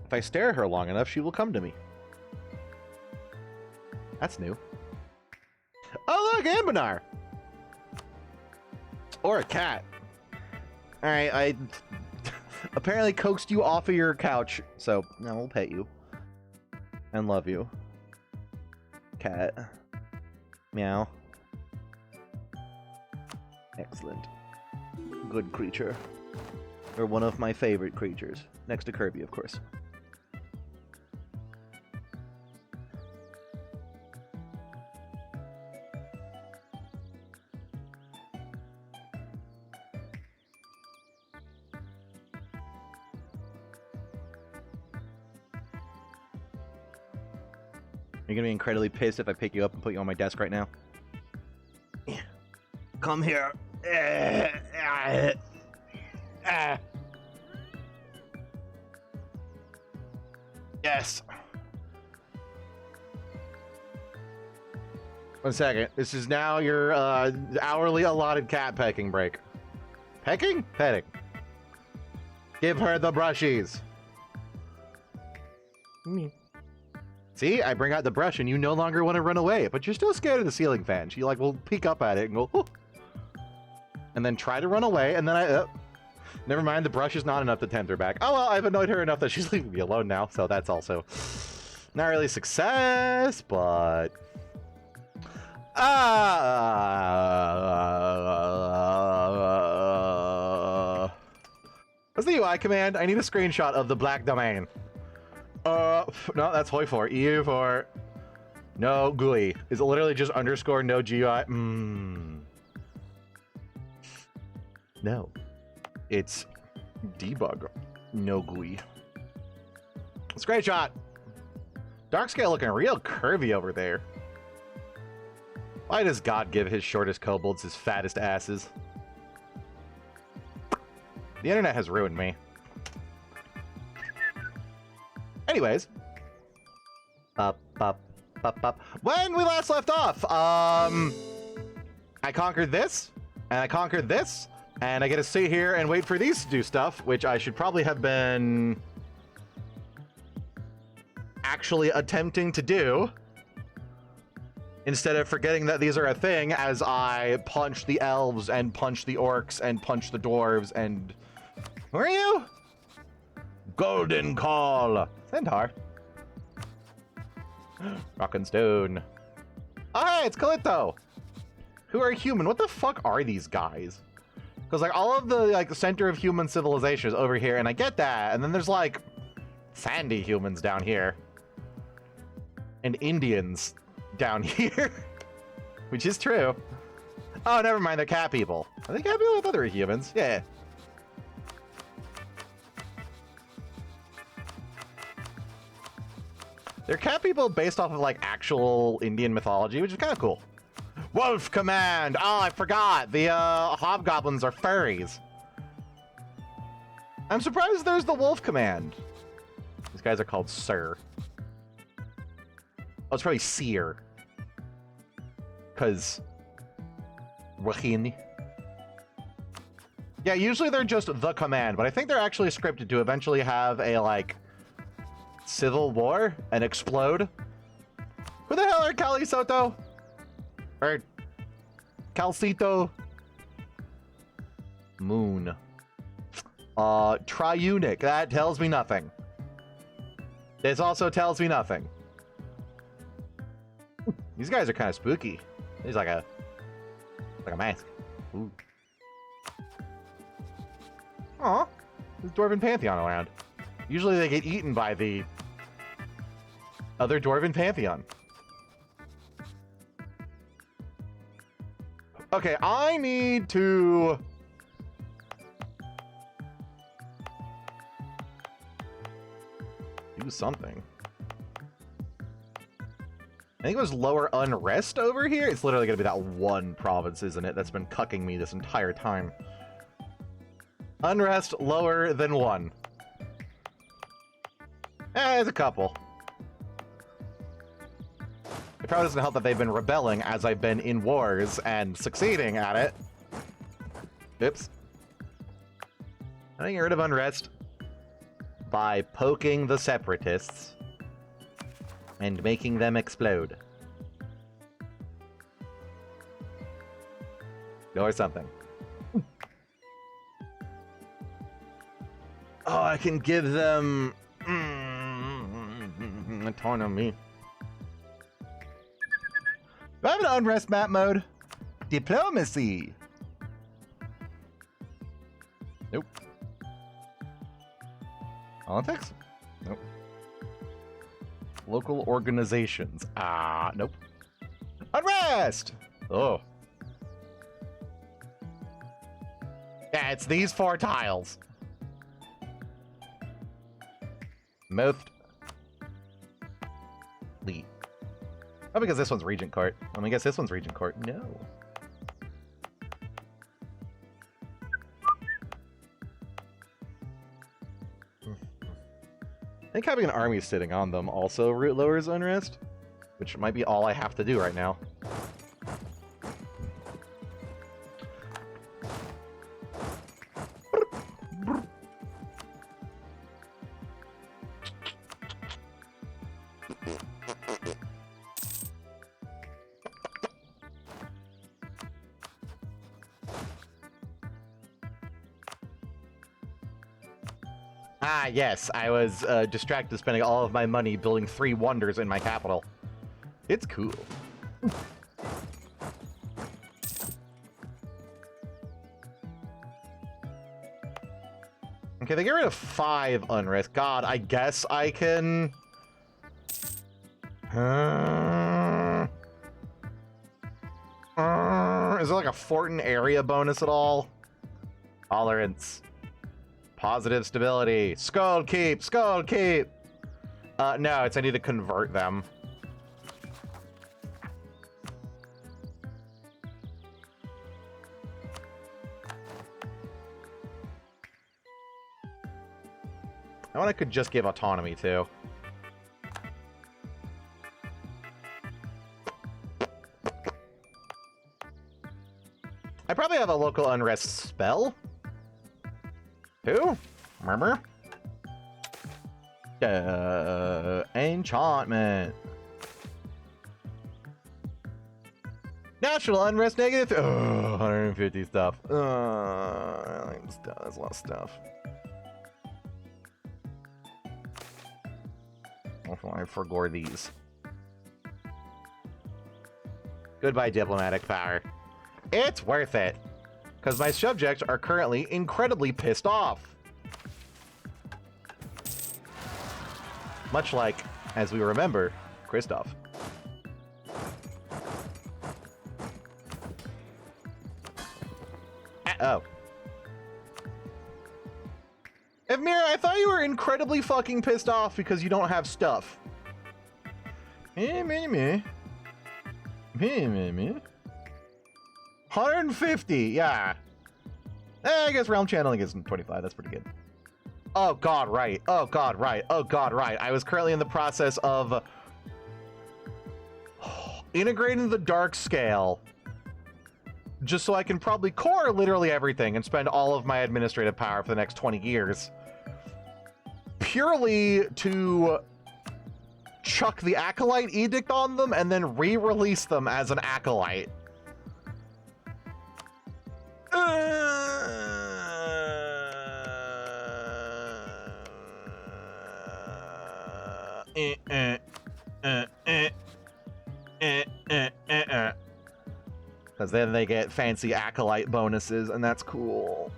If I stare at her long enough, she will come to me. That's new. Oh, look, Anbennar! Or a cat. Alright, I apparently coaxed you off of your couch, so now we'll pet you. And love you. Cat. Meow. Excellent. Good creature. Or one of my favorite creatures. Next to Kirby, of course. You're gonna be incredibly pissed if I pick you up and put you on my desk right now. Come here. Yes. 1 second. This is now your hourly allotted cat pecking break. Pecking? Petting. Give her the brushies. See, I bring out the brush and you no longer want to run away, but you're still scared of the ceiling fan. She like will peek up at it and go, oh. And then try to run away, and then never mind, the brush is not enough to tempt her back. Oh well, I've annoyed her enough that she's leaving me alone now, so that's also not really success, but what's the UI command? I need a screenshot of the black domain. No, that's Hoi4. EU4. No GUI. Is it literally just underscore no GUI? No. It's debug. No GUI. Screenshot! Dark scale looking real curvy over there. Why does God give his shortest kobolds his fattest asses? The internet has ruined me. Anyways. When we last left off, I conquered this, and I conquered this, and I get to sit here and wait for these to do stuff, which I should probably have been actually attempting to do, instead of forgetting that these are a thing as I punch the elves, and punch the orcs, and punch the dwarves, and... Who are you? Golden Call! Centaur. Rock and Stone. Oh, hey, it's Calito! Who are human? What the fuck are these guys? Because, like, all of the, like, the center of human civilization is over here, and I get that, and then there's, like, sandy humans down here. And Indians down here. Which is true. Oh, never mind, they're cat people. Are they cat people? I thought they were humans. Yeah. They're cat people based off of, like, actual Indian mythology, which is kind of cool. Wolf Command! Oh, I forgot! The, hobgoblins are furries. I'm surprised there's the Wolf Command. These guys are called Sir. Oh, it's probably Seer. Because... Wahin. Yeah, usually they're just the command, but I think they're actually scripted to eventually have a, like... Civil War and explode. Who the hell are Cali Soto? Or Calcito? Moon. Triunic. That tells me nothing. This also tells me nothing. These guys are kind of spooky. He's like a mask. Ooh. Aw, there's Dwarven Pantheon around. Usually they get eaten by the other Dwarven Pantheon. Okay, I need to... do something. I think it was lower unrest over here. It's literally gonna be that one province, isn't it, that's been cucking me this entire time. Unrest lower than 1. There's a couple. It probably doesn't help that they've been rebelling as I've been in wars and succeeding at it. Oops. I think get rid of unrest. by poking the separatists and making them explode. Or something. Oh, I can give them autonomy. Do I have an unrest map mode? Diplomacy. Nope. Politics? Nope. Local organizations. Ah, nope. Unrest! Oh. Yeah, it's these 4 tiles. Most. Lee. Oh, because this one's Regent Court. Let me guess this one's Regent Court. No. I think having an army sitting on them also lowers unrest, which might be all I have to do right now. Ah, yes, I was distracted spending all of my money building 3 wonders in my capital. It's cool. Okay, they get rid of 5 unrest. God, I guess I can... Is there like a fort and area bonus at all? Tolerance. Positive stability. Skull keep! Skull keep! No, it's I need to convert them. I want I could just give autonomy to. I probably have a local unrest spell. Who? Remember? Enchantment. National unrest negative. Oh, 150 stuff. That's a lot of stuff. I forgore these. Goodbye, diplomatic power. It's worth it, because my subjects are currently incredibly pissed off. Much like, as we remember, Kristoff. Oh. Evmir, I thought you were incredibly fucking pissed off because you don't have stuff. 150, yeah. I guess realm channeling is 25, that's pretty good. Oh god, right. Oh god, right. Oh god, right. I was currently in the process of integrating the dark scale just so I can probably core literally everything and spend all of my administrative power for the next 20 years. Purely to chuck the Acolyte Edict on them and then re-release them as an Acolyte. Because then they get fancy Acolyte bonuses, and that's cool.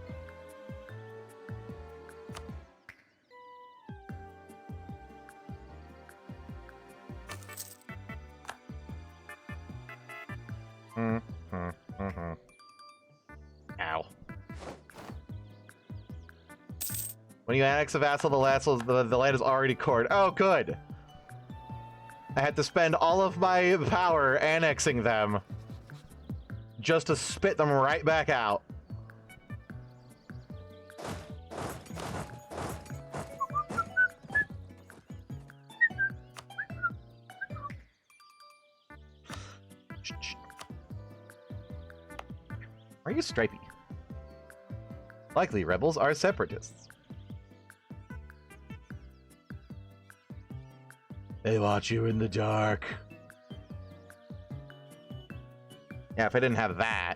Ow. When you annex a vassal, the land is already cored. Oh, good. I had to spend all of my power annexing them just to spit them right back out. Are you stripy? Likely rebels are separatists. They watch you in the dark. Yeah, if I didn't have that.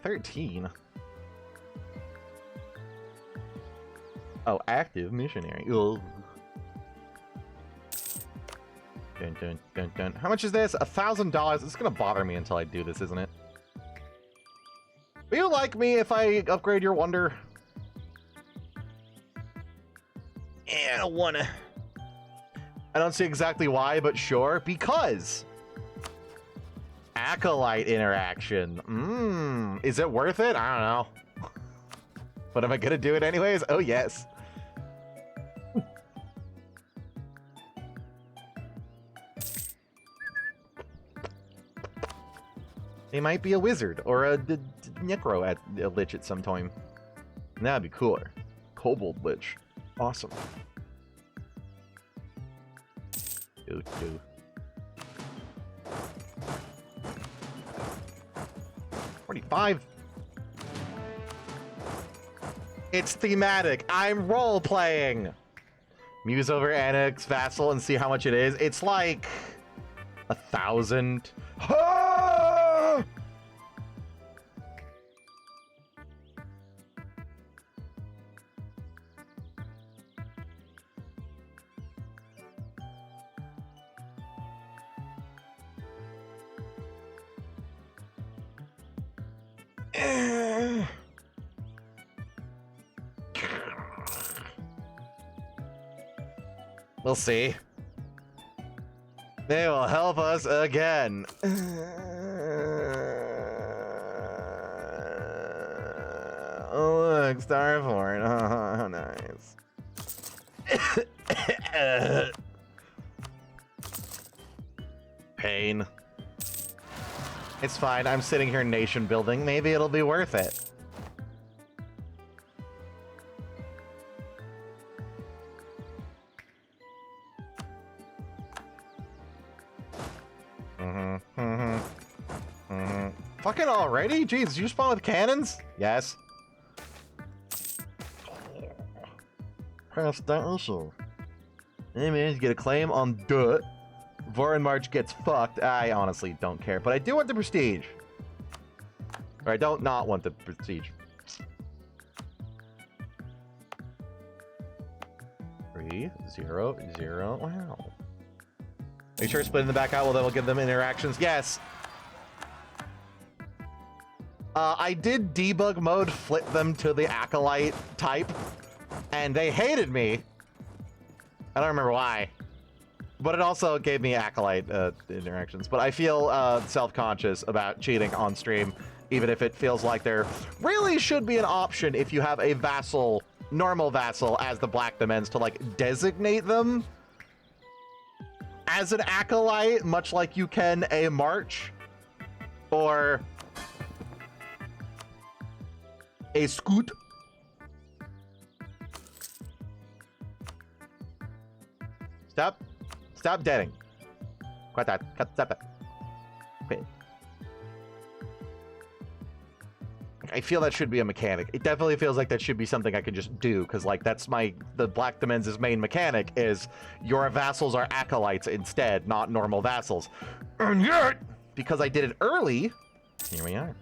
13. Oh, active missionary. Ugh. Dun, dun, dun, dun. How much is this? $1,000. It's gonna bother me until I do this, isn't it? Will you like me if I upgrade your wonder? Yeah, I don't wanna. I don't see exactly why, but sure. Because acolyte interaction. Is it worth it? I don't know. But am I gonna do it anyways? Oh yes. They might be a wizard or a necro at a lich at some time. That'd be cooler. Kobold lich. Awesome. Do. 45. It's thematic. I'm role playing. Muse over Annex Vassal and see how much it is. It's like 1,000. We'll see. They will help us again. Oh, look, Starfort. Oh, how nice. Pain. It's fine. I'm sitting here nation building. Maybe it'll be worth it. Fucking already? Jeez, did you spawn with cannons? Yes. Past that issue. Hey man, you get a claim on Dutt. Vorin March gets fucked. I honestly don't care, but I do want the prestige. Or I don't not want the prestige. 3, 0, 0. Wow. Are you sure splitting the back out? Well, then we'll give them interactions. Yes. I did debug mode flip them to the acolyte type, and they hated me. I don't remember why, but it also gave me acolyte interactions. But I feel self-conscious about cheating on stream, even if it feels like there really should be an option if you have a vassal, normal vassal, as the Black Demesne to like designate them as an acolyte, much like you can a march or a scoot. Stop deading. Cut that. Stop that. Okay. I feel that should be a mechanic. It definitely feels like that should be something I can just do, because like that's the Black Demesne's main mechanic is your vassals are acolytes instead, not normal vassals. And yet, because I did it early, here we are.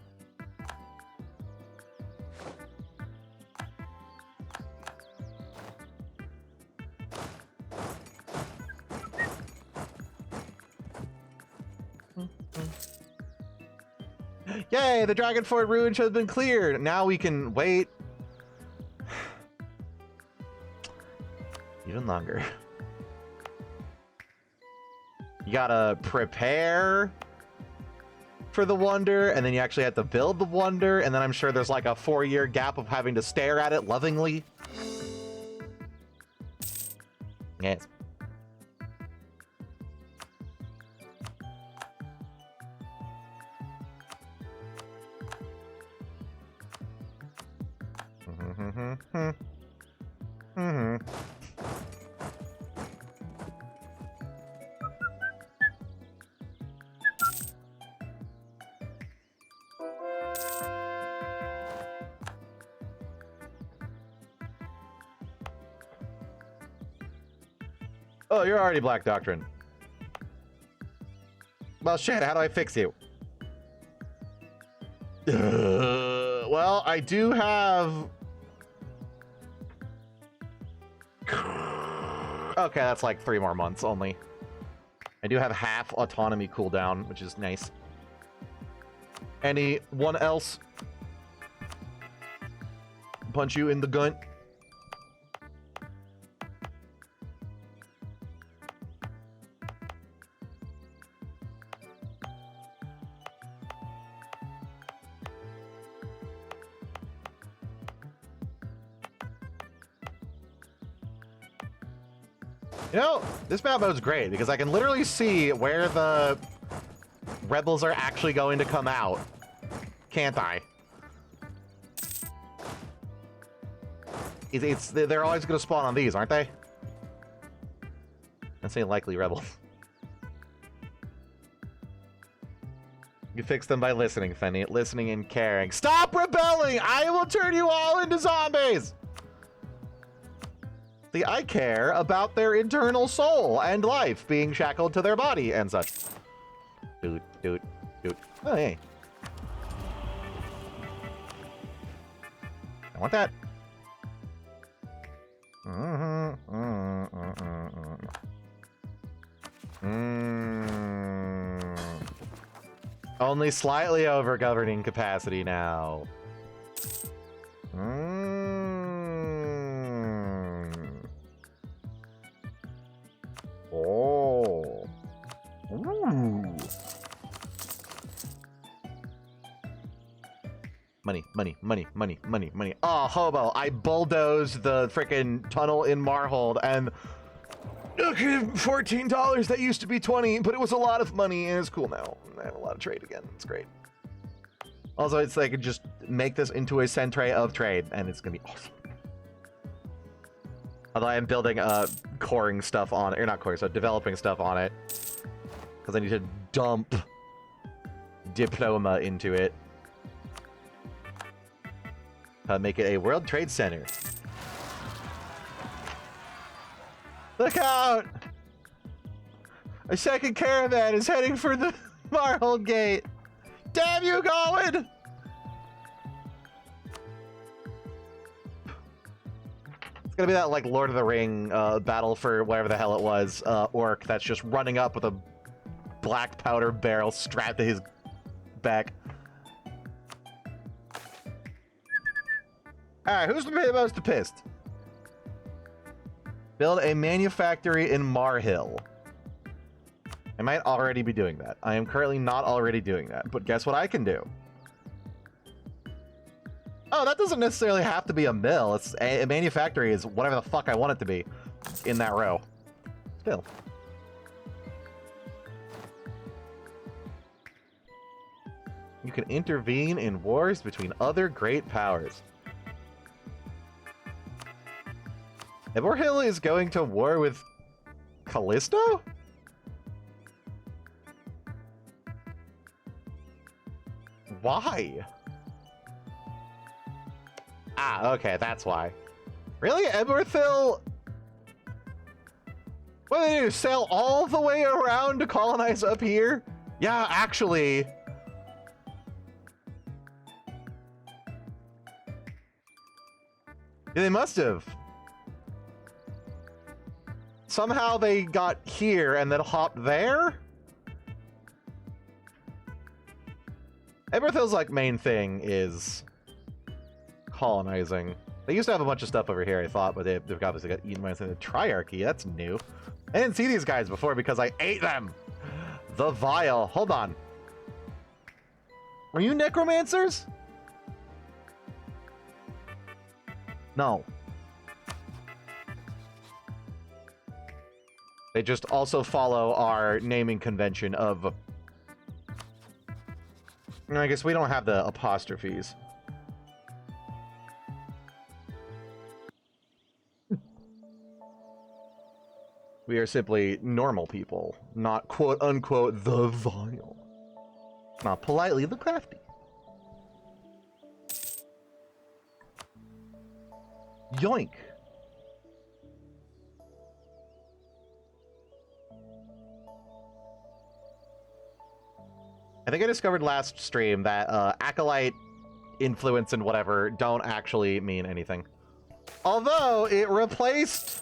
Yay, the Dragonfort ruin has been cleared. Now we can wait even longer. You gotta prepare for the wonder, and then you actually have to build the wonder, and then I'm sure there's like a 4-year gap of having to stare at it lovingly. Yes. Oh, you're already Black Doctrine. Well, shit, how do I fix you? Well, I do have... Okay, that's like 3 more months only. I do have half autonomy cooldown, which is nice. Anyone else? Punch you in the gun. You know, this map mode's great because I can literally see where the rebels are actually going to come out. Can't I? They're always going to spawn on these, aren't they? That's a likely rebel. You fix them by listening, Fenny. Listening and caring. Stop rebelling! I will turn you all into zombies! See, I care about their internal soul and life being shackled to their body and such. Doot, doot, doot. Oh, hey. I want that. Only slightly over governing capacity now. Oh. Ooh. Money, money, money, money, money, money. Oh, hobo, I bulldozed the frickin' tunnel in Marhold and okay, $14 that used to be 20, but it was a lot of money and it's cool now. I have a lot of trade again. It's great. Also, it's like just make this into a centre of trade and it's gonna be awesome. Although I am building coring stuff on it, or not coring, so developing stuff on it. Because I need to dump diploma into it. Make it a World Trade Center. Look out! A second caravan is heading for the Marhold Gate. Damn you, Gawed! It's gonna be that, like, Lord of the Ring battle for whatever the hell it was, orc that's just running up with a black powder barrel strapped to his back. Alright, who's the most pissed? Build a manufactory in Marhill. I might already be doing that. I am currently not already doing that, but guess what I can do? Oh, that doesn't necessarily have to be a mill. It's a manufactory is whatever the fuck I want it to be in that row. Still. You can intervene in wars between other great powers. Eborhill is going to war with Callisto? Why? Ah, okay, that's why. Really? Eborhill? What do they do? Sail all the way around to colonize up here? Yeah, actually. Yeah, they must have. Somehow they got here and then hopped there? Eberthill's like main thing is colonizing. They used to have a bunch of stuff over here, I thought, but they've obviously got eaten by the Triarchy. That's new. I didn't see these guys before because I ate them. The Vile. Hold on. Were you necromancers? No. They just also follow our naming convention of... I guess we don't have the apostrophes. We are simply normal people, not quote-unquote the vile. Not politely the crafty. Yoink. I think I discovered last stream that acolyte, influence, and whatever don't actually mean anything. Although it replaced...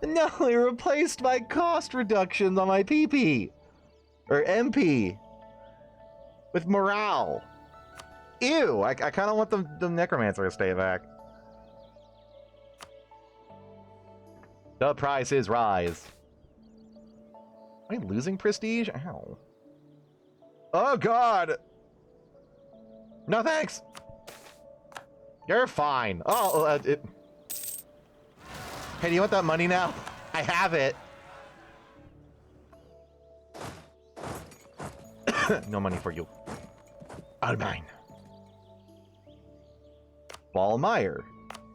No, it replaced my cost reductions on my PP. Or MP. With morale. Ew, I kind of want the necromancer to stay back. The prices rise. Am I losing prestige? Ow. Oh, God. No, thanks. You're fine. Oh, Hey, do you want that money now? I have it. No money for you. All mine. Ballmeyer.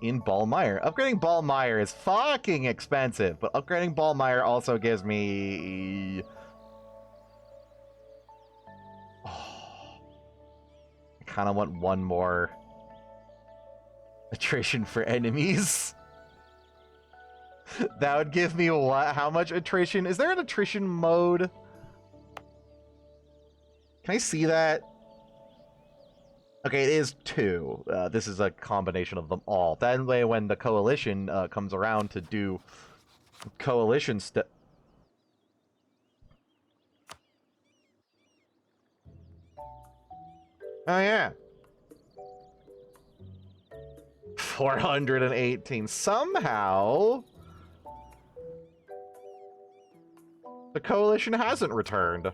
In Ballmeyer. Upgrading Ballmeyer is fucking expensive, but upgrading Ballmeyer also gives me... Oh. I kind of want one more attrition for enemies. That would give me what? How much attrition? Is there an attrition mode? Can I see that? Okay, it is 2. This is a combination of them all. That way, when the coalition comes around to do coalition stuff... Oh, yeah. 418. Somehow... the coalition hasn't returned.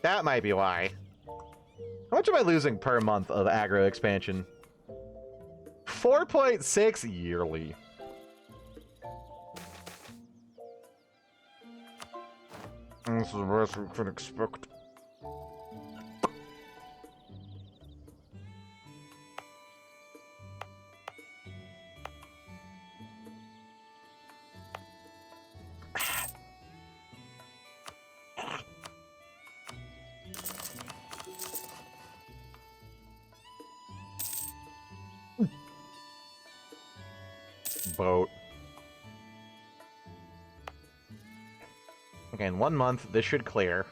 That might be why. How much am I losing per month of aggro expansion? 4.6 yearly. This is the best we could expect. Boat. Okay, in 1 month, this should clear.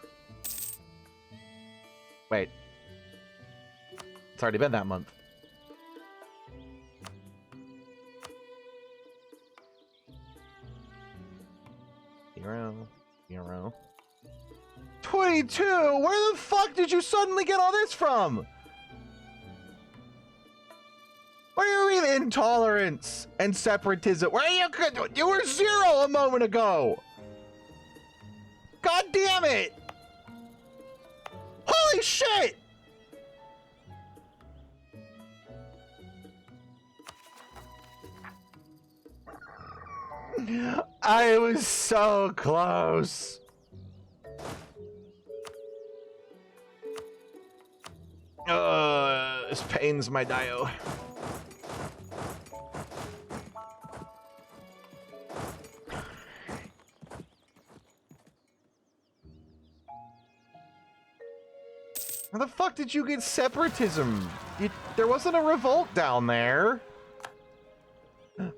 Wait. It's already been that month. Zero. 22! Where the fuck did you suddenly get all this from? What do you mean intolerance and separatism? Where you were 0 a moment ago! God damn it! Holy shit! I was so close. This pains my dio. How the fuck did you get separatism? There wasn't a revolt down there.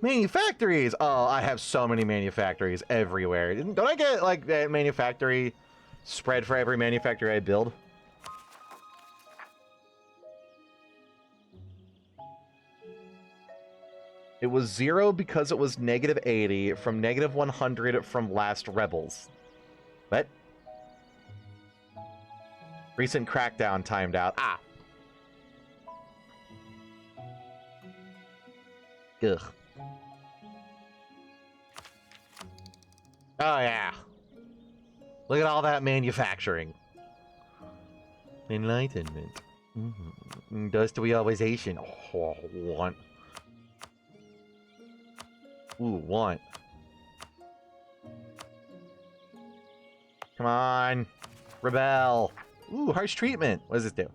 Manufactories! Oh, I have so many manufactories everywhere. Don't I get, like, that manufactory spread for every manufactory I build? It was 0 because it was -80 from -100 from last Rebels. What? Recent crackdown timed out. Ah! Ugh. Oh, yeah. Look at all that manufacturing. Enlightenment. Industrialization. Oh, want. Ooh, want. Come on. Rebel. Ooh, harsh treatment. What does this do?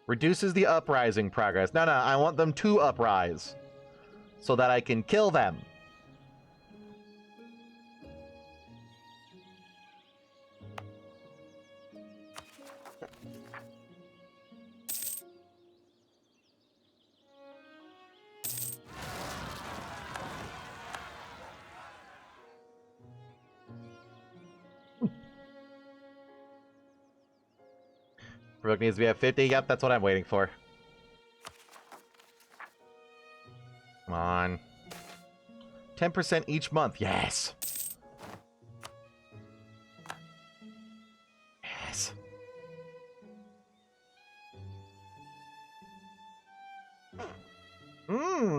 Reduces the uprising progress. No, I want them to uprise. So that I can kill them. Rook needs to be at 50. Yep, that's what I'm waiting for. Come on. 10% each month. Yes. Yes.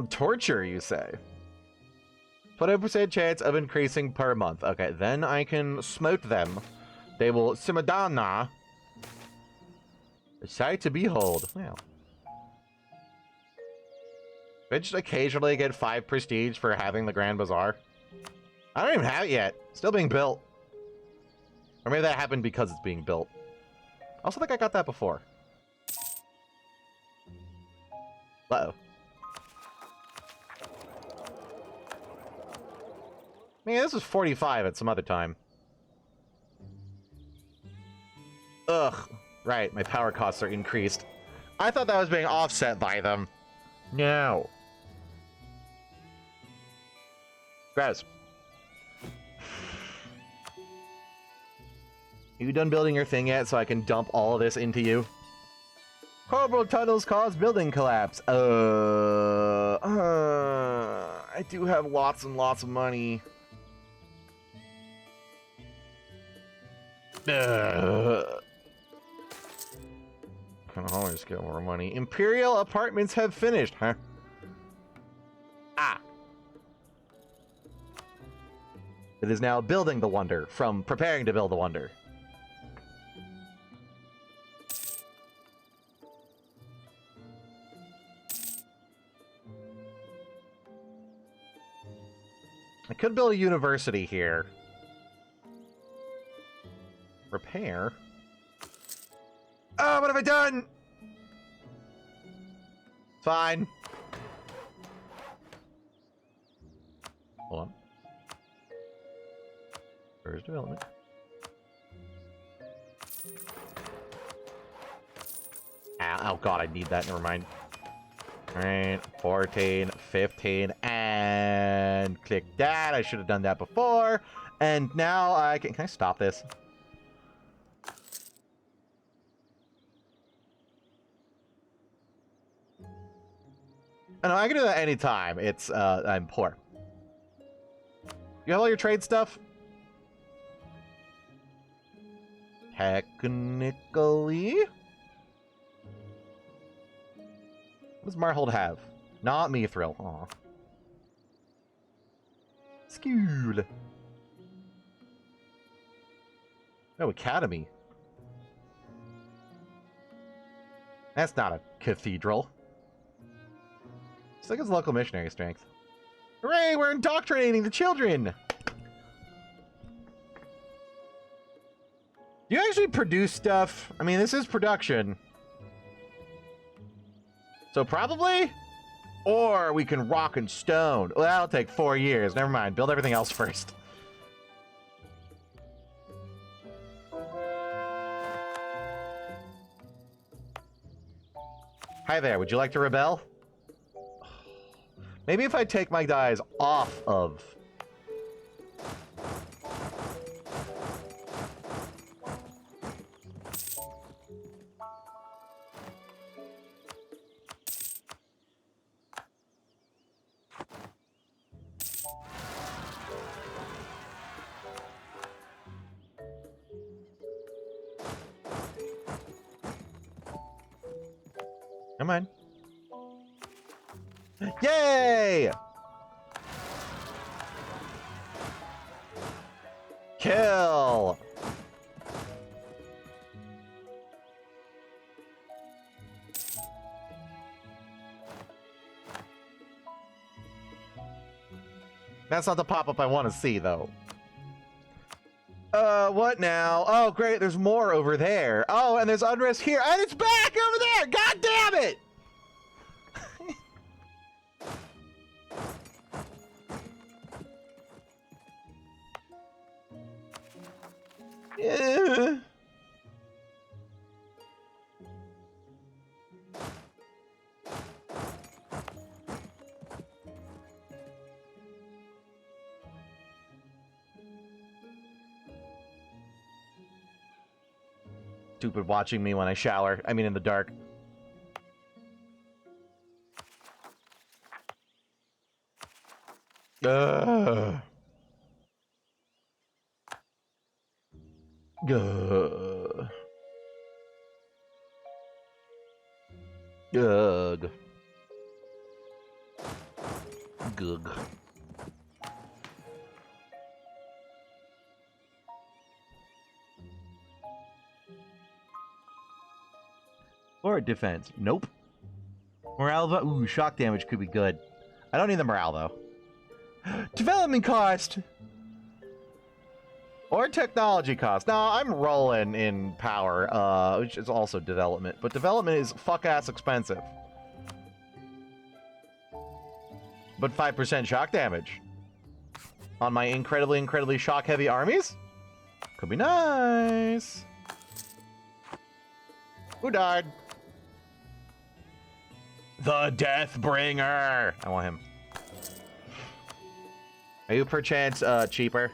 Torture, you say? 20% chance of increasing per month. Okay, then I can smote them. They will simadana. A sight to behold. Well. I just occasionally get 5 prestige for having the Grand Bazaar. I don't even have it yet. Still being built. Or maybe that happened because it's being built. I also think I got that before. Uh-oh. Man, this was 45 at some other time. Ugh. Right, my power costs are increased. I thought that was being offset by them. No. Gross. You done building your thing yet so I can dump all of this into you? Kobold tunnels cause building collapse. I do have lots and lots of money. Can always get more money. Imperial apartments have finished, huh? Ah. It is now building the wonder from preparing to build the wonder. I could build a university here. Repair? Oh, what have I done? Fine. Hold on. Where's development? Oh god, I need that. Never mind. Alright, 14, 15, and click that. I should have done that before. And now I can I stop this? Oh, no, I can do that anytime. It's, I'm poor. You have all your trade stuff? Technically? What does Marhold have? Not Mithril. Aw. School. No, Academy. That's not a cathedral. It's like it's local missionary strength. Hooray, we're indoctrinating the children! Do you actually produce stuff? I mean, this is production. So probably? Or we can rock and stone. Well, that'll take 4 years. Never mind. Build everything else first. Hi there. Would you like to rebel? Maybe if I take my guys off of... Come on. Yay! Kill! That's not the pop-up I want to see, though. What now? Oh, great, there's more over there. Oh, and there's unrest here, and it's back over there! God damn it! Yeah. Stupid watching me when I shower. I mean, in the dark. Ugh. Ugh. Ugh. Gug. Or defense. Nope. Morale, ooh, shock damage could be good. I don't need the morale, though. Development cost! Or technology cost. No, I'm rolling in power, which is also development. But development is fuck-ass expensive. But 5% shock damage. On my incredibly, incredibly shock-heavy armies? Could be nice. Who died? The Deathbringer! I want him. Are you perchance, cheaper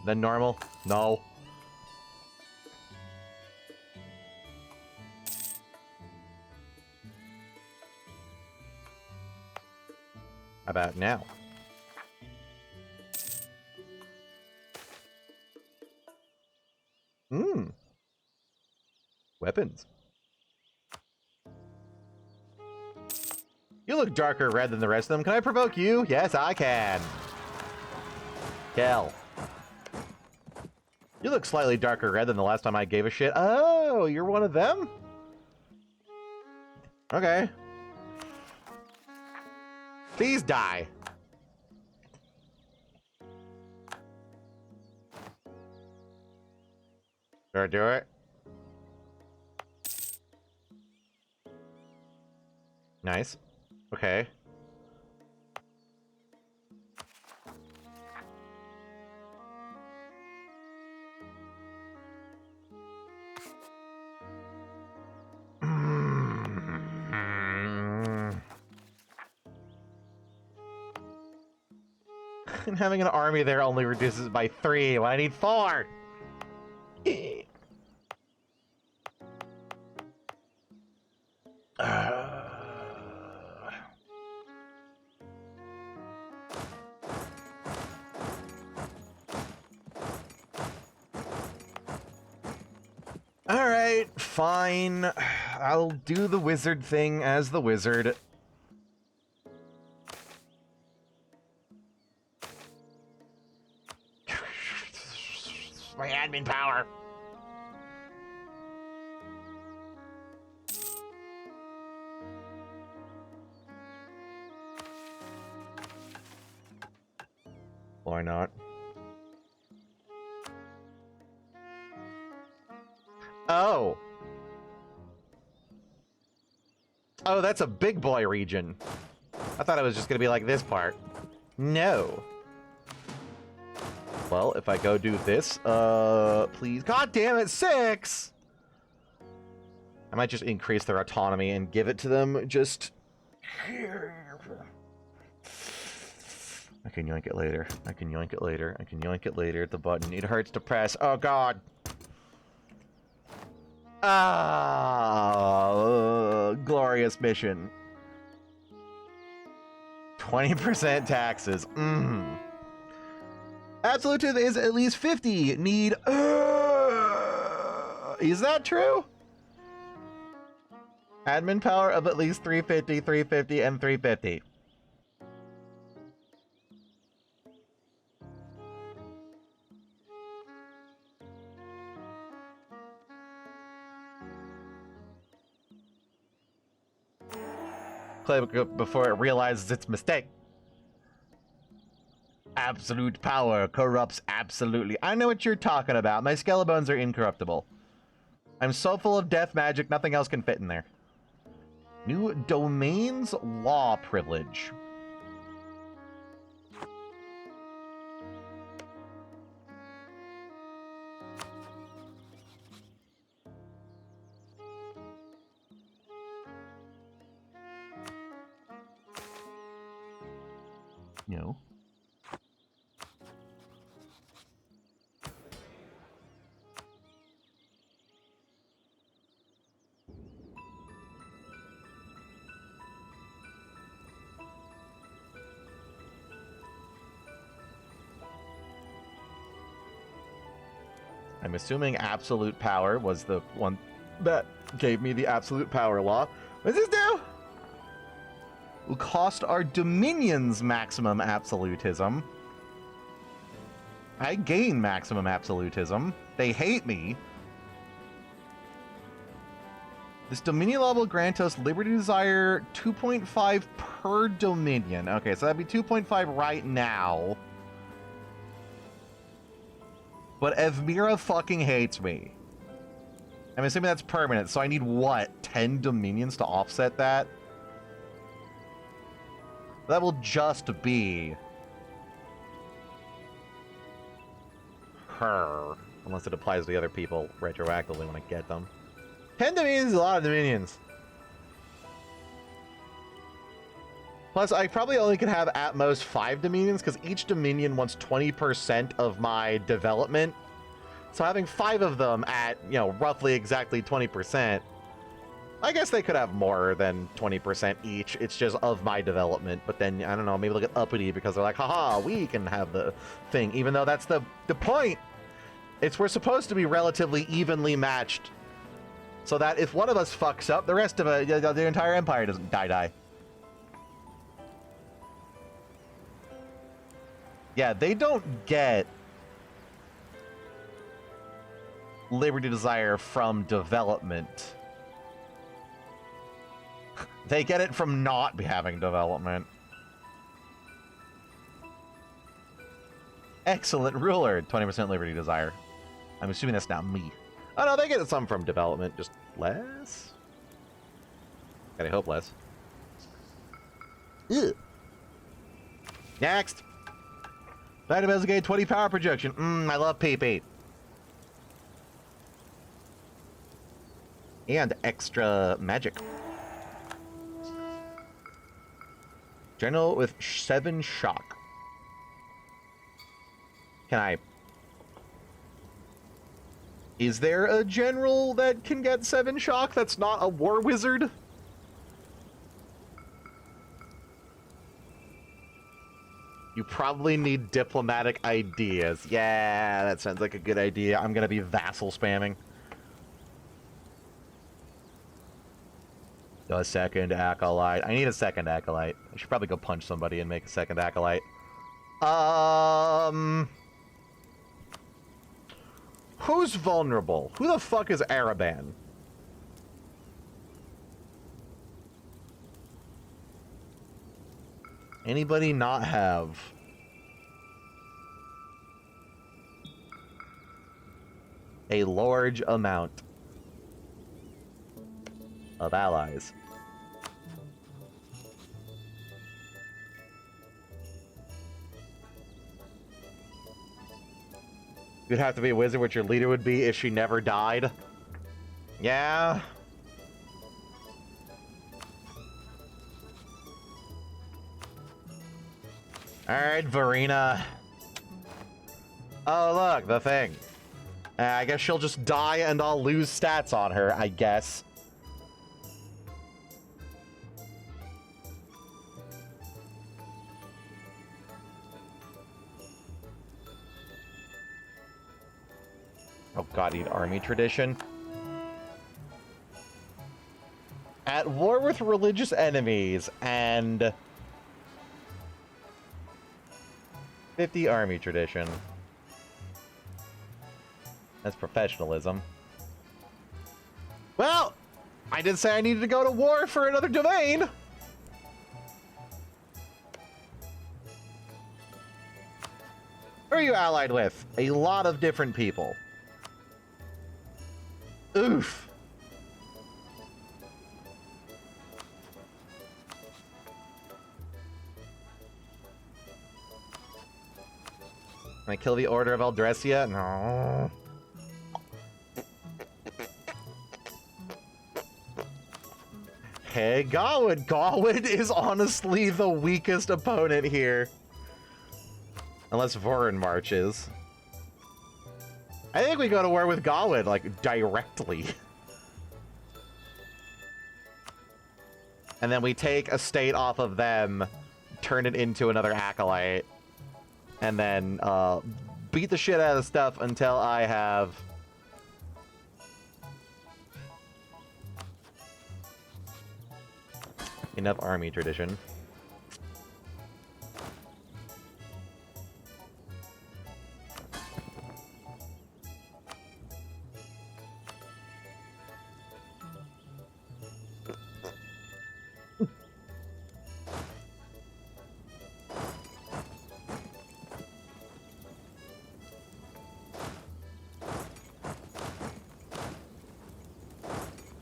than normal? No. How about now? Weapons. You look darker red than the rest of them. Can I provoke you? Yes, I can. Kel. You look slightly darker red than the last time I gave a shit. Oh, you're one of them? Okay. Please die. Should I do it? Nice. Okay. And having an army there only reduces it by 3 when I need 4. Alright, fine. I'll do the wizard thing as the wizard. My admin power. Why not? Oh. Oh, that's a big boy region. I thought it was just gonna be like this part. No. Well, if I go do this, please. God damn it, 6! I might just increase their autonomy and give it to them just here. I can yoink it later. I can yoink it later. I can yoink it later. The button. It hurts to press. Oh, God. Ah, glorious mission. 20% taxes. Absolute is at least 50. Need. Is that true? Admin power of at least 350, 350, and 350. Play before it realizes its mistake. Absolute power corrupts absolutely. I know what you're talking about. My skelebones are incorruptible. I'm so full of death magic, nothing else can fit in there. New domains law privilege. No. I'm assuming absolute power was the one that gave me the absolute power law. What does this do? Will cost our dominions maximum absolutism. I gain maximum absolutism. They hate me. This dominion law will grant us liberty desire 2.5 per dominion. Okay, so that'd be 2.5 right now. But Evmira fucking hates me. I'm assuming that's permanent, so I need what? 10 dominions to offset that? That will just be her. Unless it applies to the other people retroactively when I get them. 10 dominions is a lot of dominions. Plus, I probably only could have at most 5 dominions, because each dominion wants 20% of my development. So having 5 of them at, you know, roughly exactly 20%, I guess they could have more than 20% each. It's just of my development. But then, I don't know, maybe they'll get uppity because they're like, haha, we can have the thing. Even though that's the point. We're supposed to be relatively evenly matched. So that if one of us fucks up, the rest of the entire empire doesn't die. Yeah, they don't get liberty desire from development. They get it from not having development. Excellent ruler. 20% liberty desire. I'm assuming that's not me. Oh no, they get some from development, just less? God, I hope less. Ew. Next! Back to investigate 20 power projection. I love PP. And extra magic. General with 7 shock. Can I... Is there a general that can get 7 shock that's not a war wizard? You probably need diplomatic ideas. Yeah, that sounds like a good idea. I'm gonna be vassal spamming. A second acolyte. I need a second acolyte. I should probably go punch somebody and make a second acolyte. Who's vulnerable? Who the fuck is Araban? Anybody not have a large amount of allies? You'd have to be a wizard, which your leader would be if she never died. Yeah. Alright, Verena. Oh, look, the thing. I guess she'll just die and I'll lose stats on her, I guess. Oh god, need army tradition. At war with religious enemies and 50 army tradition. That's professionalism. Well, I did say I needed to go to war for another domain. Who are you allied with? A lot of different people. Oof. Can I kill the Order of Eldressia? No. Hey, Gawed. Gawed is honestly the weakest opponent here. Unless Vorin marches. I think we go to war with Gawed, like, directly. And then we take a state off of them, turn it into another acolyte, and then beat the shit out of stuff until I have Enough army tradition.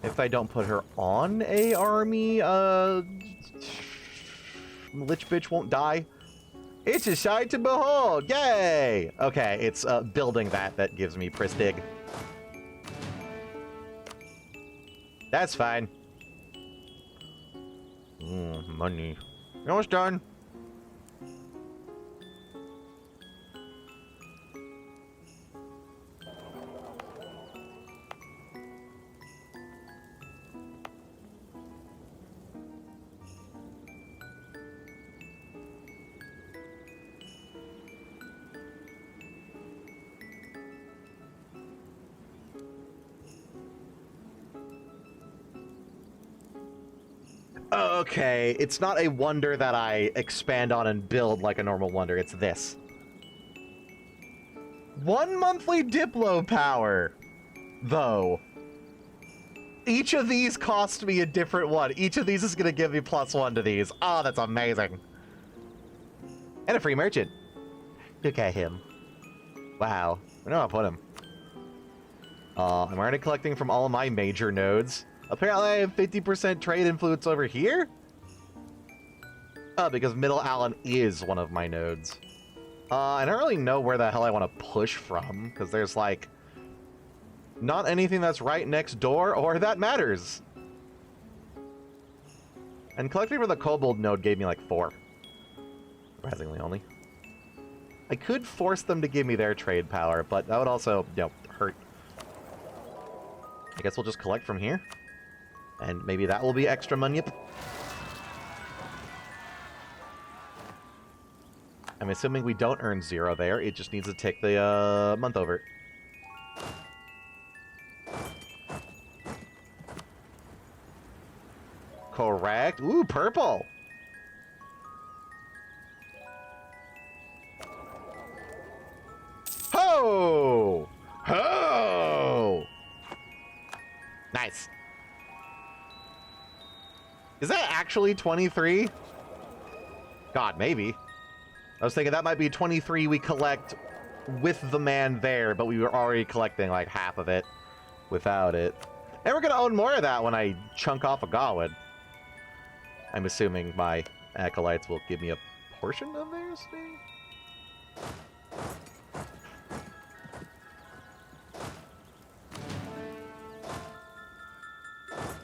If I don't put her on a army, Lich Bitch won't die. It's a sight to behold! Yay! Okay, it's building that gives me Pristig. That's fine. Money. You're almost done. Okay, it's not a wonder that I expand on and build like a normal wonder. It's this. 1 monthly Diplo power, though. Each of these cost me a different one. Each of these is going to give me +1 to these. Oh, that's amazing. And a free merchant. Look at him. Wow. Where do I put him? I'm already collecting from all of my major nodes. Apparently I have 50% trade influence over here? Oh, because Middle Allen is one of my nodes. I don't really know where the hell I want to push from, because there's, like, not anything that's right next door or that matters. And collecting for the Kobold node gave me, like, 4. Surprisingly only. I could force them to give me their trade power, but that would also, you know, hurt. I guess we'll just collect from here. And maybe that will be extra money. I'm assuming we don't earn 0 there. It just needs to take the month over. Correct. Ooh, purple. Ho! Ho! Nice. Is that actually 23? God, maybe. I was thinking that might be 23 we collect with the man there, but we were already collecting like half of it without it. And we're going to own more of that when I chunk off a Gawed. I'm assuming my acolytes will give me a portion of theirs, maybe?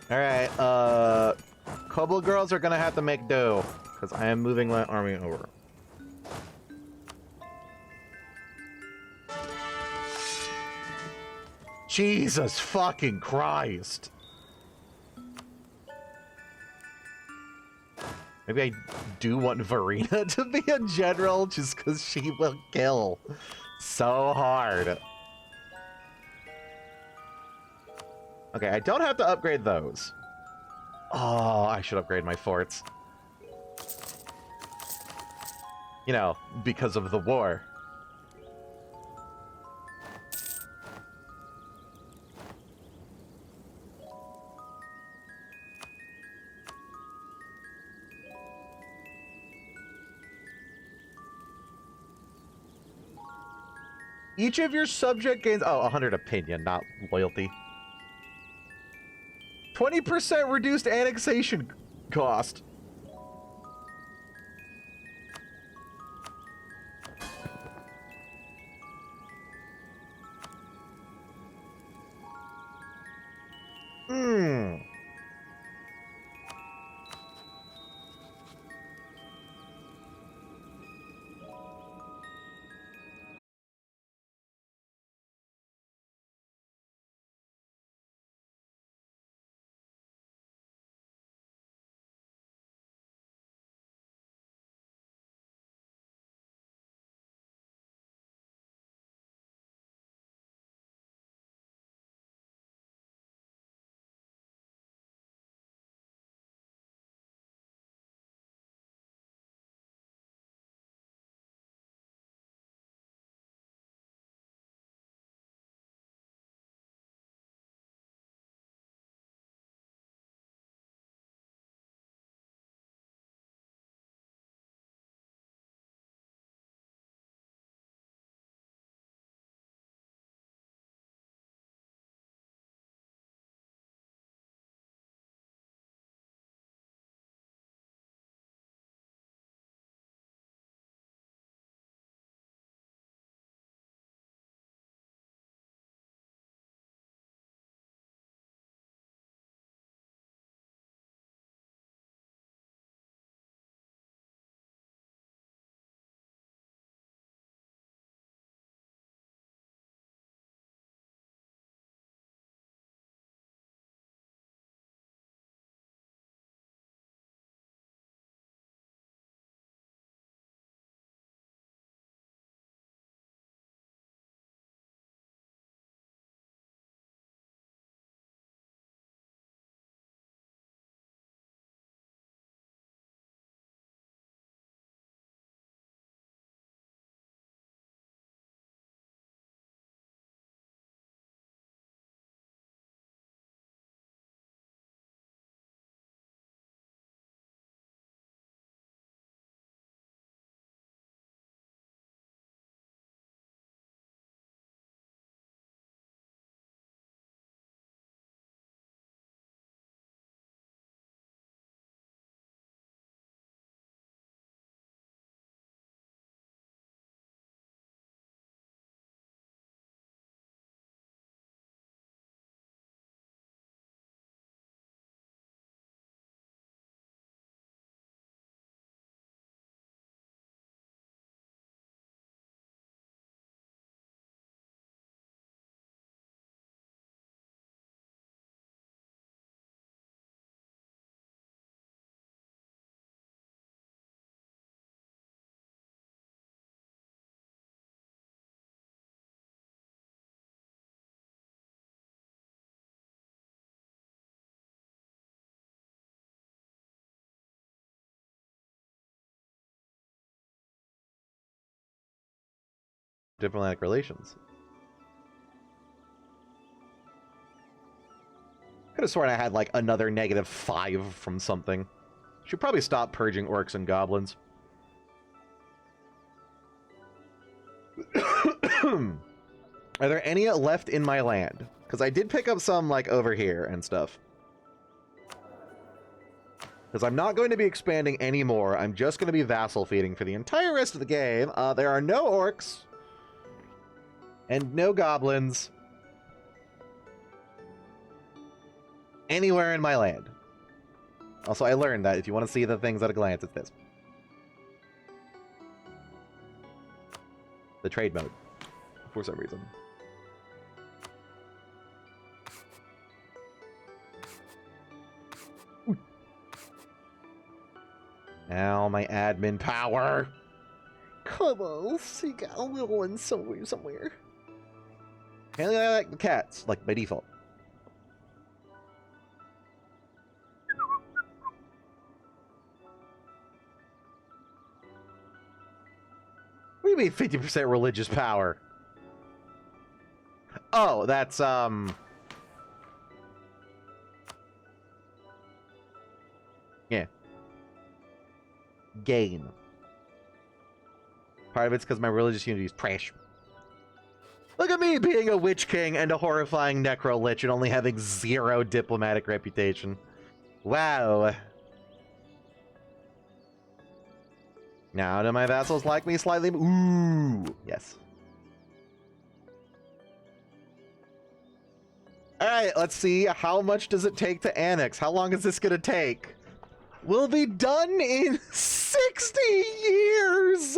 Alright, Kobold girls are gonna have to make do, because I am moving my army over. Jesus fucking Christ! Maybe I do want Verena to be a general, just because she will kill so hard. Okay, I don't have to upgrade those. Oh, I should upgrade my forts. You know, because of the war. Each of your subject gains... Oh, 100 opinion, not loyalty. 20% reduced annexation cost. diplomatic relations. Could have sworn I had like another -5 from something. Should probably stop purging orcs and goblins. Are there any left in my land? Because I did pick up some like over here and stuff. Because I'm not going to be expanding anymore. I'm just going to be vassal feeding for the entire rest of the game. There are no orcs. And no goblins. Anywhere in my land. Also, I learned that if you want to see the things at a glance, it's this. The trade mode. For some reason. Ow, my admin power. Come on, you got a little one somewhere. Apparently I like the cats, like by default. What do you mean 50% religious power? Oh, that's, yeah. Gain. Part of it's because my religious unity is trash. Look at me being a Witch King and a horrifying Necro Lich and only having 0 diplomatic reputation. Wow. Now do my vassals like me slightly? Ooh, yes. Alright, let's see. How much does it take to annex? How long is this gonna take? We'll be done in 60 years!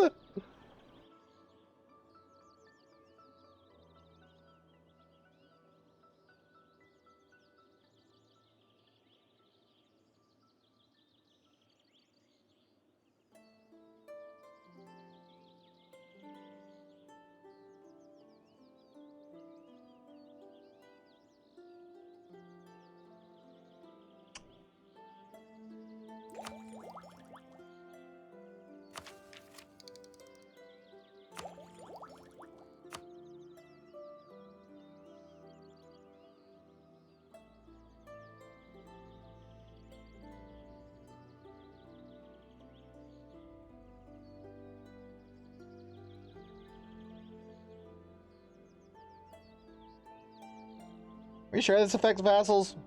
Are you sure this affects vassals?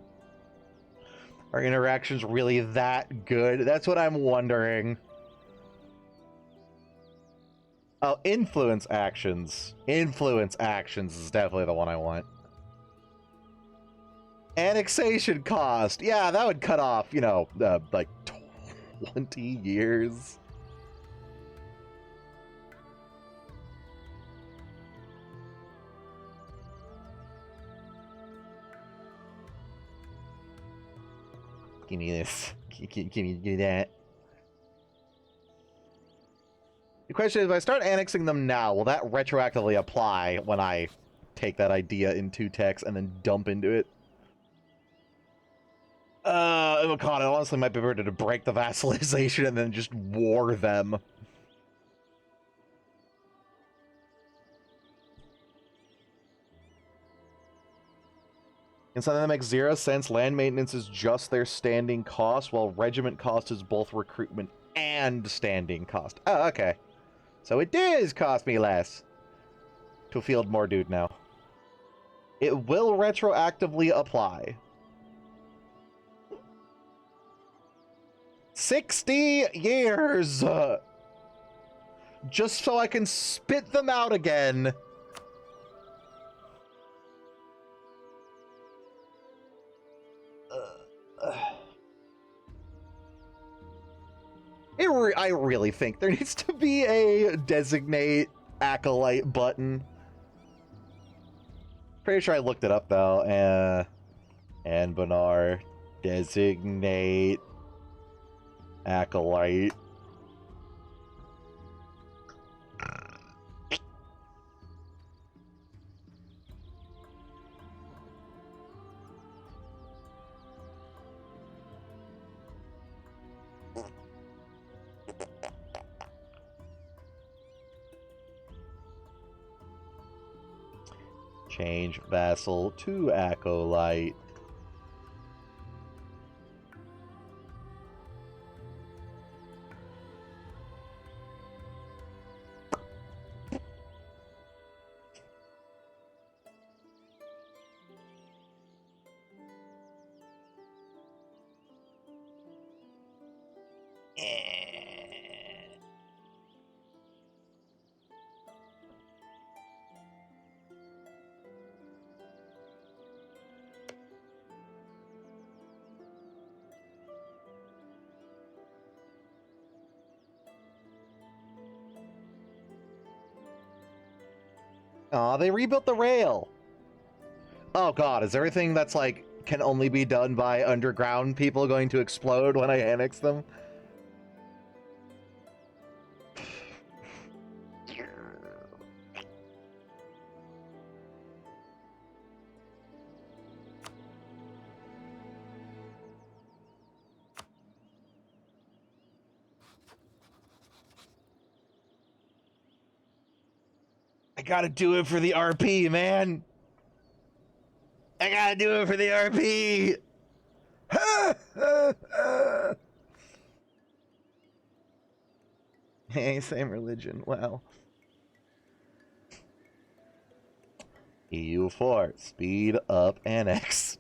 Are interactions really that good? That's what I'm wondering. Oh, influence actions. Influence actions is definitely the one I want. Annexation cost. Yeah, that would cut off, you know, like 20 years. Give me this. Give me that. The question is, if I start annexing them now, will that retroactively apply when I take that idea in 2 techs and then dump into it? Oh god, I honestly might be better to break the vassalization and then just war them. And something that makes 0 sense, land maintenance is just their standing cost, while regiment cost is both recruitment and standing cost. Oh, okay. So it does cost me less to field more dude now. It will retroactively apply. 60 years! Just so I can spit them out again. I really think there needs to be a designate acolyte button. Pretty sure I looked it up though. Anbennar designate acolyte. Change vassal to acolyte. Aw, they rebuilt the rail. Oh god, is everything that's like can only be done by underground people going to explode when I annex them? I gotta do it for the RP, man. I gotta do it for the RP. Hey, same religion. Wow. EU4, speed up annex.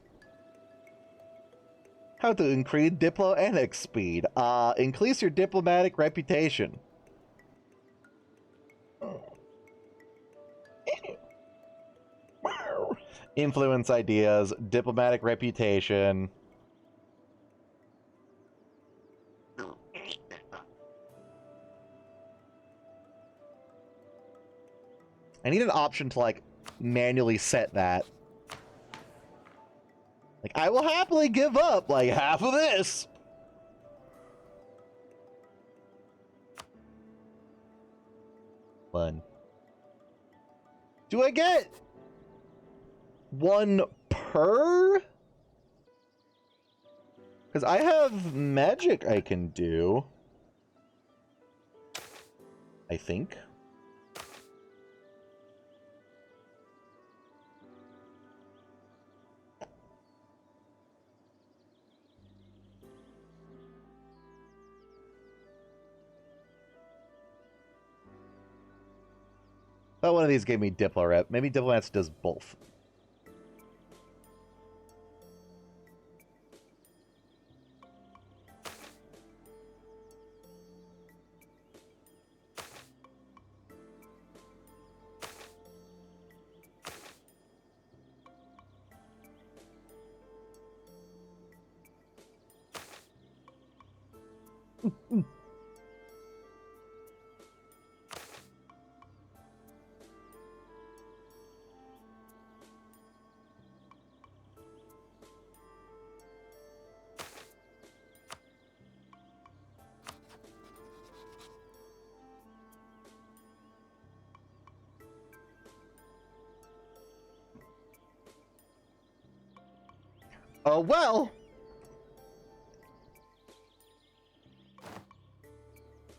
How to increase diplo annex speed? Increase your diplomatic reputation. Influence ideas, diplomatic reputation. I need an option to, like, manually set that. Like, I will happily give up, like, half of this. One. Do I get one per? Because I have magic I can do. I think. Thought one of these gave me Diplo rep. Maybe Diplomats does both. Oh, well.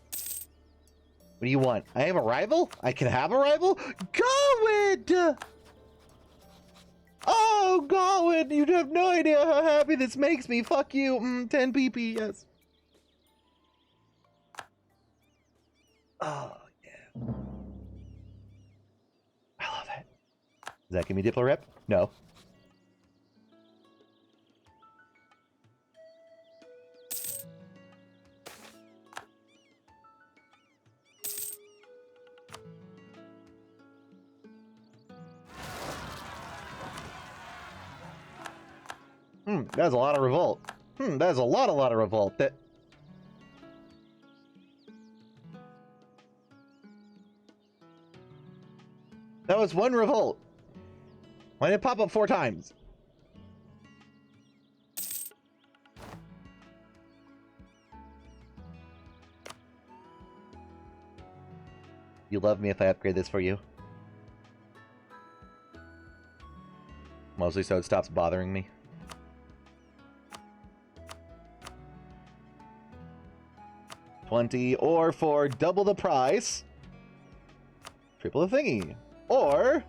What do you want? I have a rival? I can have a rival? Gawed! Oh, Gawed! You have no idea how happy this makes me. Fuck you. 10 PP, yes. Oh, yeah. I love it. Does that give me Diplo rep? No. That's a lot of revolt. That's a lot of revolt. That was one revolt. Why did it pop up 4 times? You love me if I upgrade this for you? Mostly so it stops bothering me. $20, or for double the price, triple the thingy, or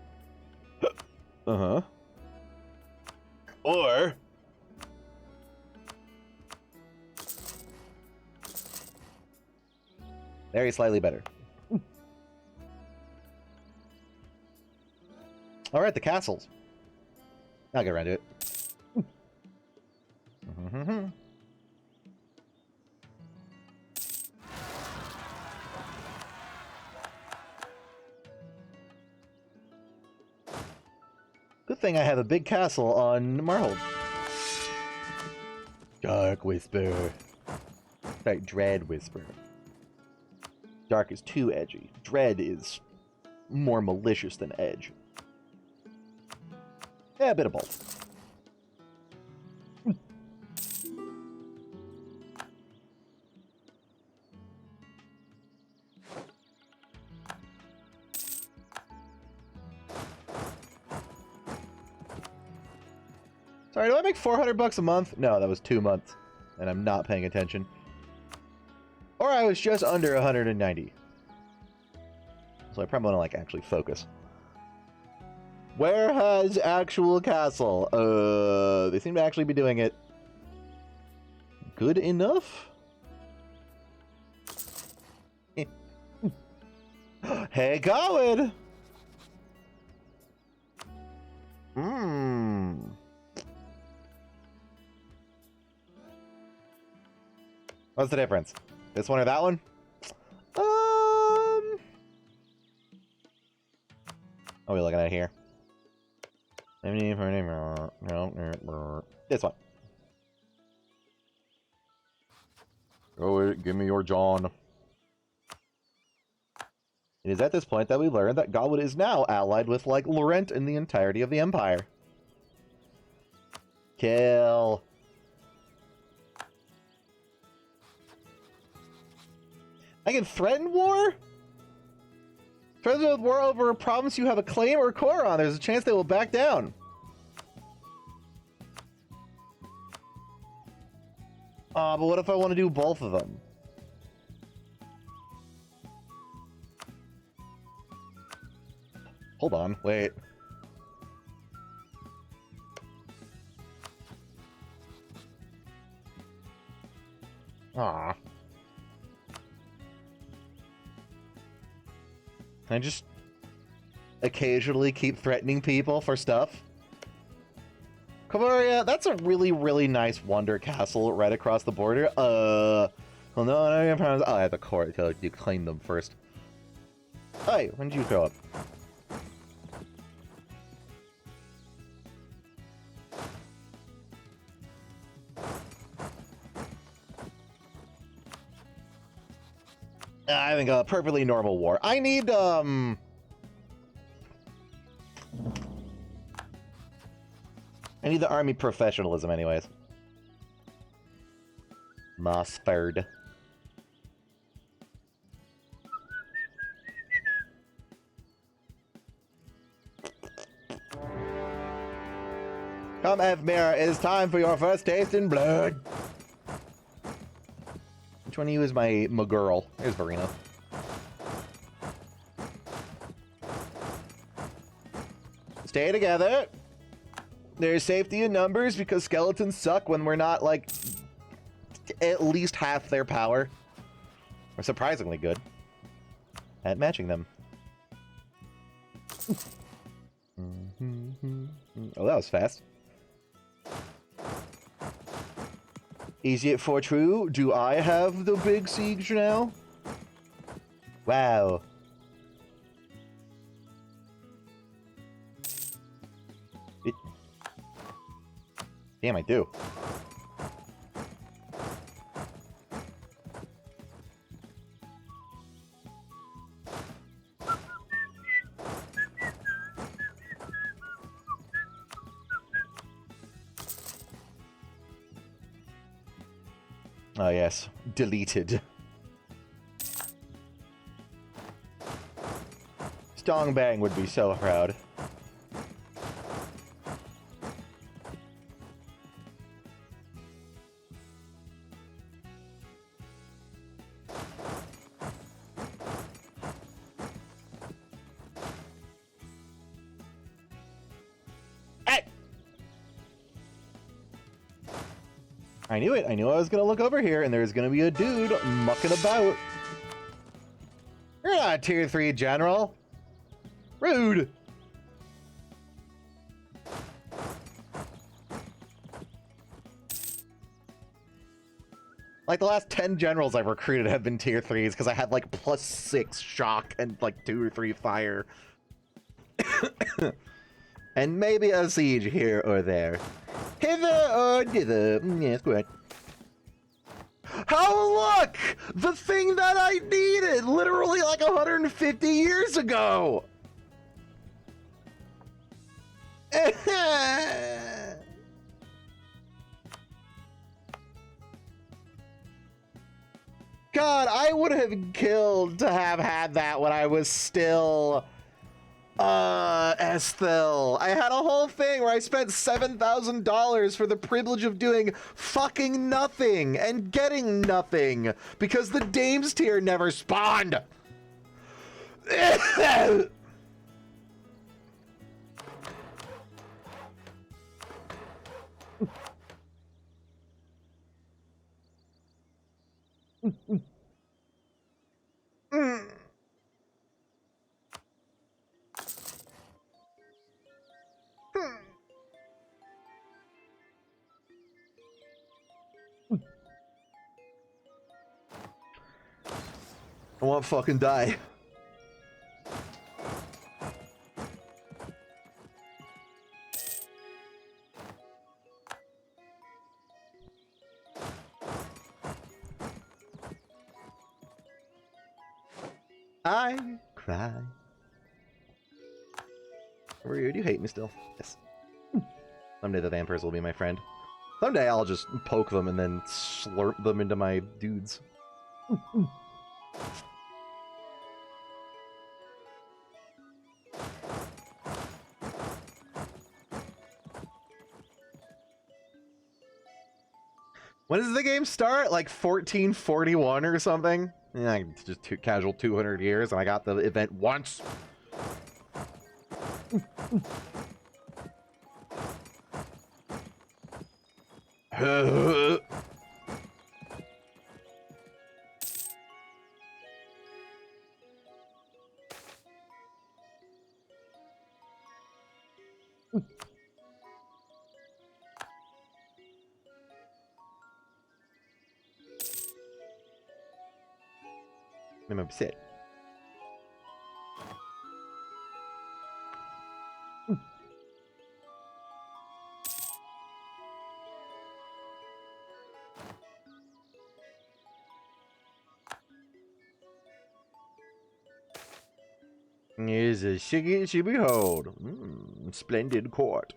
Uh-huh. Or... very slightly better. Alright, the castles. I'll get around to it. Good thing I have a big castle on Marhold. Dark Whisper. Sorry, Dread Whisper. Dark is too edgy. Dread is more malicious than edge. Yeah, a bit of both. Sorry, do I make 400 bucks a month? No, that was 2 months, and I'm not paying attention. Or I was just under 190. So I probably want to, like, actually focus. Where has actual castle? They seem to actually be doing it good enough? Hey, Gawed! What's the difference? This one or that one? What are we looking at here? This one. Oh, give me your John. It is at this point that we learn that Gawed is now allied with, like, Laurent in the entirety of the Empire. Kill. I can threaten war? Threaten with war over a province you have a claim or core on. There's a chance they will back down. But what if I want to do both of them? Hold on, wait. Aw. Can I just occasionally keep threatening people for stuff? Kavaria, that's a really, really nice wonder castle right across the border. Well, no, I have the core to claim them first. Hey, when did you grow up? I think a perfectly normal war. I need, I need the army professionalism anyways. Mossford. Come, Anbennar, it is time for your first taste in blood. Which one of you is my girl? Here's Verena. Stay together. There's safety in numbers because skeletons suck when we're not, like, at least half their power. We're surprisingly good at matching them. Oh, that was fast. Easy it for true. Do I have the big siege now? Wow. Damn, I do. Oh yes, deleted. Stongbang would be so proud. I knew it. I knew I was gonna look over here, and there's gonna be a dude mucking about. You're not a tier 3 general. Rude. Like, the last 10 generals I've recruited have been tier 3s because I had, like, +6 shock and, like, 2 or 3 fire. And maybe a siege here or there. Hither or thither. Yes, go ahead. Oh, look! The thing that I needed literally like 150 years ago! God, I would have killed to have had that when I was still... Esthil. I had a whole thing where I spent $7,000 for the privilege of doing fucking nothing and getting nothing because the Dames tier never spawned. I want to fucking die. I cry. Rude, you hate me still. Yes. Someday the vampires will be my friend. Someday I'll just poke them and then slurp them into my dudes. When does the game start? Like 1441 or something? Yeah, just casual 200 years, and I got the event once. I'm upset. Here's a shiggy she behold. Splendid court.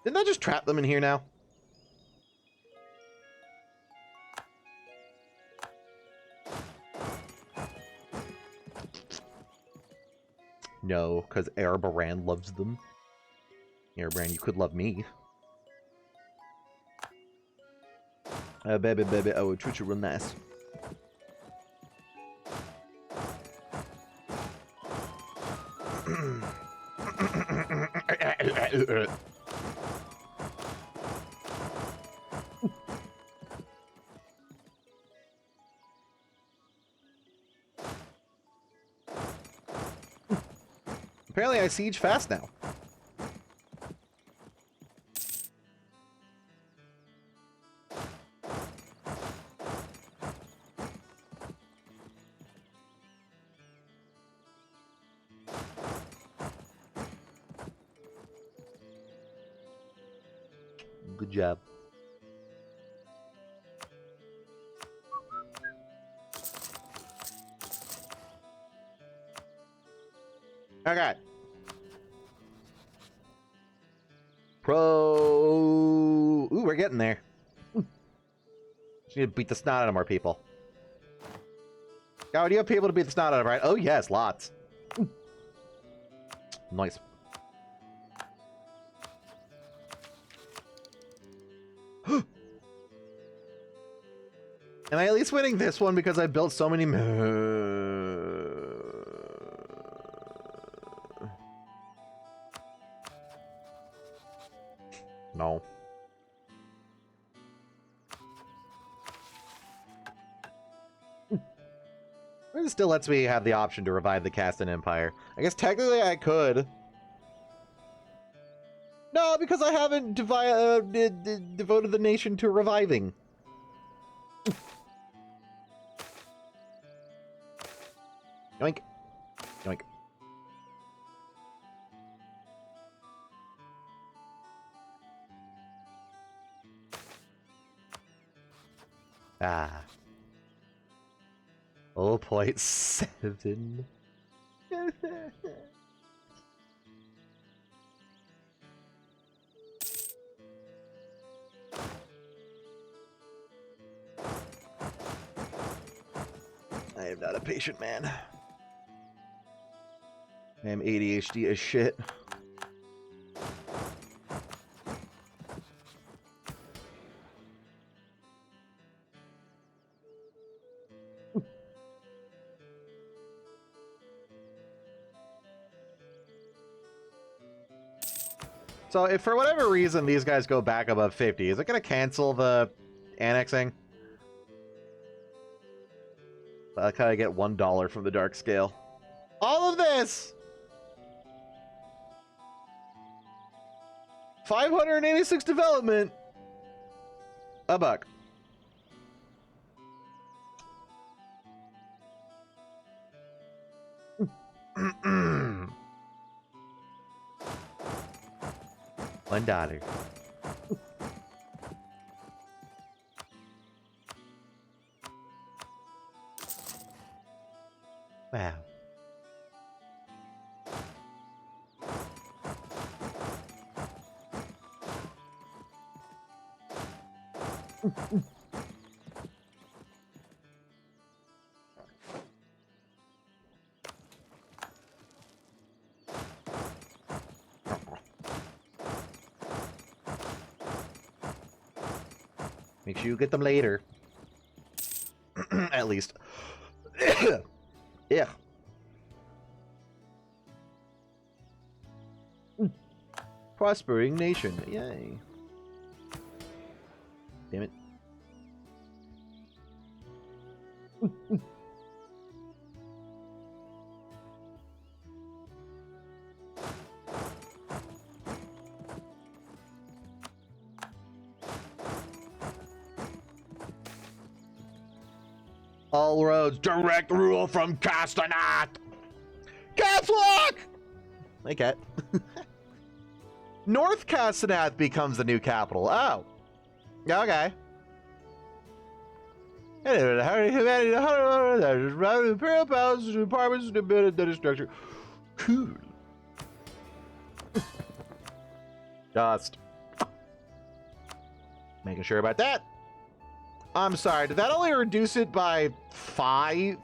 Didn't I just trap them in here now? No, because Erebrand loves them. Erebrand, you could love me. Baby, baby, I will treat you real nice. Apparently I siege fast now. Good job. Okay. Ooh, we're getting there. Just need to beat the snot out of more people. Gawed, do you have people to beat the snot out of, right? Oh, yes, lots. Nice. Am I at least winning this one because I built so many... It still lets me have the option to revive the Castan Empire. I guess technically I could. No, because I haven't devoted the nation to reviving. Yoink. Yoink. Ah. 0.7. I am not a patient man. I am ADHD as shit. So if for whatever reason these guys go back above 50, is it going to cancel the annexing? I kind of get $1 from the dark scale. All of this! 586 development. $1. $1. Wow. Make sure you get them later. At least. Yeah. Prospering nation. Yay. Damn it. All roads direct rule from Castanet. Caps lock! Hey, cat. North Castanet becomes the new capital. Oh. Okay. Imperial palaces, apartments, data structure. Cool. Just making sure about that. I'm sorry, did that only reduce it by 5?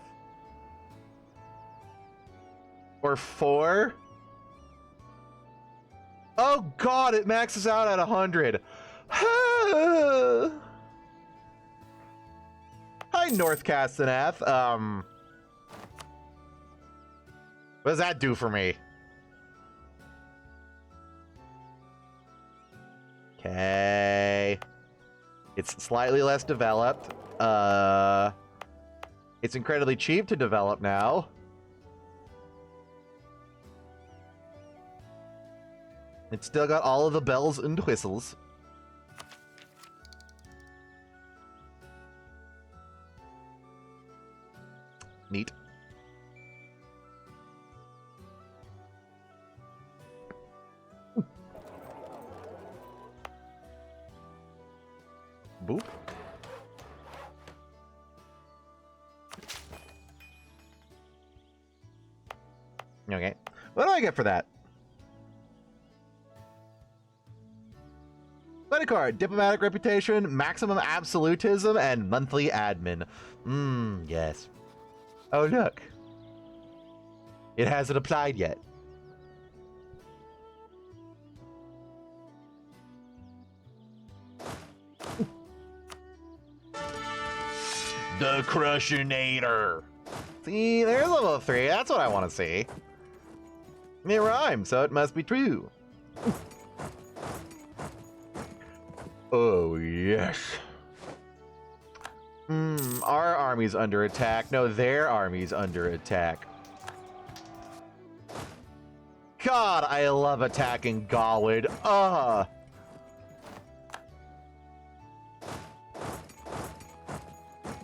Or 4? Oh god, it maxes out at 100. Hi, North Castanet. What does that do for me? Okay. It's slightly less developed. It's incredibly cheap to develop now. It's still got all of the bells and whistles. Neat. Boop. Okay. What do I get for that? Letter card, diplomatic reputation, maximum absolutism, and monthly admin. Yes. Oh, look. It hasn't applied yet. The Crushinator. See, there's level 3. That's what I want to see. It rhymes, so it must be true. Oh, yes. Our army's under attack. No, their army's under attack. God, I love attacking Gawed.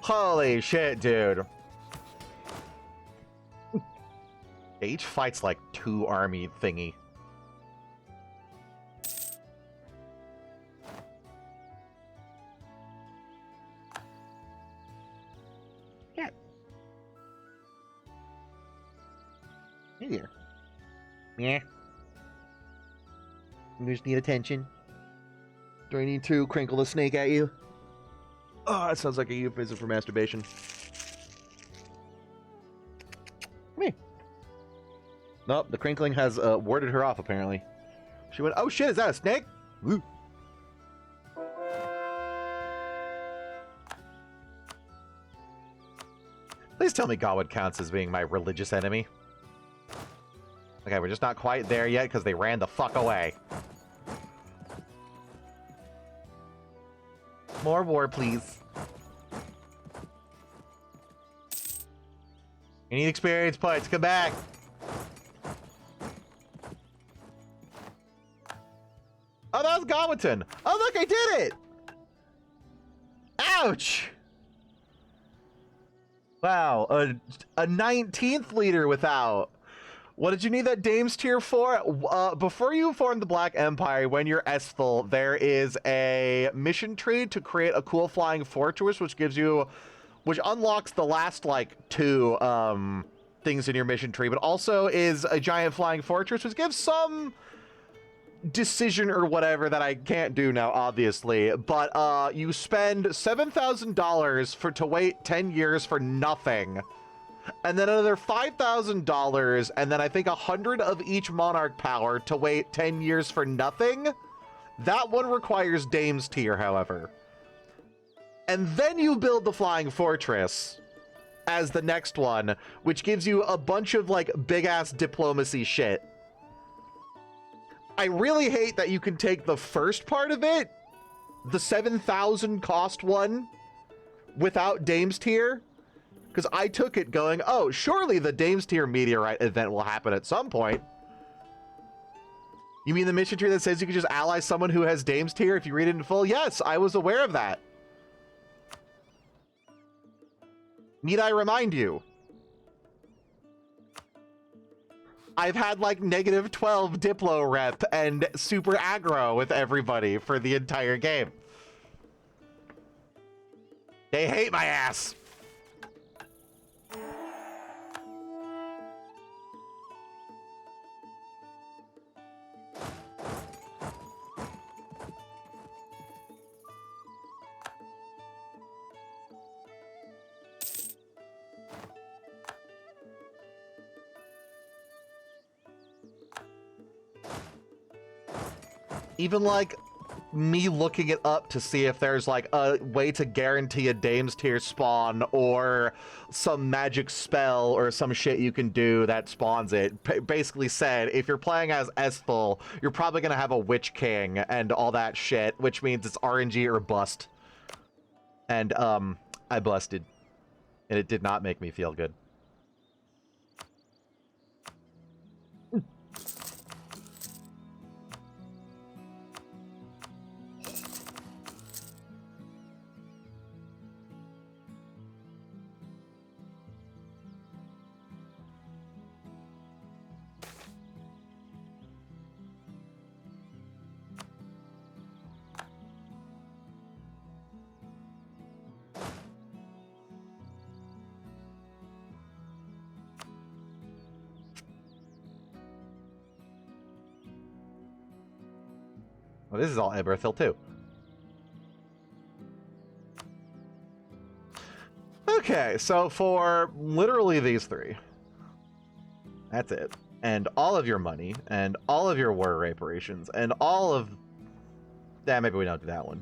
Holy shit, dude. Each fight's like 2 army thingy. Yeah. Hey there. Yeah. You just need attention. Do I need to crinkle the snake at you? Oh, that sounds like a euphemism for masturbation. Come here. Nope, the crinkling has warded her off, apparently. She went, oh shit, is that a snake? Woo. Please tell me Gawed counts as being my religious enemy. Okay, we're just not quite there yet because they ran the fuck away. More war, please. You need experience points. Come back. Oh, that was Gawed. Oh, look, I did it. Ouch. Wow, a 19th leader without. What did you need that Dames tier for? Before you form the Black Empire, when you're Esthel, there is a mission tree to create a cool flying fortress, which unlocks the last, like, 2 things in your mission tree, but also is a giant flying fortress, which gives some decision or whatever that I can't do now, obviously. But you spend $7,000 to wait 10 years for nothing. And then another $5,000, and then I think 100 of each monarch power to wait 10 years for nothing. That one requires Dames tier, however. And then you build the flying fortress as the next one, which gives you a bunch of, like, big-ass diplomacy shit. I really hate that you can take the first part of it, the 7,000 cost one, without Dames tier. Because I took it going, oh, surely the Dames tier meteorite event will happen at some point. You mean the mission tree that says you can just ally someone who has Dames tier if you read it in full? Yes, I was aware of that. Need I remind you? I've had like -12 Diplo rep and super aggro with everybody for the entire game. They hate my ass. Even like me looking it up to see if there's like a way to guarantee a Dames tier spawn or some magic spell or some shit you can do that spawns it. Basically said, if you're playing as Esthel, you're probably going to have a Witch King and all that shit, which means it's RNG or bust. And I busted. And it did not make me feel good. Well, this is all Eberthil too. Okay, so for literally these 3, that's it. And all of your money, and all of your war reparations, and all of... Yeah, maybe we don't do that one.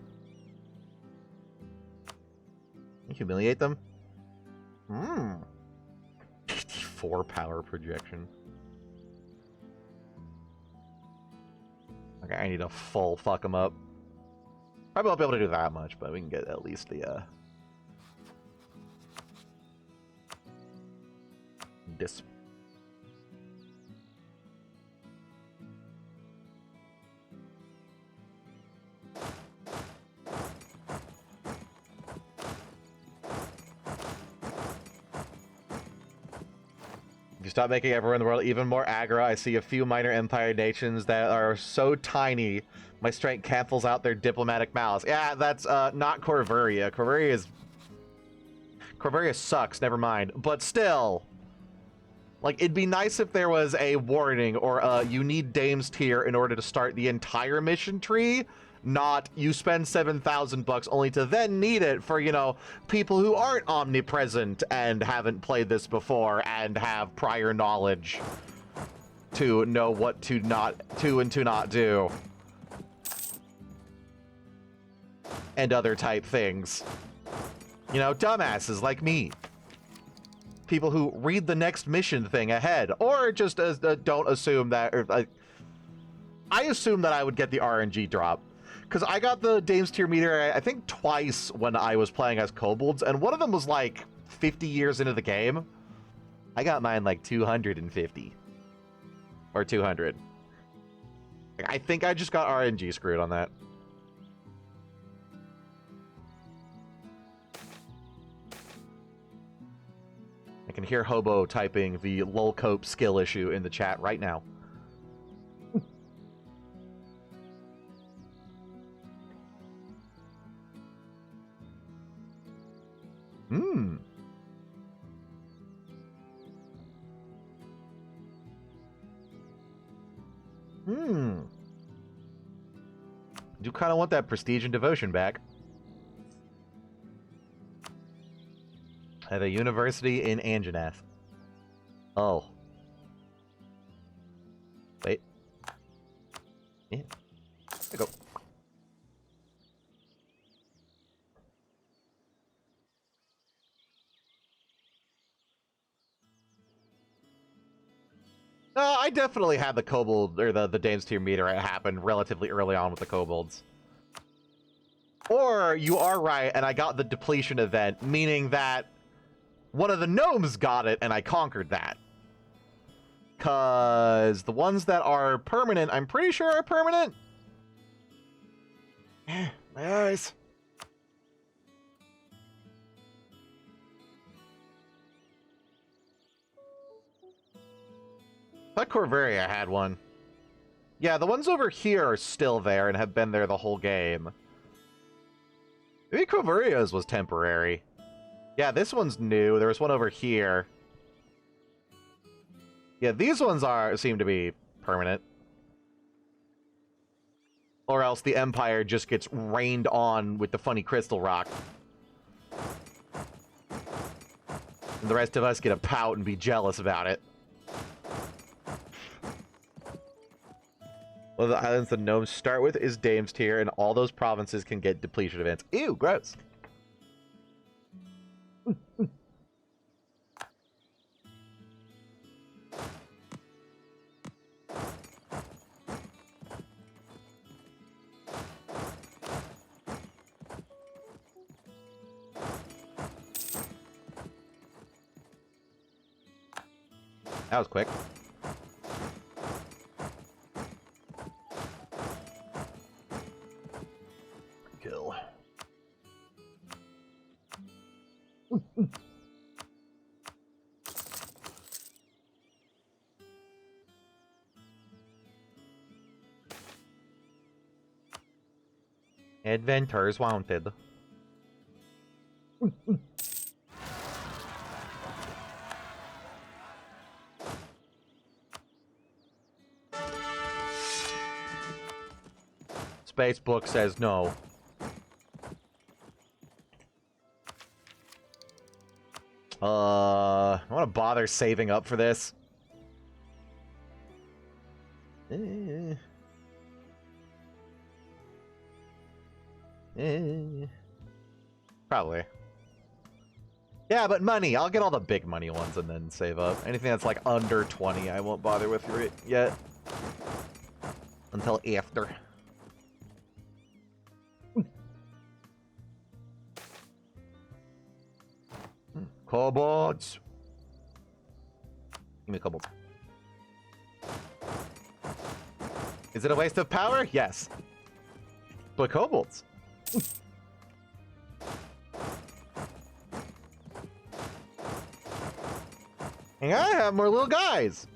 Humiliate them? 54 power projection. Okay, I need a full fuck them up. Probably won't be able to do that much, but we can get at least the this. If you stop making everyone in the world even more aggro, I see a few minor empire nations that are so tiny, my strength cancels out their diplomatic malice. Yeah, that's not Corvaria. Corvaria sucks, never mind. But still, like, it'd be nice if there was a warning or you need Dame's tier in order to start the entire mission tree, not you spend 7,000 bucks only to then need it for, you know, people who aren't omnipresent and haven't played this before and have prior knowledge to know what to not do. And other type things. You know, dumbasses like me. People who read the next mission thing ahead, or just don't assume that, or I assume that I would get the RNG drop. Because I got the Dame's tier meter, I think, twice when I was playing as Kobolds, and one of them was like 50 years into the game. I got mine like 250. Or 200. I think I just got RNG screwed on that. I can hear Hobo typing the lolcope skill issue in the chat right now. Hmm. Hmm. I do kind of want that prestige and devotion back. At a university in Anbennar. Oh. Wait. Yeah. There we go. I definitely had the Kobold, or the Dame's tier meter happen relatively early on with the Kobolds. Or, you are right, and I got the depletion event, meaning that one of the gnomes got it, and I conquered that. Because the ones that are permanent, I'm pretty sure are permanent. My eyes. I thought Corvaria had one. Yeah, the ones over here are still there and have been there the whole game. Maybe Corvaria's was temporary. Yeah, this one's new. There was one over here. Yeah, these ones seem to be permanent. Or else the Empire just gets rained on with the funny crystal rock. And the rest of us get to pout and be jealous about it. One of the islands the gnomes start with is Dame's tier, and all those provinces can get depletion events. Ew, gross. That was quick. Kill. Adventures wanted. Spacebook says no. I want to bother saving up for this. Probably. Yeah, but money. I'll get all the big money ones and then save up. Anything that's like under 20, I won't bother with yet. Until after. Kobolds. Give me a Kobold. Is it a waste of power? Yes. But Kobolds. And I have more little guys.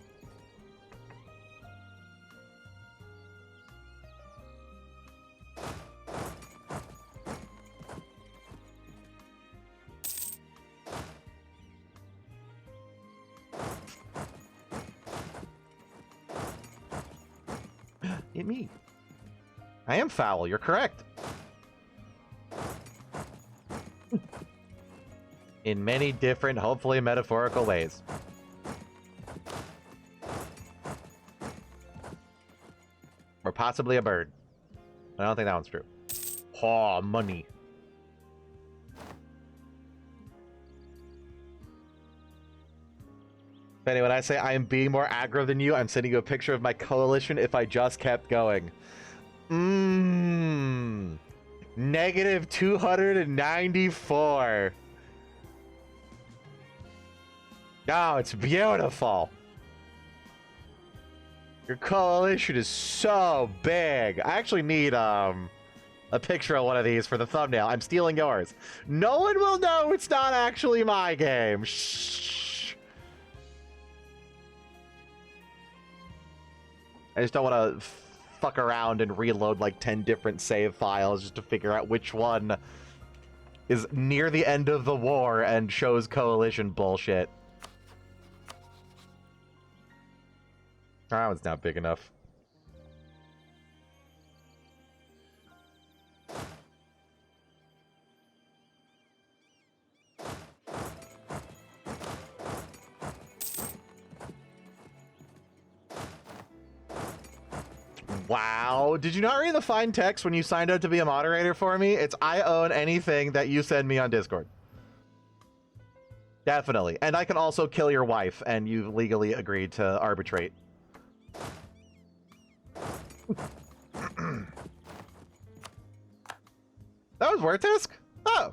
Hit me. I am foul, you're correct. In many different, hopefully metaphorical ways. Or possibly a bird. I don't think that one's true. Oh, money. Benny, when I say I am being more aggro than you, I'm sending you a picture of my coalition if I just kept going. Negative 294. Oh, it's beautiful. Your coalition is so big. I actually need a picture of one of these for the thumbnail. I'm stealing yours. No one will know it's not actually my game. Shh. I just don't want to fuck around and reload like 10 different save files just to figure out which one is near the end of the war and shows coalition bullshit. That one's not big enough. Wow. Did you not read the fine text when you signed up to be a moderator for me? It's I own anything that you send me on Discord. Definitely. And I can also kill your wife, and you've legally agreed to arbitrate. That was Vertisk? Oh.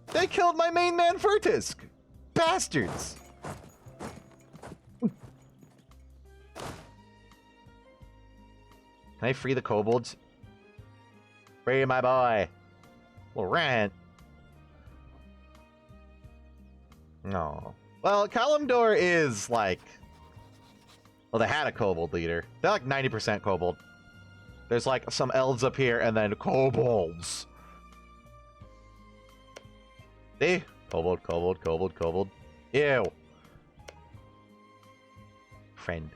They killed my main man Vertisk. Bastards. Can I free the kobolds? Free my boy. Little rant. No. Well, Kalimdor is like... Well, they had a kobold leader. They're like 90% kobold. There's like some elves up here and then kobolds. See? Kobold, kobold, kobold, kobold. Ew. Friend.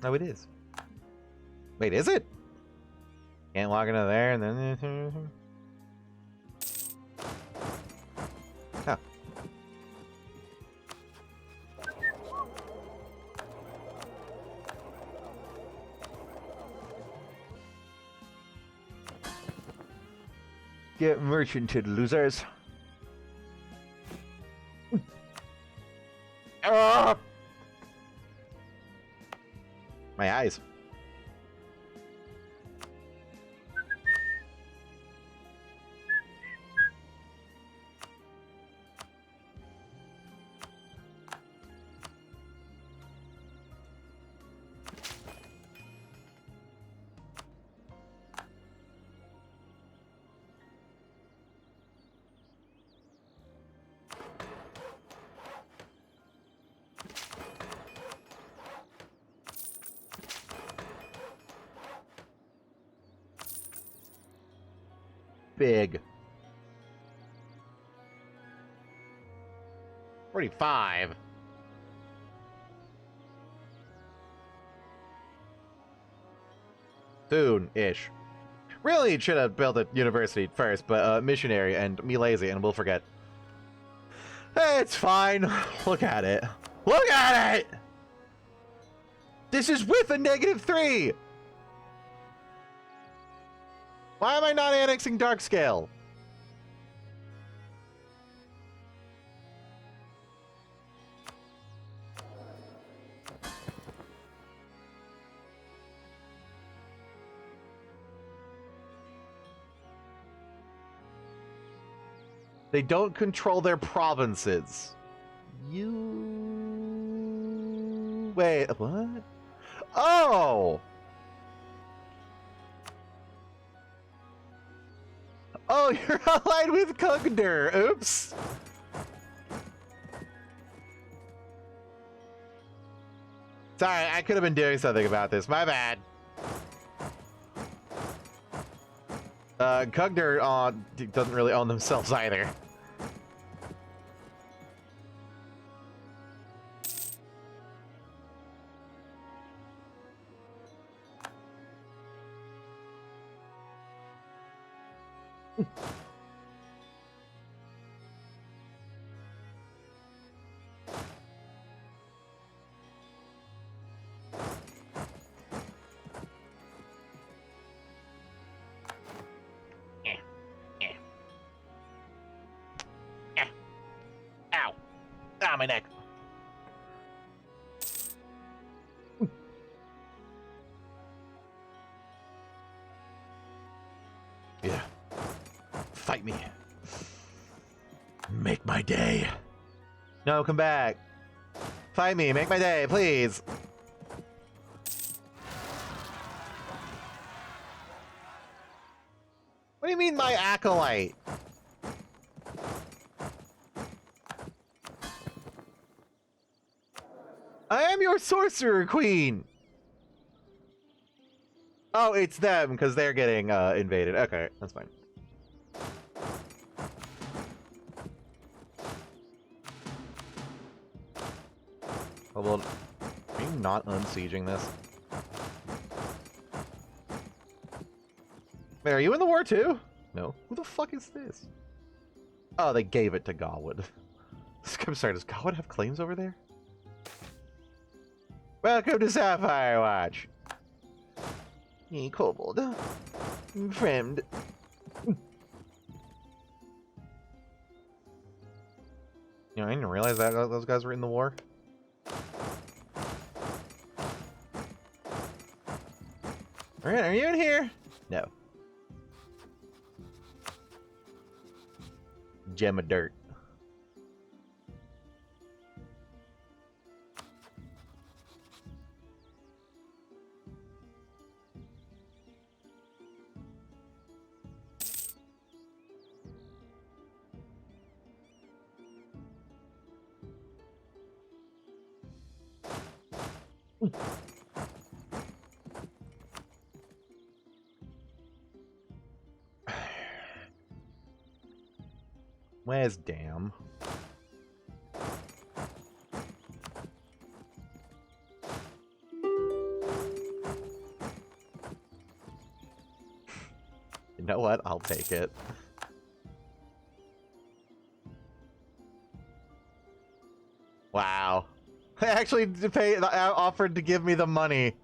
No, it is. Wait, is it? Can't log into there and then... Oh. Get merchanted, losers. Ah! My eyes. Big. 45. Soon-ish. Really should have built a university first, but missionary and me lazy and we'll forget. It's fine. Look at it. Look at it! This is with a -3! Why am I not annexing Darkscale? They don't control their provinces. You... Wait, what? Oh! Oh, you're allied with Kugner. Oops. Sorry, I could have been doing something about this. My bad. Kugner doesn't really own themselves either. Ow. Ah, my neck. Yeah. Fight me. Make my day. No, come back. Fight me. Make my day, please. What do you mean, my acolyte? I am your sorcerer queen. Oh, it's them because they're getting invaded. Okay, that's fine. Well, are you not unsieging this? Wait, are you in the war too? No. Who the fuck is this? Oh, they gave it to Gawed. I'm sorry, does Gawed have claims over there? Welcome to Sapphire Watch. Hey, Kobold. Friend. You know, I didn't realize that those guys were in the war. Alright, are you in here? No. Gem of dirt. Where's Dam? You know what? I'll take it. Wow. They actually offered to give me the money.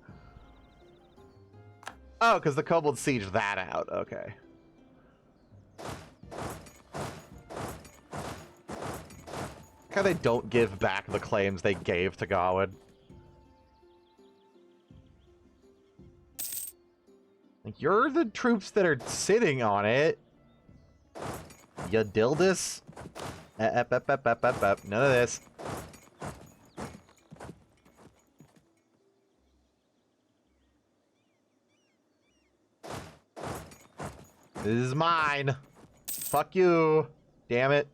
Oh, because the Kobold sieged that out. Okay. How they don't give back the claims they gave to Gawed. Like, you're the troops that are sitting on it. You dildus. None of this. This is mine. Fuck you. Damn it.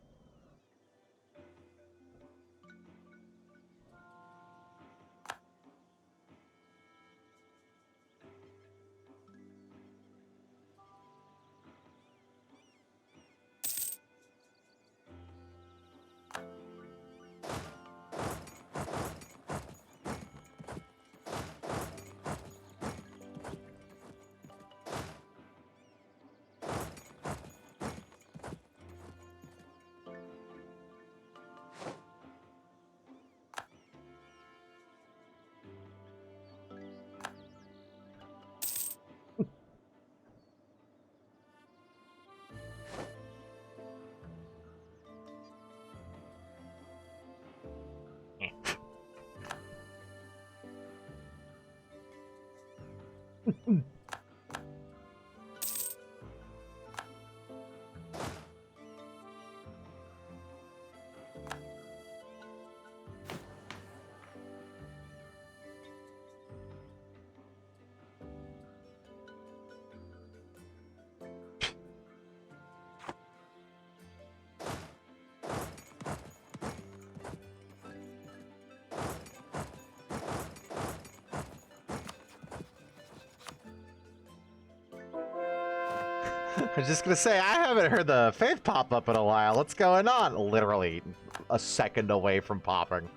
I was just gonna say, I haven't heard the faith pop up in a while. What's going on? Literally a second away from popping.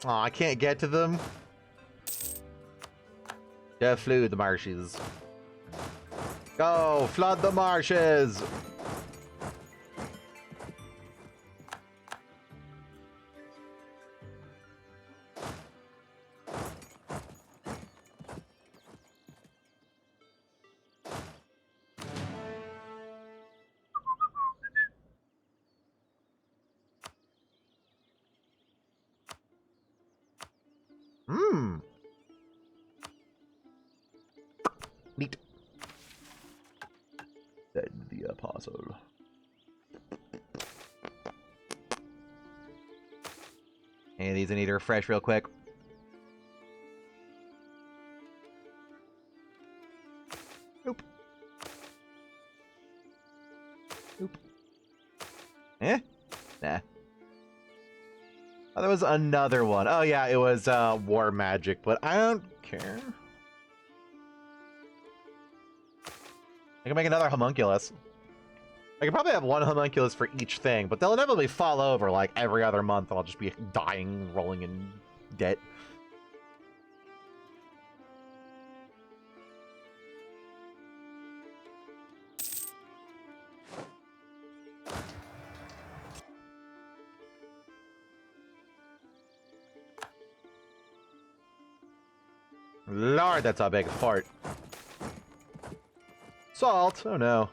Oh, I can't get to them. Yeah, flood the marshes. Go, flood the marshes! Mmm. Neat. Then the apostle. And these I need to refresh real quick. Nope. Nope. Eh? Nah. Oh, there was another one. Oh yeah, it was war magic, but I don't care. I can make another homunculus. I could probably have one homunculus for each thing, but they'll inevitably fall over like every other month, and I'll just be dying, rolling in debt. Lord, that's a big fart. Salt! Oh no.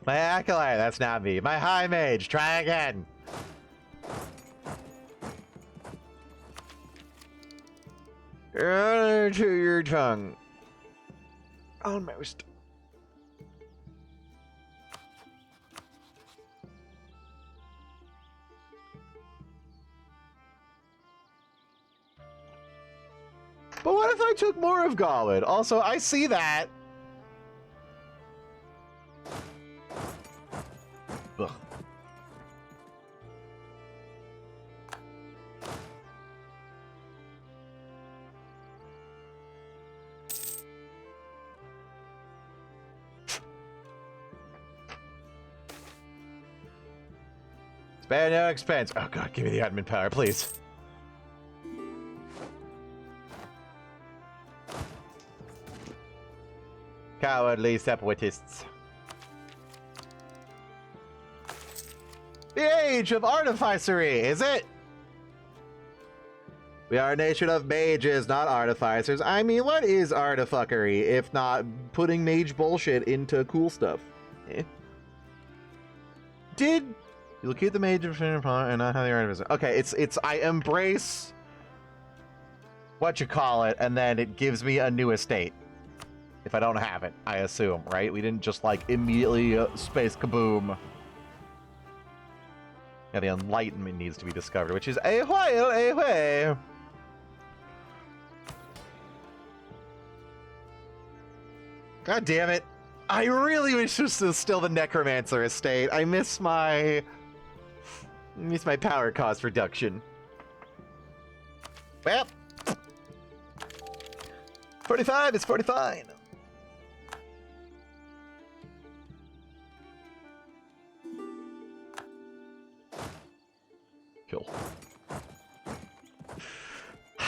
My acolyte, that's not me. My high mage, try again. To your tongue. Almost. But what if I took more of Gawed? Also, I see that. Ugh. Spare no expense. Oh god, give me the admin power, please. Cowardly separatists. The age of artificery, is it? We are a nation of mages, not artificers. I mean, what is artifuckery if not putting mage bullshit into cool stuff? Eh? Did you'll keep the mage of and not have the artificer? Okay, it's I embrace what you call it, and then it gives me a new estate. If I don't have it, I assume, right? We didn't just like immediately space kaboom. Yeah, the Enlightenment needs to be discovered, which is a while away. God damn it. I really wish this was still the Necromancer estate. I miss my power cost reduction. Well, 45 is 45.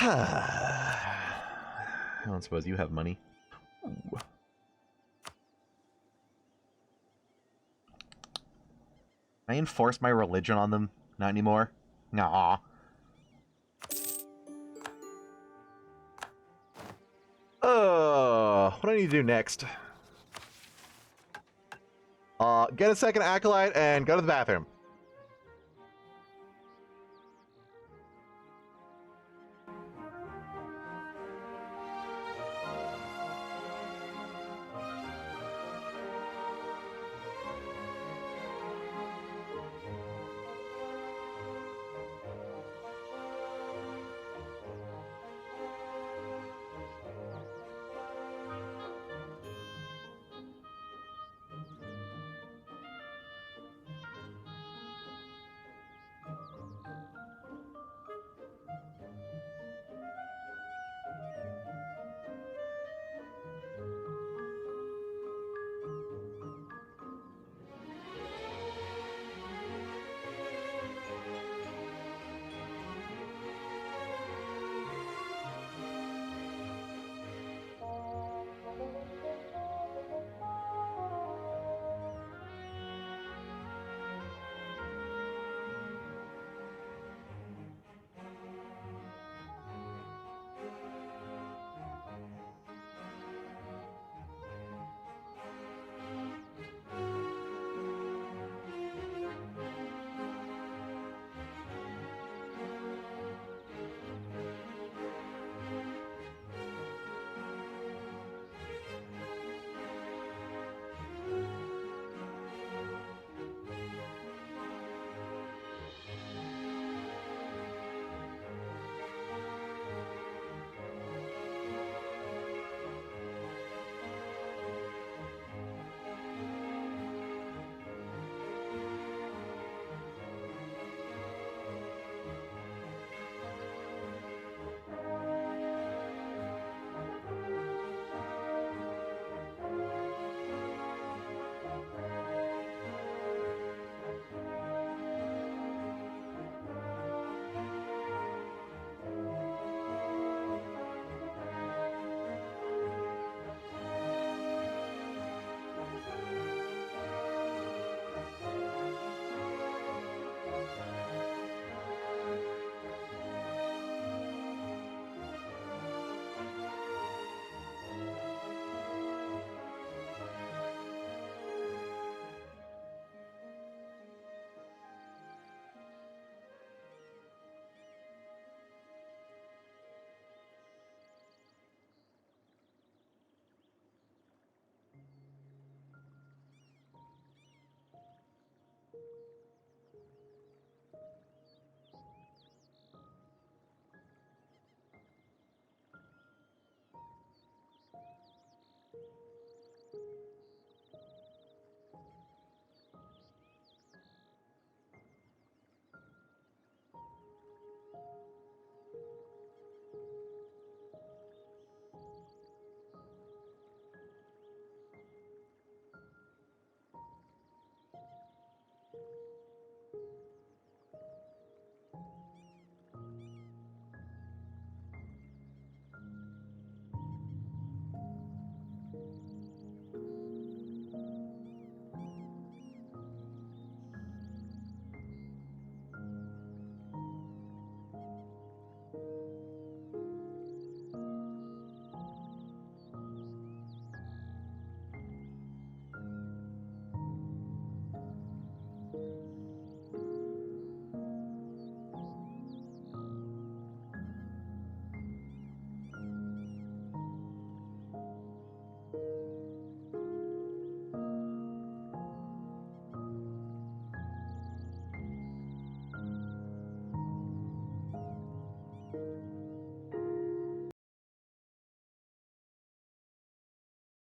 I don't suppose you have money. Ooh. I enforce my religion on them? Not anymore. Nah. What do I need to do next? Get a second acolyte and go to the bathroom.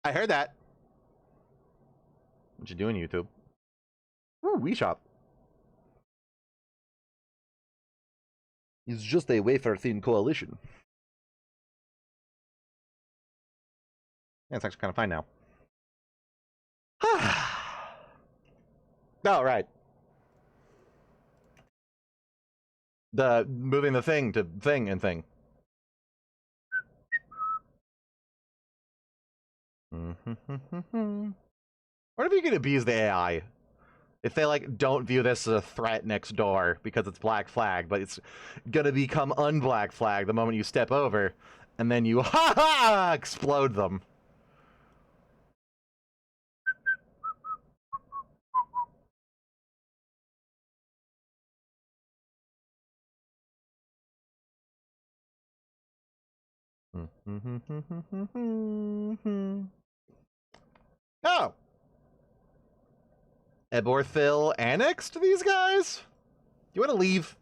I heard that. What you doing, YouTube? Ooh, Wii Shop. It's just a wafer-thin coalition. Yeah, it's actually kind of fine now. Oh, right. The moving the thing to thing and thing. What if you could abuse the AI? If they, like, don't view this as a threat next door because it's Black Flag, but it's gonna become un-Black Flag the moment you step over, and then you, ha-ha, explode them. Oh! Eborthil annexed these guys? You want to leave?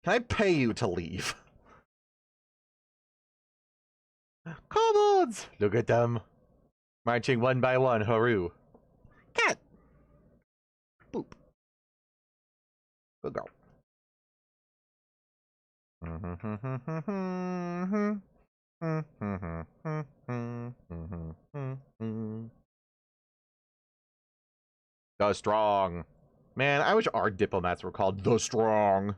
Can I pay you to leave? Kobolds! Look at them. Marching one by one, hooroo. Cat! Boop. Good girl. The Strong. Man, I wish our diplomats were called The Strong.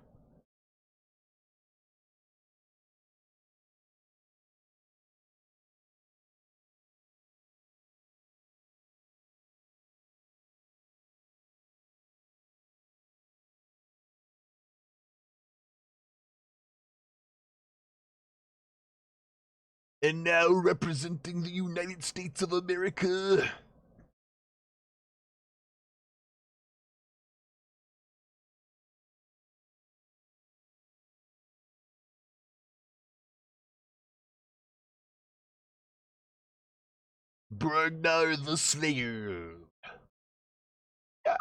And now representing the United States of America. Bragnar the Slayer. Yeah.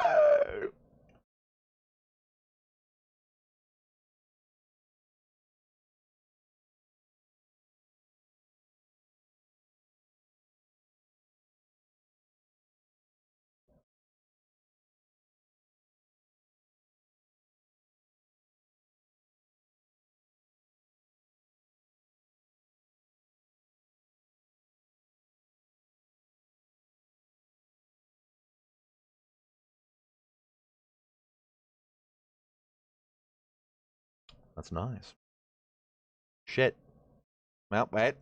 That's nice. Shit. Well, wait.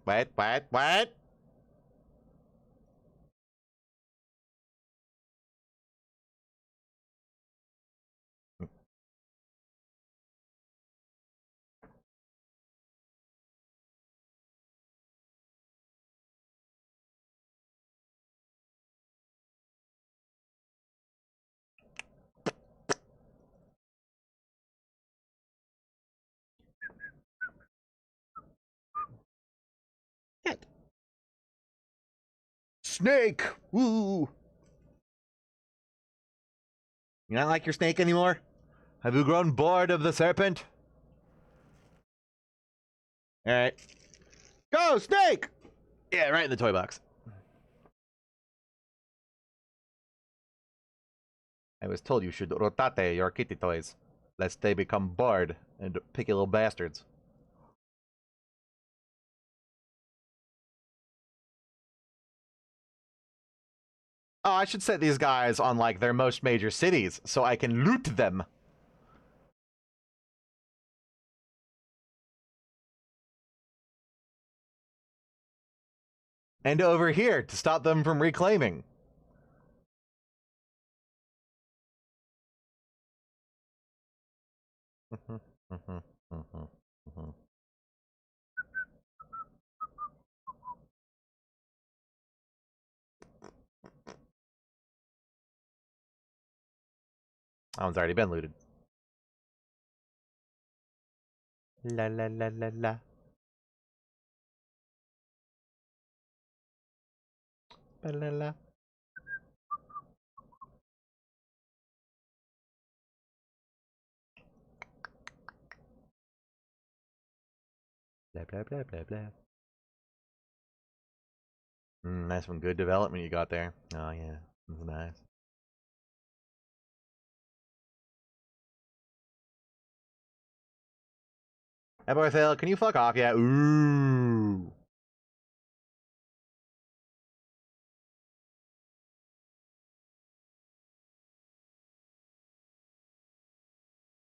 Snake! Woo! You not like your snake anymore? Have you grown bored of the serpent? Alright. Go, snake! Yeah, right in the toy box. I was told you should rotate your kitty toys, lest they become bored and picky little bastards. Oh, I should set these guys on, like, their most major cities, so I can loot them. And over here, to stop them from reclaiming. That one's already been looted. La la la la la. La la la. Blah blah blah blah blah. Nice one. Good development you got there. Oh yeah, that's nice. Eborthil, can you fuck off yet? Ooh.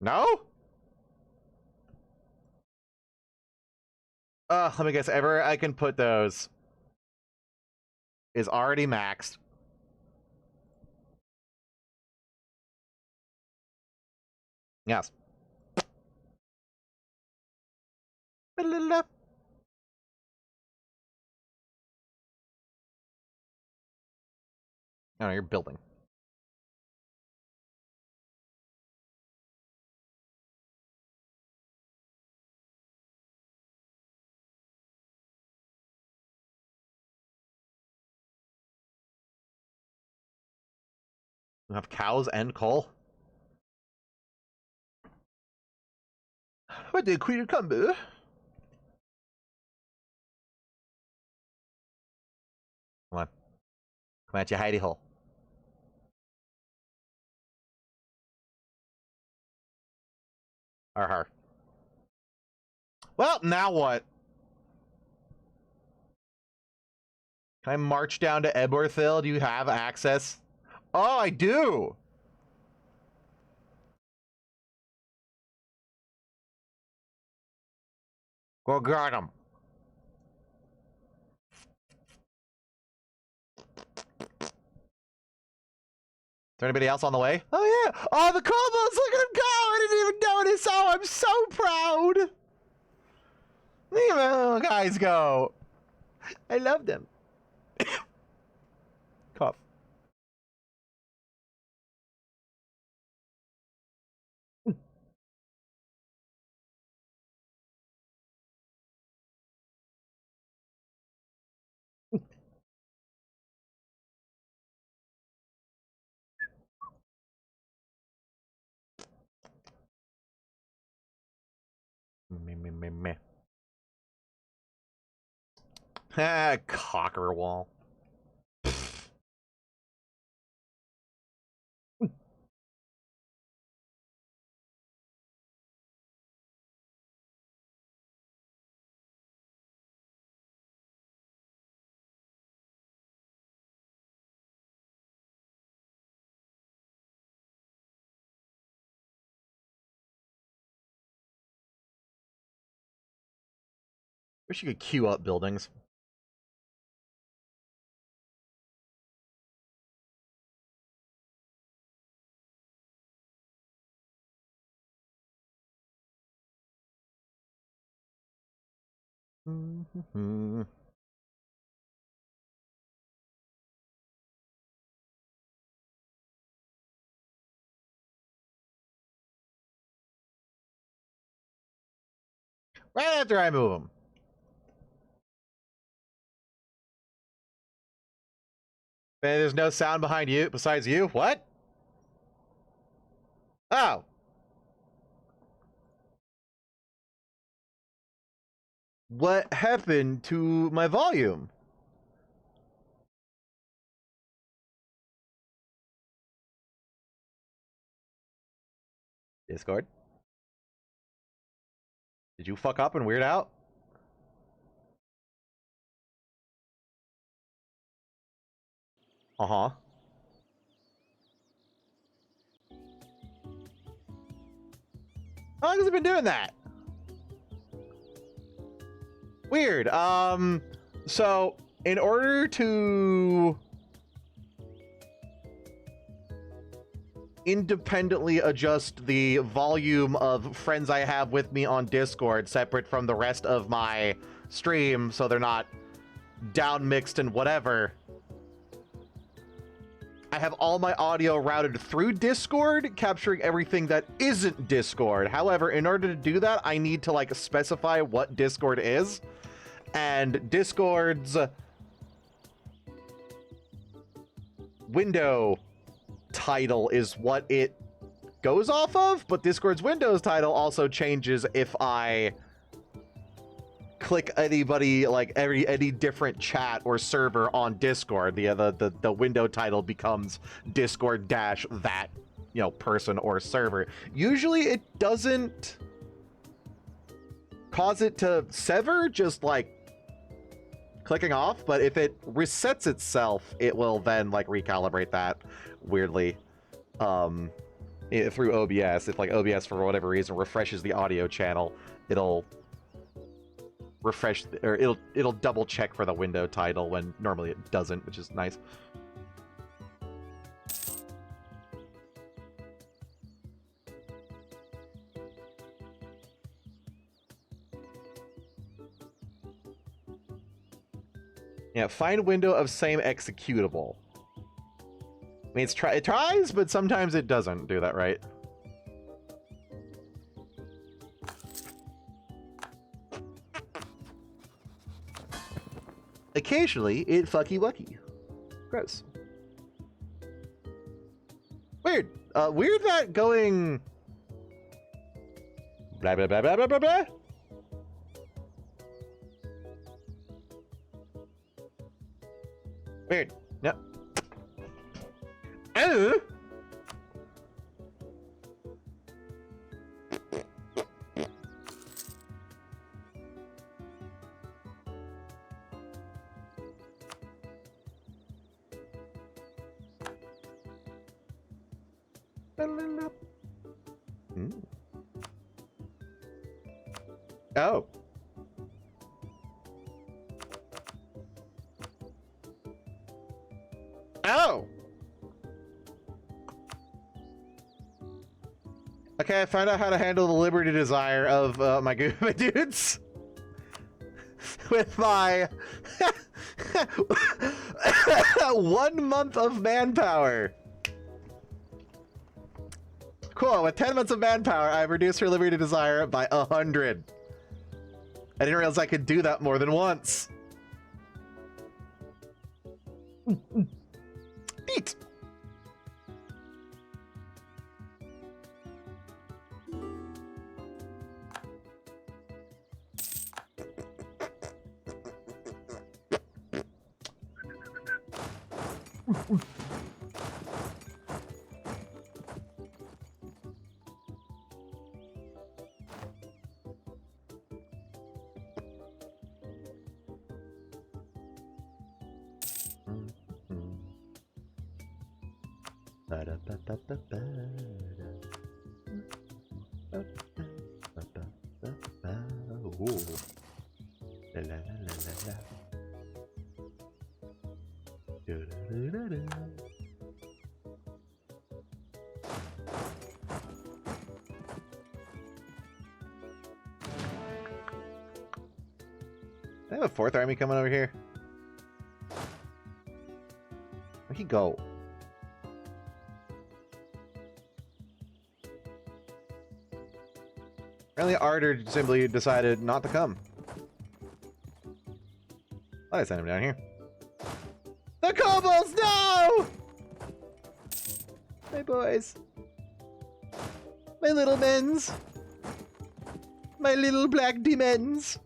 No? Let me guess. Ever I can put those is already maxed. Yes. Oh, you're building. You have cows and coal? What did Queen combo? Come on. Come at you, hidey hole. Har. Well, now what? Can I march down to Eborthil? Do you have access? Oh, I do! Go guard him. Is there anybody else on the way? Oh, yeah! Oh, the kobolds! Look at him go! I didn't even notice! Oh, I'm so proud! Look at my little guys go! I love them. Cough. Meh. Ah, Cockerwall. Wish you could queue up buildings. Right after I move them. Man, there's no sound behind you besides you? What? Oh. What happened to my volume? Discord? Did you fuck up and weird out? Uh-huh. How long has it been doing that? Weird. So in order to independently adjust the volume of friends I have with me on Discord separate from the rest of my stream so they're not down mixed and whatever, I have all my audio routed through Discord, capturing everything that isn't Discord. However, in order to do that, I need to like specify what Discord is, and Discord's window title is what it goes off of, but Discord's Windows title also changes if I click anybody, like any different chat or server on Discord. The window title becomes Discord dash that, you know, person or server. Usually it doesn't cause it to sever, just like clicking off, but if it resets itself, it will then like recalibrate that weirdly through OBS. If like OBS for whatever reason refreshes the audio channel, it'll refresh, or it'll double check for the window title when normally it doesn't, which is nice. Yeah, find window of same executable. I mean, it tries, but sometimes it doesn't do that right. Occasionally, it fucky wucky. Gross. Weird. Weird that going... Blah, blah, blah, blah, blah, blah, blah. Weird. Yep. Oh! Oh. Oh! Okay, I found out how to handle the Liberty Desire of my Goomba dudes. With my 1 month of manpower. Cool, with 10 months of manpower, I've reduced her Liberty Desire by 100. I didn't realize I could do that more than once. Neat. I have a 4th army coming over here. Where'd he go? Apparently Arter simply decided not to come. Thought I sent him down here. The Kobolds, no! My boys. My little men's. My little black demons.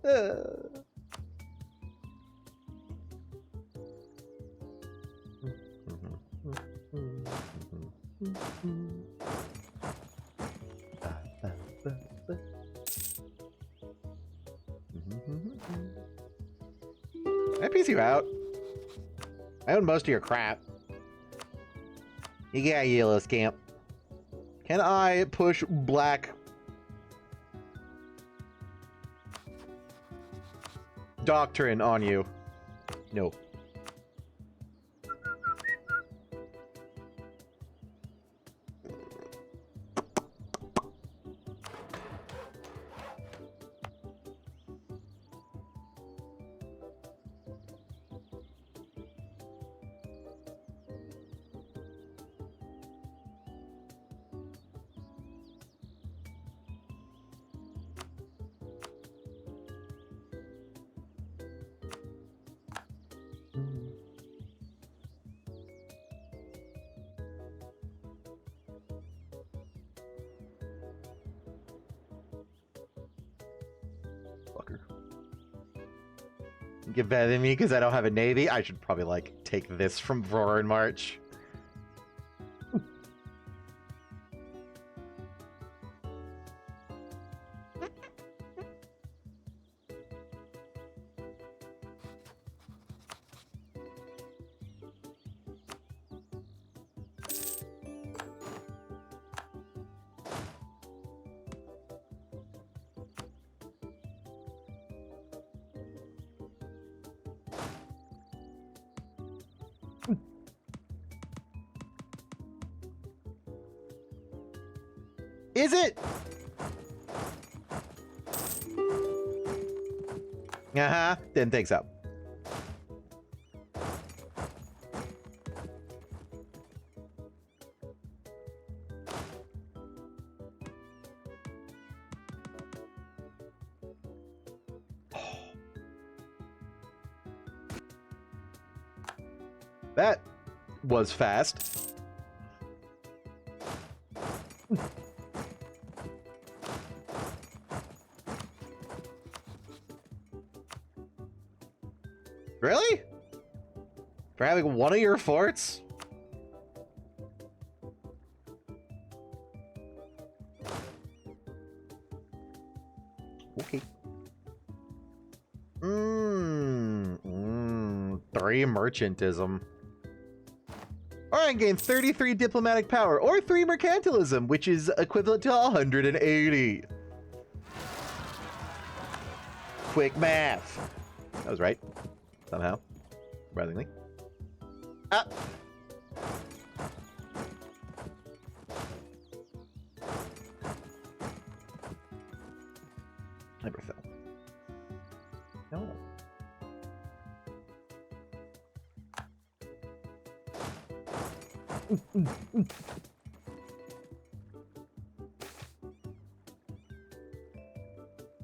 I piece you out. I own most of your crap. You got a yellow scamp. Can I push black doctrine on you? No. Get better than me because I don't have a navy. I should probably like take this from Roar and March. Is it? Uh-huh. Didn't think so. That was fast. Really? For having one of your forts? Okay. 3 merchantism. Or I can gain 33 diplomatic power, or 3 mercantilism, which is equivalent to 180. Quick math. That was right. Somehow. Surprisingly. Ah! Hyperfill. No.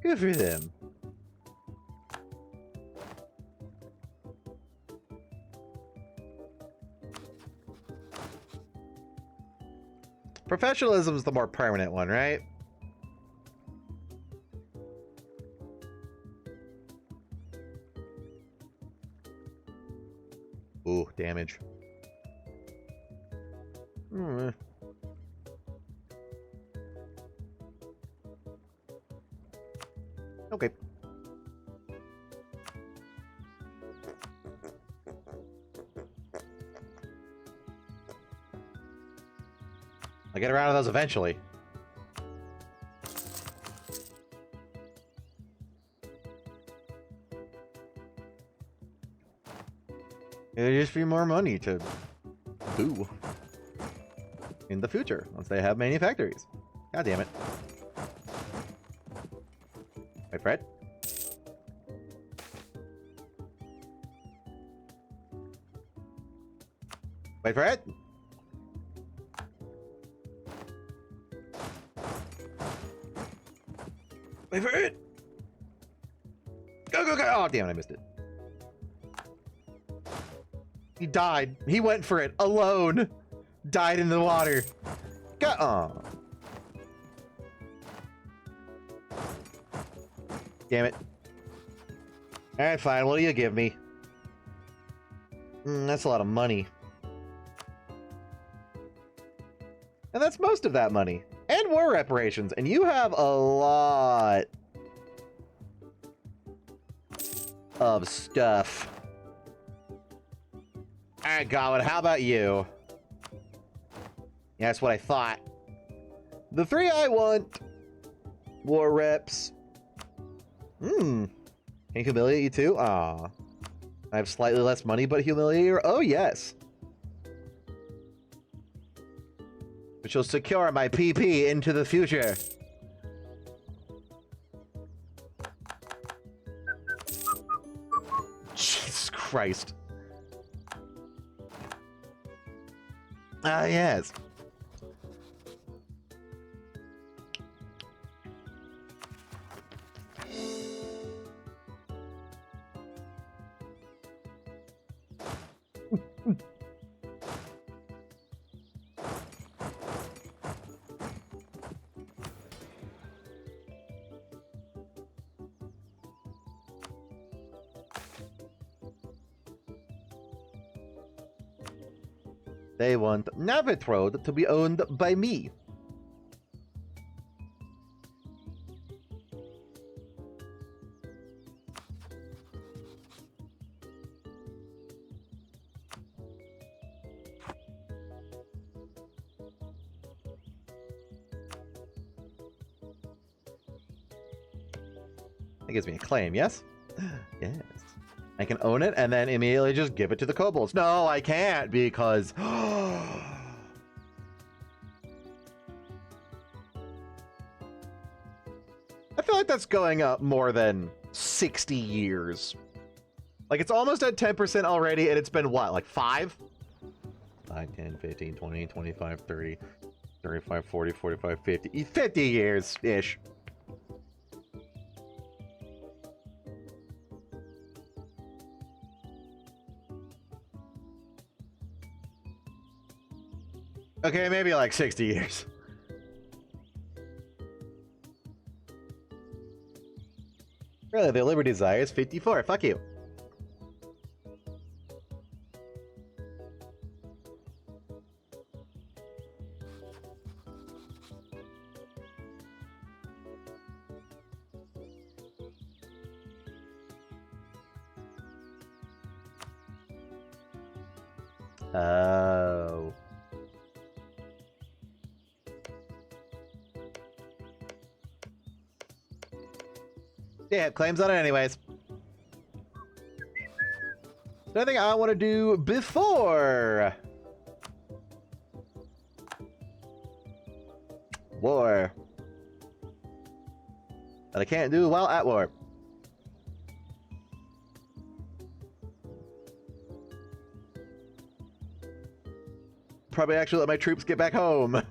Good for them. Professionalism is the more permanent one, right? Ooh, damage. Okay. I'll get around to those eventually. It'll just be more money to do in the future once they have manufactories. God damn it. Wait, Fred? Wait for it. Wait for it. Go, go, go. Oh, damn it, I missed it. He died. He went for it alone. Died in the water. Go. Oh. Damn it. Alright, fine. What do you give me? That's a lot of money. And that's most of that money. And war reparations. And you have a lot of stuff. Alright, Gawed, how about you? Yeah, that's what I thought. The 3 I want. War reps. Can you humiliate you too? Aw. I have slightly less money, but humiliate you? Oh, yes. Which will secure my PP into the future. Jesus Christ. Ah, yes. They want Navitrode to be owned by me. That gives me a claim, yes? Yes. I can own it and then immediately just give it to the kobolds. No, I can't because... like that's going up more than 60 years. Like, it's almost at 10% already, and it's been what, like 5? 5, 10, 15, 20, 25, 30, 35, 40, 45, 50. 50 years-ish. Okay, maybe like 60 years. Really, the Liberty Desire is 54. Fuck you. Oh. Yeah, claims on it anyways. Nothing I want to do before war. That I can't do while at war. Probably actually let my troops get back home.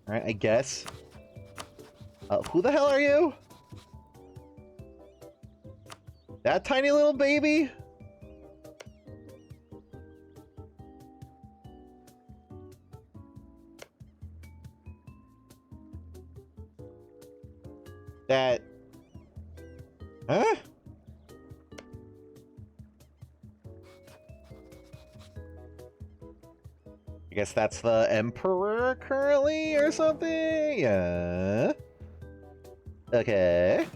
Alright, I guess. Who the hell are you? That tiny little baby? That... Huh? I guess that's the Emperor currently or something? Yeah. Okay.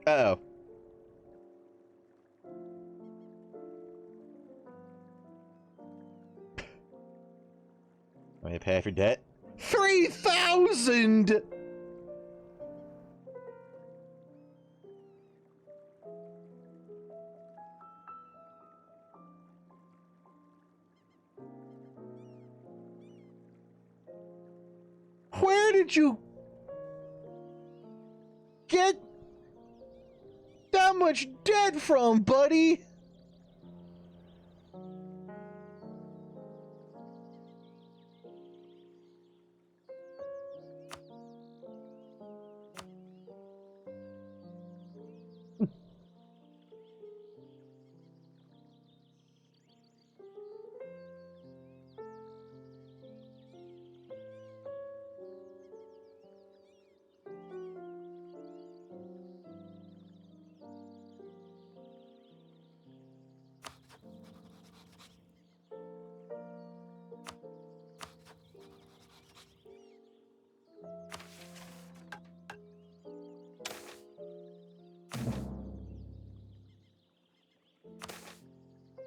Uh-oh. Want me to pay off your debt? 3,000! Where did you get that much debt from, buddy?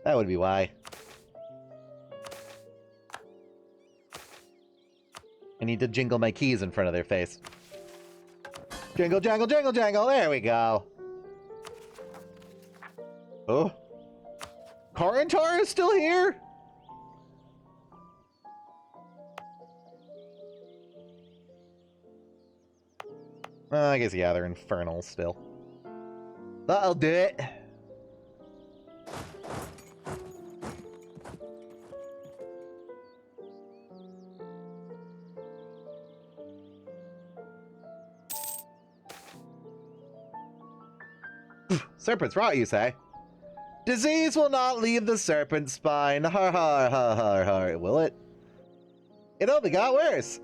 That would be why. I need to jingle my keys in front of their face. Jingle, jangle, jangle, jangle. There we go. Oh. Karantar is still here? I guess, yeah, they're infernal still. That'll do it. Serpent's rot, you say? Disease will not leave the serpent spine. Har har har har har. Will it? It only got worse.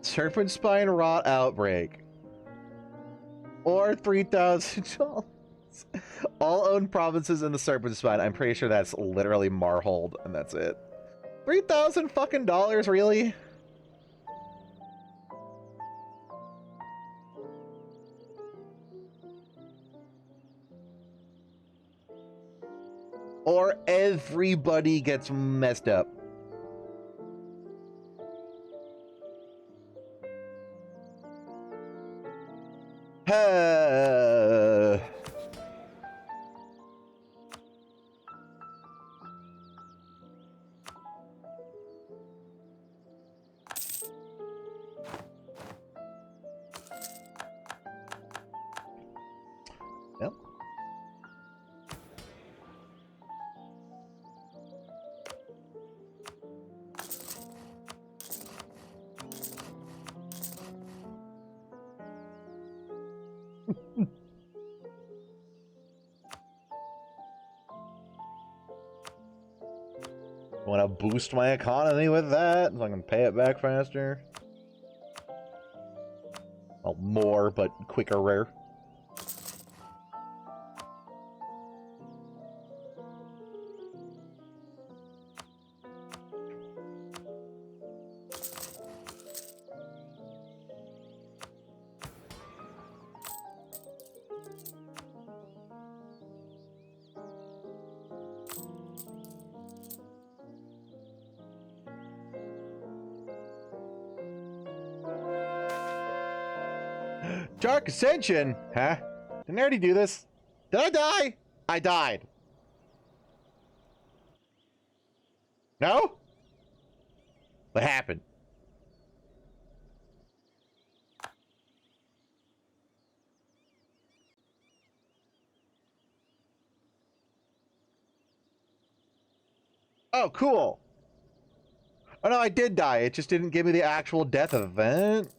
Serpent spine rot outbreak. Or $3,000. All owned provinces in the serpent spine. I'm pretty sure that's literally Marhold, and that's it. $3,000 fucking dollars, really? Or everybody gets messed up. Yep. Want to boost my economy with that so I can pay it back faster? Well, more, but quicker rare. Dark Ascension? Huh? Didn't I already do this? Did I die? I died. No? What happened? Oh, cool. Oh no, I did die. It just didn't give me the actual death event.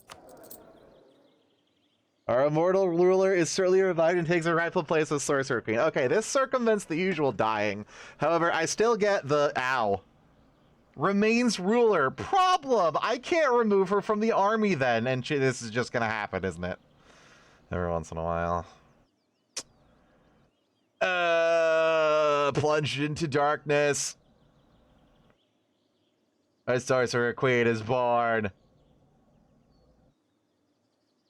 Our immortal ruler is certainly revived and takes a rightful place as Sorcerer Queen. Okay, this circumvents the usual dying. However, I still get the ow. Remains ruler. Problem! I can't remove her from the army then, and this is just gonna happen, isn't it? Every once in a while. Plunged into darkness. Our Sorcerer Queen is born.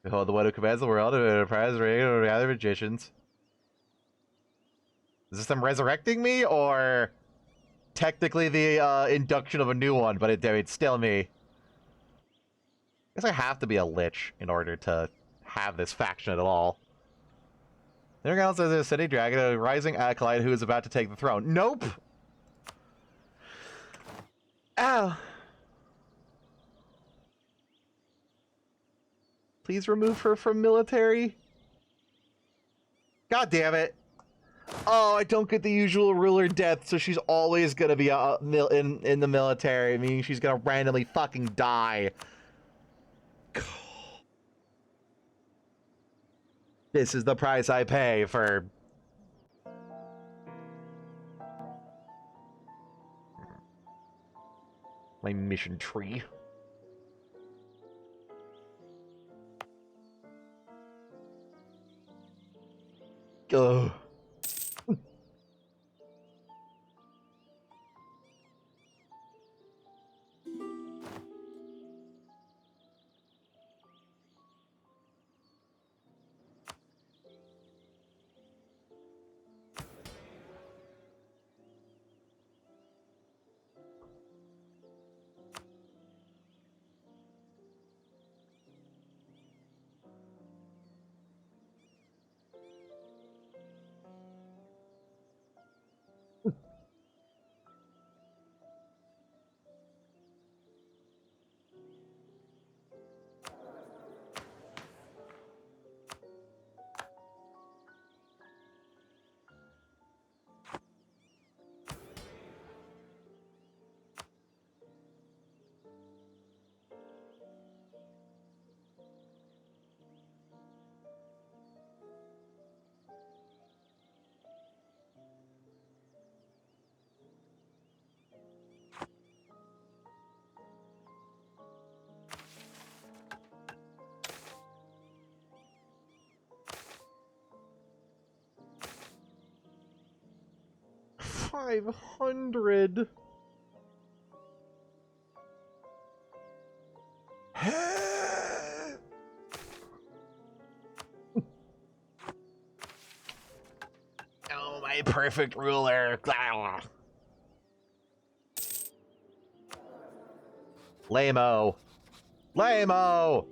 Behold the one who commands the world and enterprise ring of the other magicians. Is this them resurrecting me, or technically the induction of a new one, but it's still me? I guess I have to be a lich in order to have this faction at all. There else is a city dragon, a rising acolyte who is about to take the throne. Nope! Ow! Please remove her from military. God damn it. Oh, I don't get the usual ruler death, so she's always gonna be in the military, meaning she's gonna randomly fucking die. This is the price I pay for... my mission tree. Ugh. 500. Oh, my perfect ruler. Lame-o. Lame-o.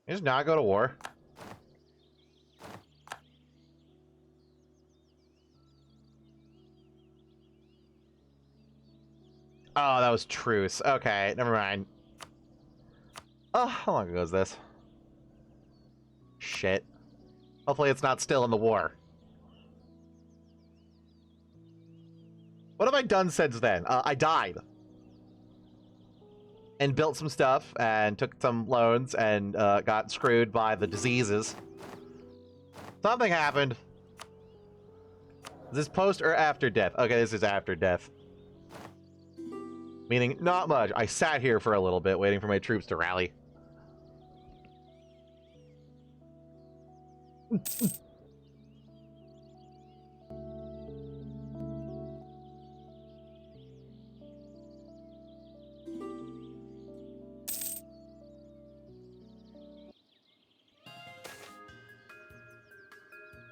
Just not go to war. Oh, that was truce. Okay, never mind. Oh, how long ago is this? Shit. Hopefully it's not still in the war. What have I done since then? I died. And built some stuff, and took some loans, and got screwed by the diseases. Something happened. Is this post or after death? Okay, this is after death. Meaning, not much. I sat here for a little bit, waiting for my troops to rally.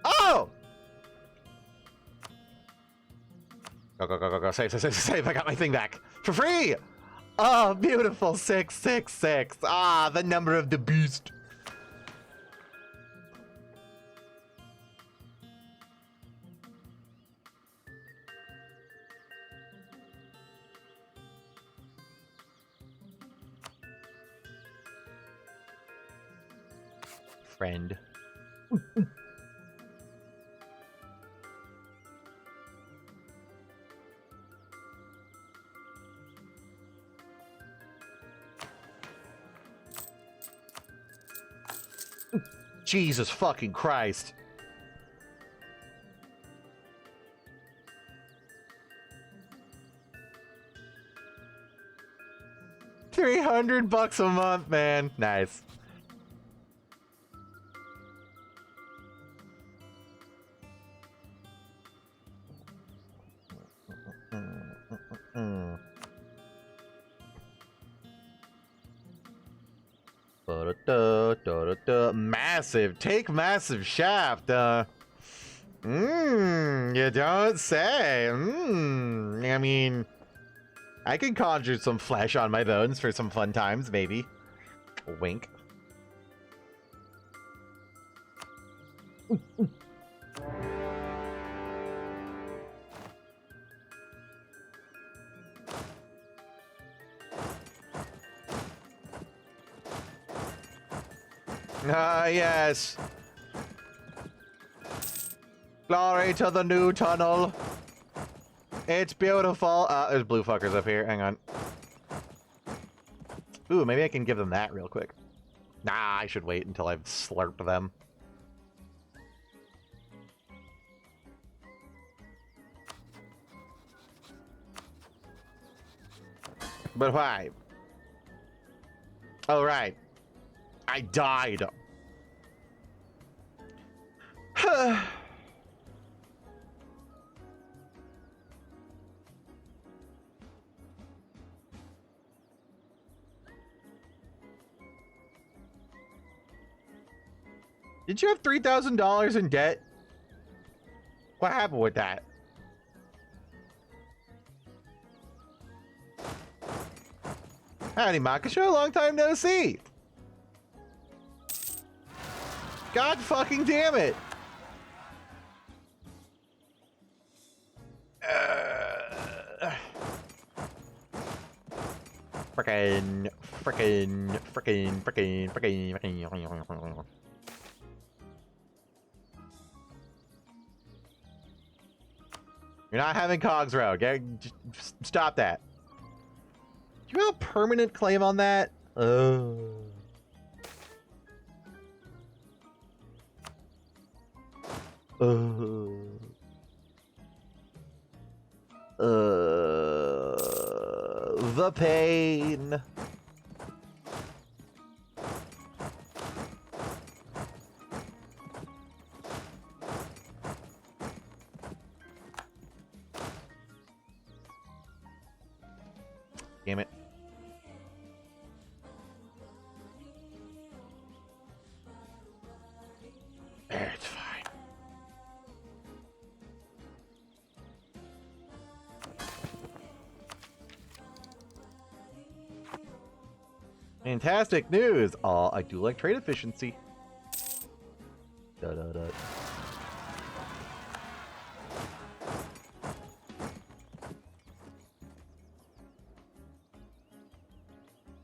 Oh! Go, go, go, go, go. Save, save, save, save. I got my thing back. For free! Oh, beautiful. 666. Ah, the number of the beast. Friend. Jesus fucking Christ. $300 a month, man. Nice. Massive. Take massive shaft. You don't say. I mean, I can conjure some flesh on my bones for some fun times, maybe. Wink. Ah, yes. Glory to the new tunnel. It's beautiful. There's blue fuckers up here. Hang on. Ooh, maybe I can give them that real quick. Nah, I should wait until I've slurped them. But why? Oh, right. I died. Did you have $3,000 in debt? What happened with that? Howdy, Makasho. Long time no see. God fucking damn it. Frickin'. You're not having Cogs Road. Just stop that. Do you have a permanent claim on that? The pain. Damn it. It's fine. Fantastic news! Aw, I do like trade efficiency. Da da da.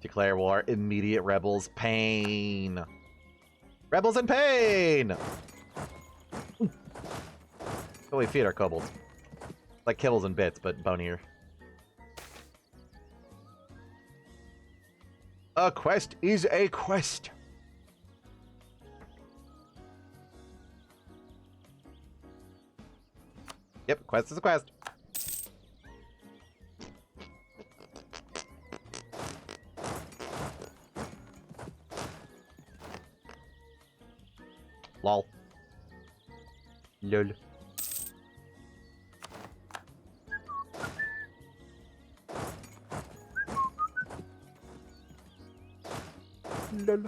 Declare war, immediate rebels, pain. Rebels in pain! Oh, we feed our kobolds. Like kibbles and bits, but bonier. A quest is a quest. Yep, quest is a quest. Lol. Lol. Lol.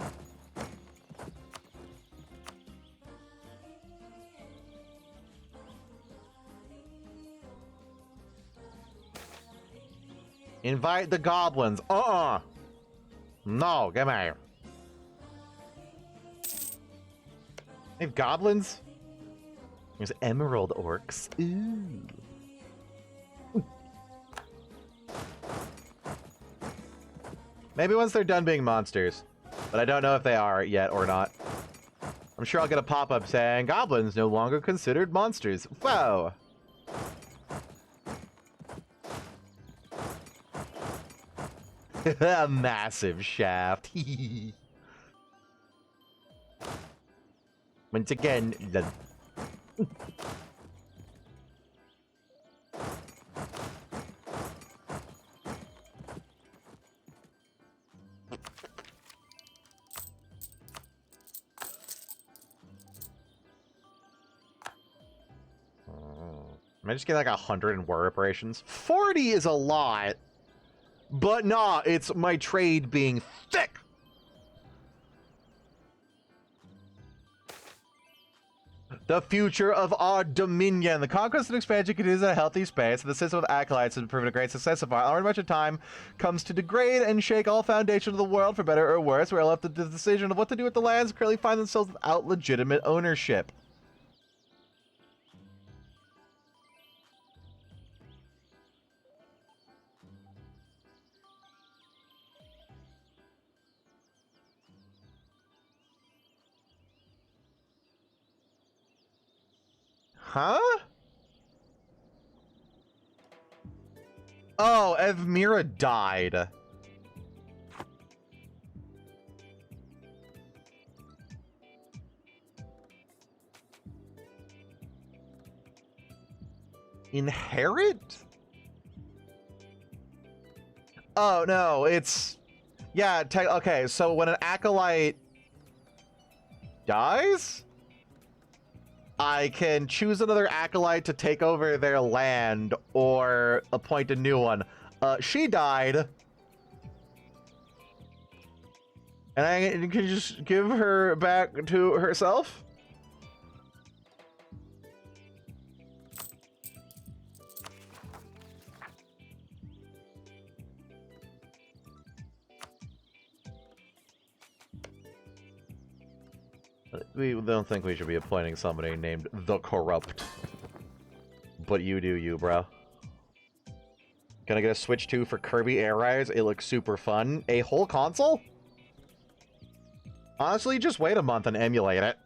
Invite the goblins. No, get out. They have goblins? There's emerald orcs. Ooh. Maybe once they're done being monsters. But I don't know if they are yet or not. I'm sure I'll get a pop-up saying, goblins no longer considered monsters. Whoa! A massive shaft. Once again, the... Am I just getting like 100 in war reparations? 40 is a lot. But nah, it's my trade being thick. The future of our dominion. The conquest and expansion continues at a healthy pace, and the system of acolytes has proven a great success so far. However much of time comes to degrade and shake all foundations of the world, for better or worse. We're left with the decision of what to do with the lands currently find themselves without legitimate ownership. Huh? Oh, Evmira died. Inherit? Oh, no, it's... Yeah, okay, so when an acolyte dies, I can choose another acolyte to take over their land or appoint a new one. She died. And I can just give her back to herself? We don't think we should be appointing somebody named The Corrupt. But you do you, bro. Can I get a Switch 2 for Kirby Air Riders? It looks super fun. A whole console? Honestly, just wait a month and emulate it.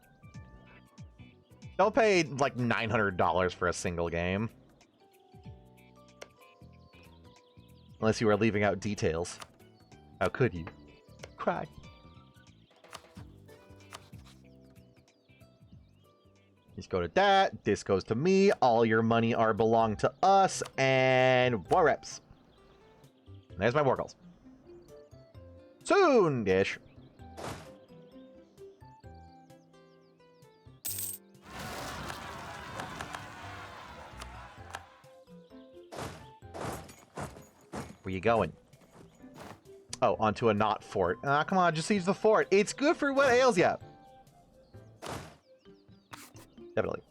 Don't pay, like, $900 for a single game. Unless you are leaving out details. How could you? Cry. Let's go to that. This goes to me. All your money are belong to us. And war reps. There's my war goals. Soon-ish. Where you going? Oh, onto a not fort. Ah, come on, just siege the fort. It's good for what ails ya. Definitely.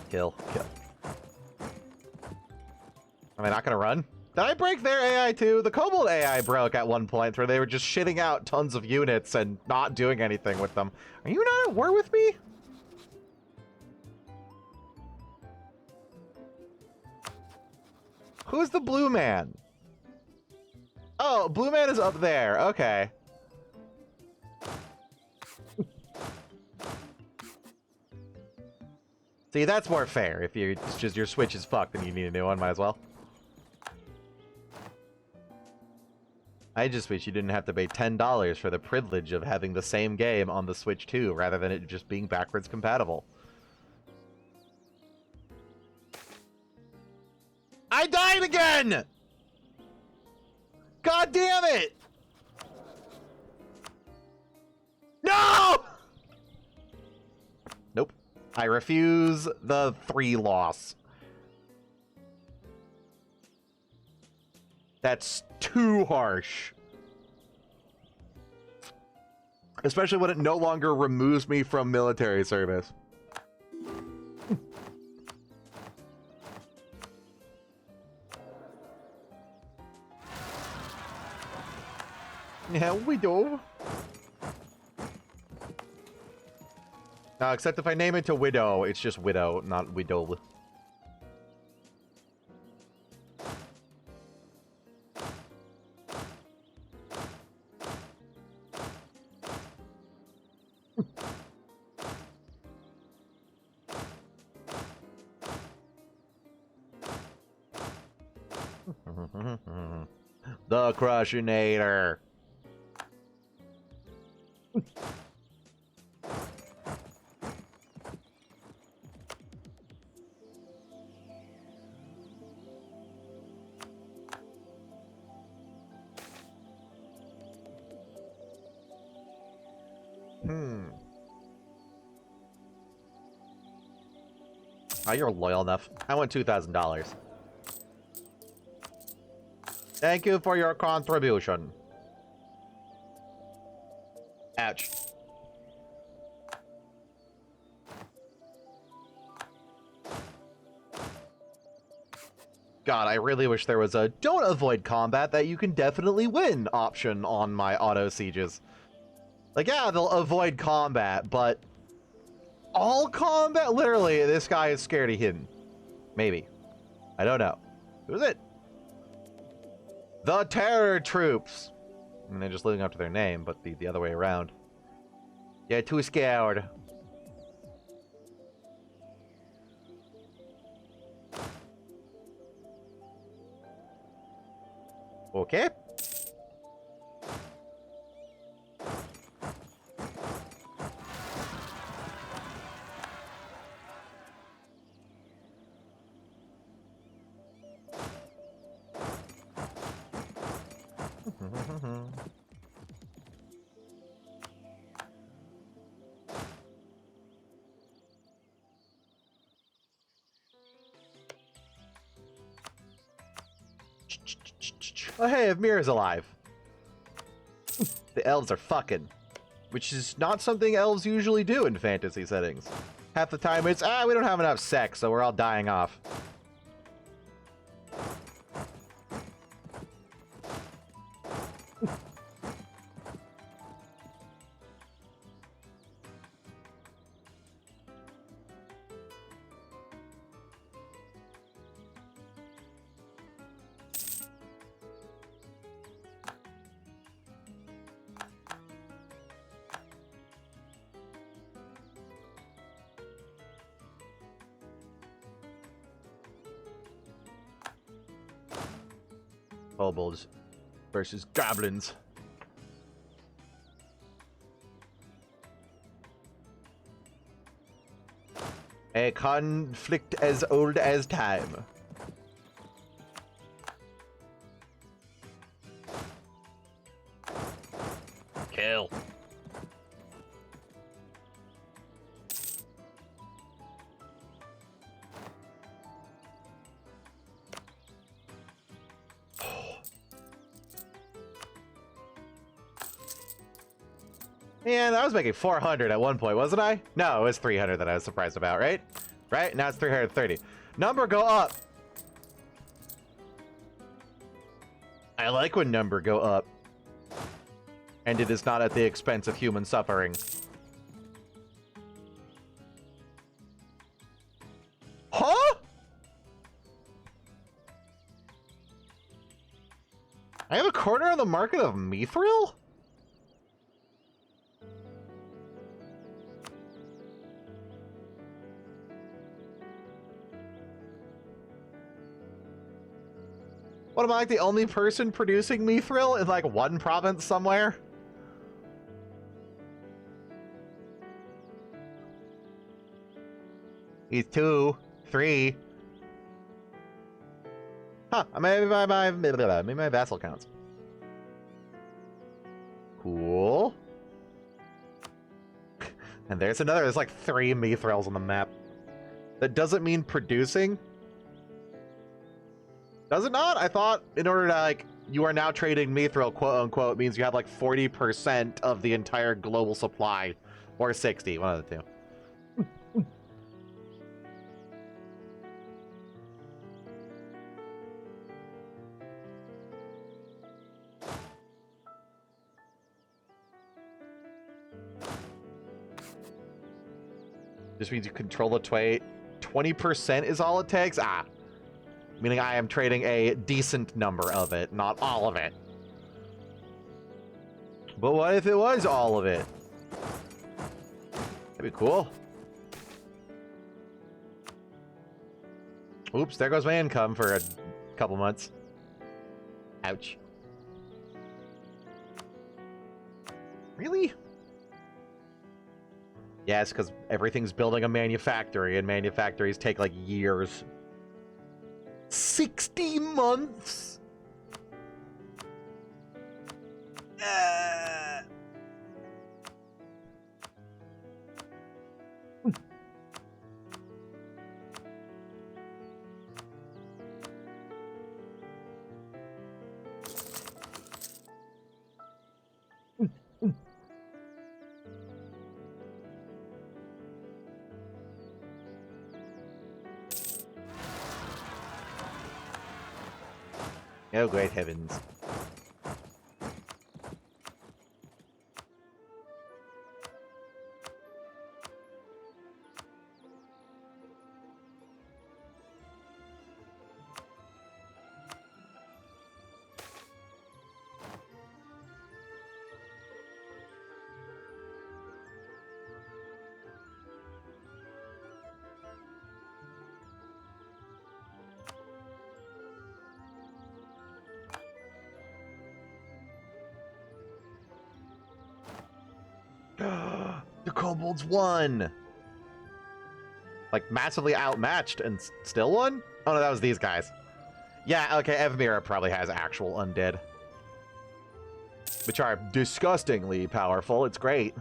Kill. Am I not gonna run? Did I break their AI too? The Kobold AI broke at one point where they were just shitting out tons of units and not doing anything with them. Are you not at war with me? Who's the blue man? Oh, blue man is up there. Okay. See, that's more fair. If it's just your Switch is fucked and you need a new one, might as well. I just wish you didn't have to pay $10 for the privilege of having the same game on the Switch 2, rather than it just being backwards compatible. I died again! God damn it! No! Nope. I refuse the 3 loss. That's too harsh. Especially when it no longer removes me from military service. Yeah, we do. Except if I name it to Widow, it's just Widow, not Widow. The Crushinator. Oh, you're loyal enough. I want $2,000. Thank you for your contribution. Ouch. God, I really wish there was a don't avoid combat that you can definitely win option on my auto sieges. Like, yeah, they'll avoid combat, but all combat? Literally, this guy is scared of hidden. Maybe. I don't know. Who's it? The Terror Troops. I mean, they're just living up to their name, but the other way around. Yeah, too scared. Okay. Oh, hey, Amir is alive. The elves are fucking. Which is not something elves usually do in fantasy settings. Half the time it's, we don't have enough sex, so we're all dying off. Kobolds versus goblins. A conflict as old as time. Kill. Man, I was making 400 at one point, wasn't I? No, it was 300 that I was surprised about, right? Right? Now it's 330. Number go up. I like when number go up. And it is not at the expense of human suffering. Huh? I have a corner on the market of mithril? What, am I like the only person producing mithril in like one province somewhere? He's 2, 3. Huh, maybe my vassal counts. Cool. And there's another, there's like 3 mithrils on the map. That doesn't mean producing. Does it not? I thought in order to, like, you are now trading mithril, quote unquote, means you have like 40% of the entire global supply. Or 60, one of the two. Just means you control the tway. 20% is all it takes? Ah. Meaning I am trading a decent number of it, not all of it. But what if it was all of it? That'd be cool. Oops, there goes my income for a couple months. Ouch. Really? Yes, because everything's building a manufactory, and manufactories take like years. 60 months? Oh, great heavens. The kobolds won! Like, massively outmatched and still won? Oh no, that was these guys. Yeah, okay, Anbennar probably has actual undead. Which are disgustingly powerful, it's great.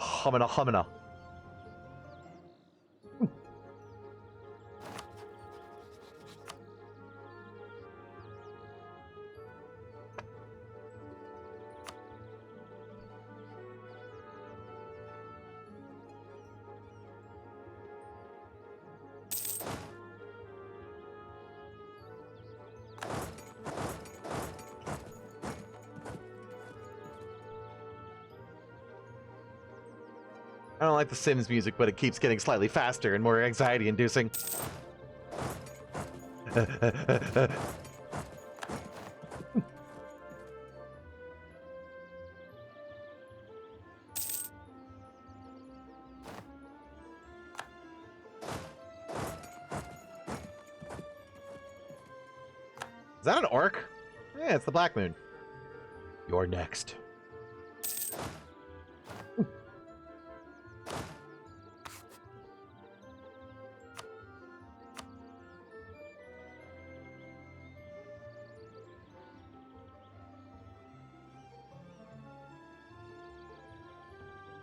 Humana humana. I don't like the Sims music, but it keeps getting slightly faster and more anxiety-inducing. Is that an orc? Yeah, it's the Black Moon. You're next.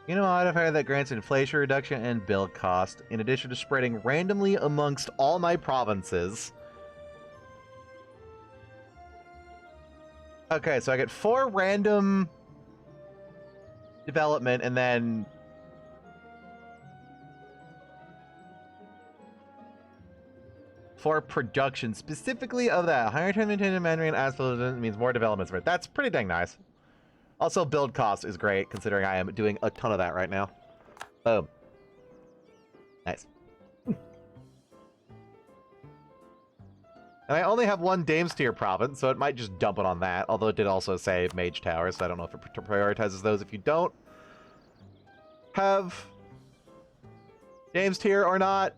You know, modifier that grants inflation reduction and build cost, in addition to spreading randomly amongst all my provinces. Okay, so I get 4 random development, and then 4 production, specifically of that. Higher time maintained Mandarin Asphalt means more developments. That's pretty dang nice. Also, build cost is great, considering I am doing a ton of that right now. Boom. Nice. And I only have 1 Dames tier province, so it might just dump it on that. Although it did also say Mage Tower, so I don't know if it prioritizes those if you don't have Dames tier or not.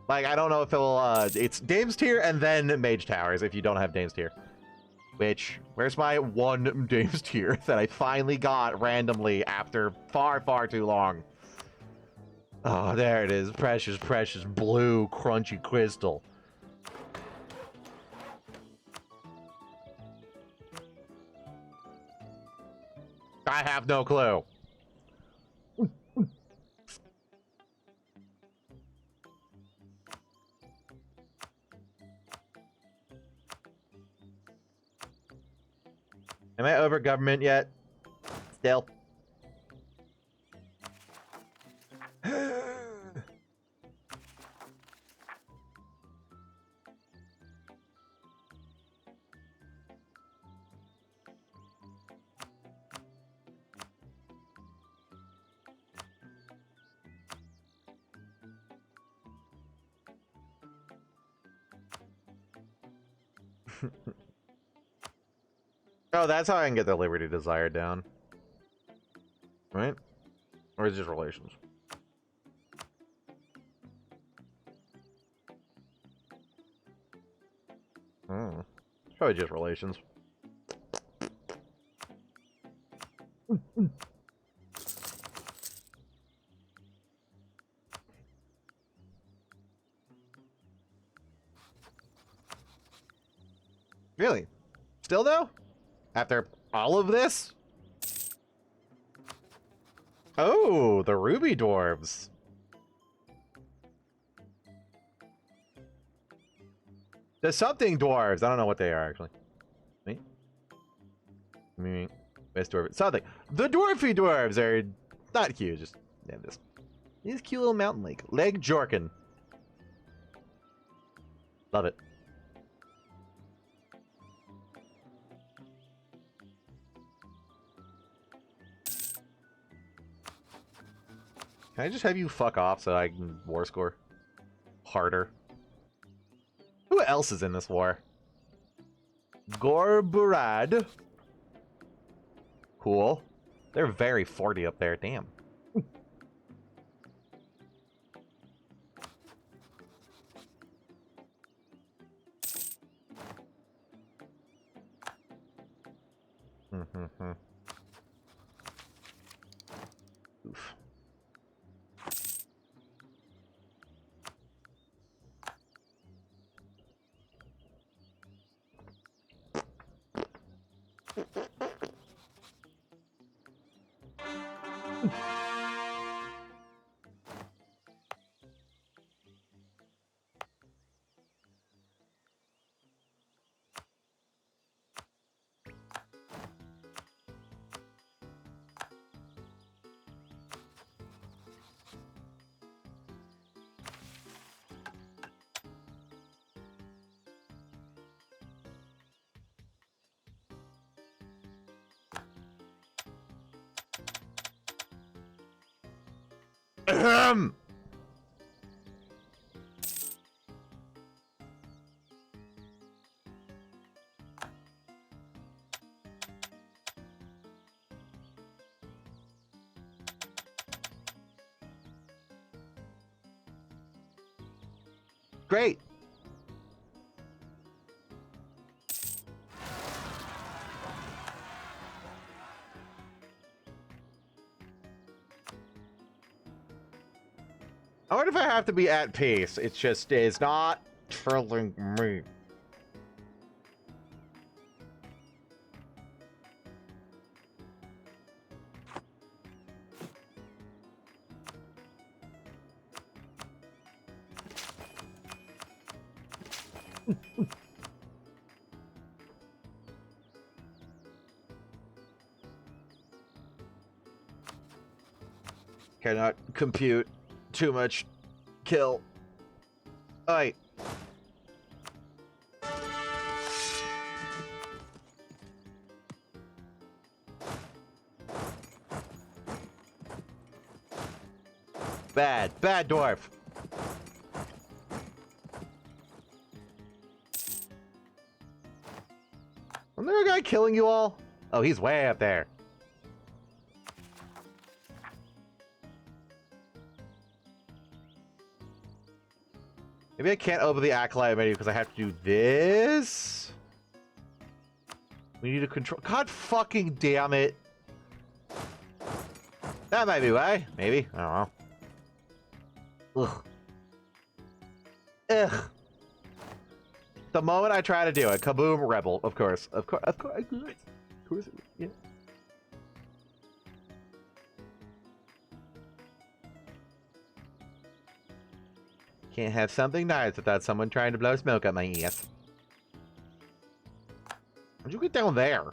Like, I don't know if it'll, it's Dames tier and then Mage Towers if you don't have Dames tier. Which, where's my 1 Dames tier that I finally got randomly after far, far too long? Oh, there it is. Precious, precious blue crunchy crystal. I have no clue. Am I over government yet? Still. Oh, that's how I can get the Liberty Desire down. Right? Or is it just relations? Hmm. It's probably just relations. Really? Still though? After all of this? Oh, the Ruby Dwarves. The something dwarves. I don't know what they are actually. Me. Best dwarf. Something. The dwarfy dwarves are not huge. Just name this. This cute little mountain lake. Leg Jorkin. Love it. Can I just have you fuck off so I can war score harder? Who else is in this war? Gorburad. Cool. They're very 40 up there. Damn. Oof. Ahem. Great. I wonder if I have to be at peace. It's just, it's not telling me. Cannot compute too much kill. Alright. Bad dwarf. Wasn't there a guy killing you all? Oh, he's way up there. Maybe I can't open the Acolyte menu because I have to do this. We need to control. God fucking damn it. That might be why. Maybe. I don't know. Ugh. Ugh. The moment I try to do it, kaboom, rebel. Of course. Of course. Of course. Of course. Yeah. Can't have something nice without someone trying to blow smoke up my ass. How'd you get down there?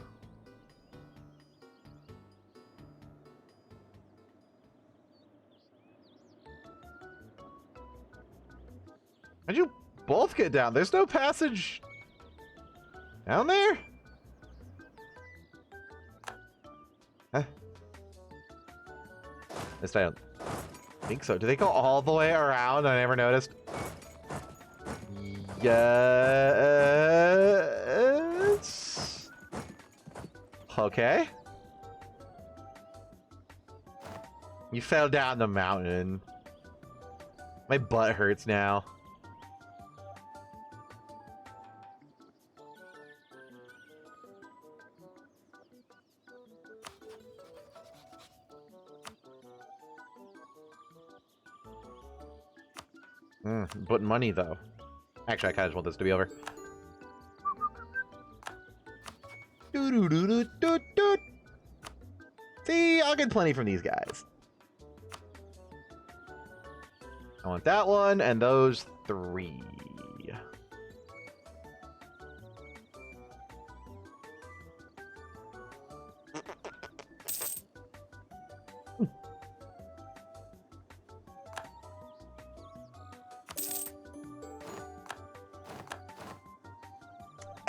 How'd you both get down? There's no passage down there? Huh? This I don't think so. Do they go all the way around? I never noticed. Yes. Okay. You fell down the mountain. My butt hurts now. But money, though. Actually, I kind of just want this to be over. See, I'll get plenty from these guys. I want that one and those 3.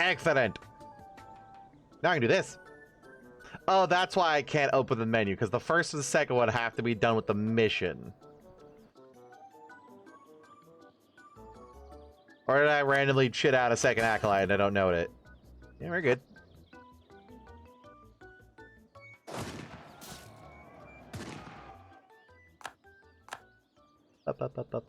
Excellent. Now I can do this. Oh, that's why I can't open the menu, because the first and the second one have to be done with the mission. Or did I randomly shit out a second Acolyte and I don't know it? Yeah, we're good. Up.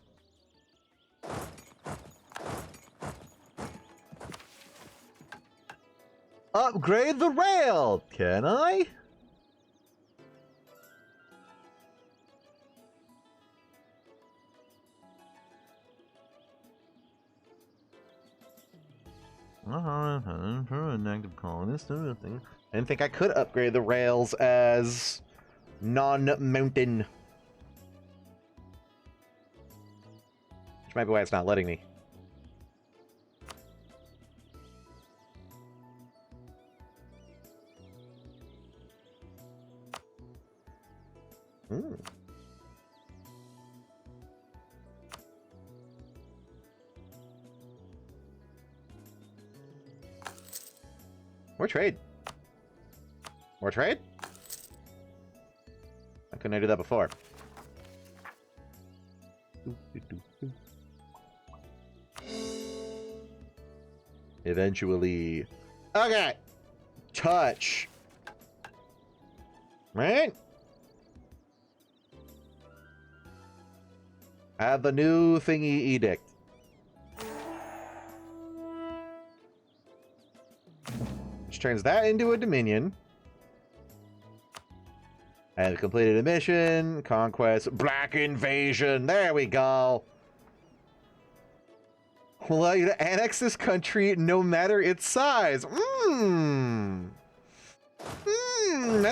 Upgrade the rail! Can I? An active colonist. I didn't think I could upgrade the rails as non-mountain. Which might be why it's not letting me. More trade. More trade? How couldn't I do that before? Eventually. Okay. Touch. Right? Have the new thingy edict. Which turns that into a Dominion. And completed a mission. Conquest. Black invasion. There we go. Will allow you to annex this country no matter its size. That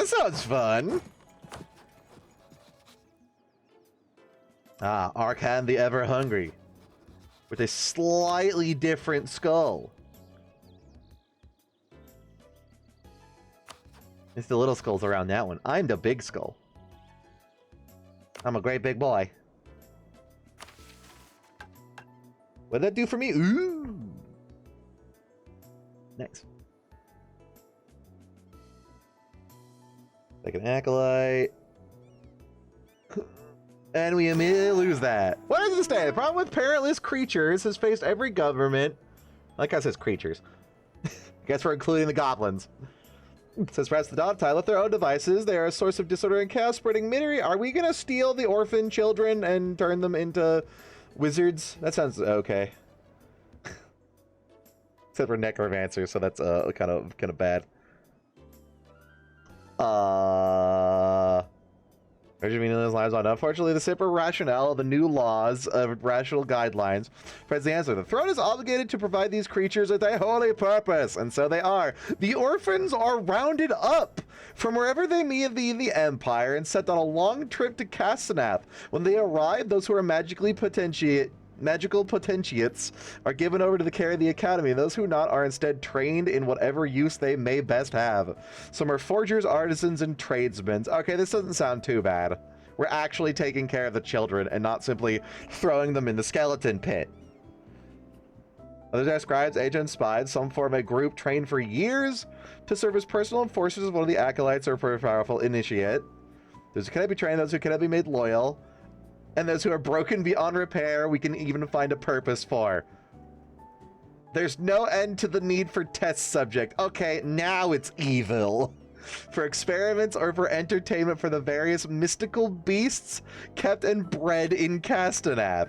sounds fun. Ah, Arkan the Ever Hungry. With a slightly different skull. It's the little skulls around that one. I'm the big skull. I'm a great big boy. What'd that do for me? Ooh. Nice. Like an acolyte. And we immediately lose that. What does it say? The problem with parentless creatures has faced every government. Like I says creatures. Guess we're including the goblins. It says perhaps the Dottai left their own devices. They are a source of disorder and chaos, spreading misery. Are we gonna steal the orphan children and turn them into wizards? That sounds okay. Except for necromancers, so that's kind of bad. Regime those lives on. Unfortunately, the simple rationale of the new laws of rational guidelines provides the answer. The throne is obligated to provide these creatures with a holy purpose, and so they are. The orphans are rounded up from wherever they meet the Empire and sent on a long trip to Castenath. When they arrive, those who are magical potentiates are given over to the care of the Academy. Those who not are instead trained in whatever use they may best have. Some are forgers, artisans, and tradesmen. Okay, this doesn't sound too bad. We're actually taking care of the children and not simply throwing them in the skeleton pit. Others are scribes, agents, spies. Some form a group trained for years to serve as personal enforcers of one of the acolytes or powerful initiate. Those who cannot be trained, those who cannot be made loyal, and those who are broken beyond repair, we can even find a purpose for. There's no end to the need for test subject. Okay, now it's evil. For experiments or for entertainment for the various mystical beasts kept and bred in Castenath.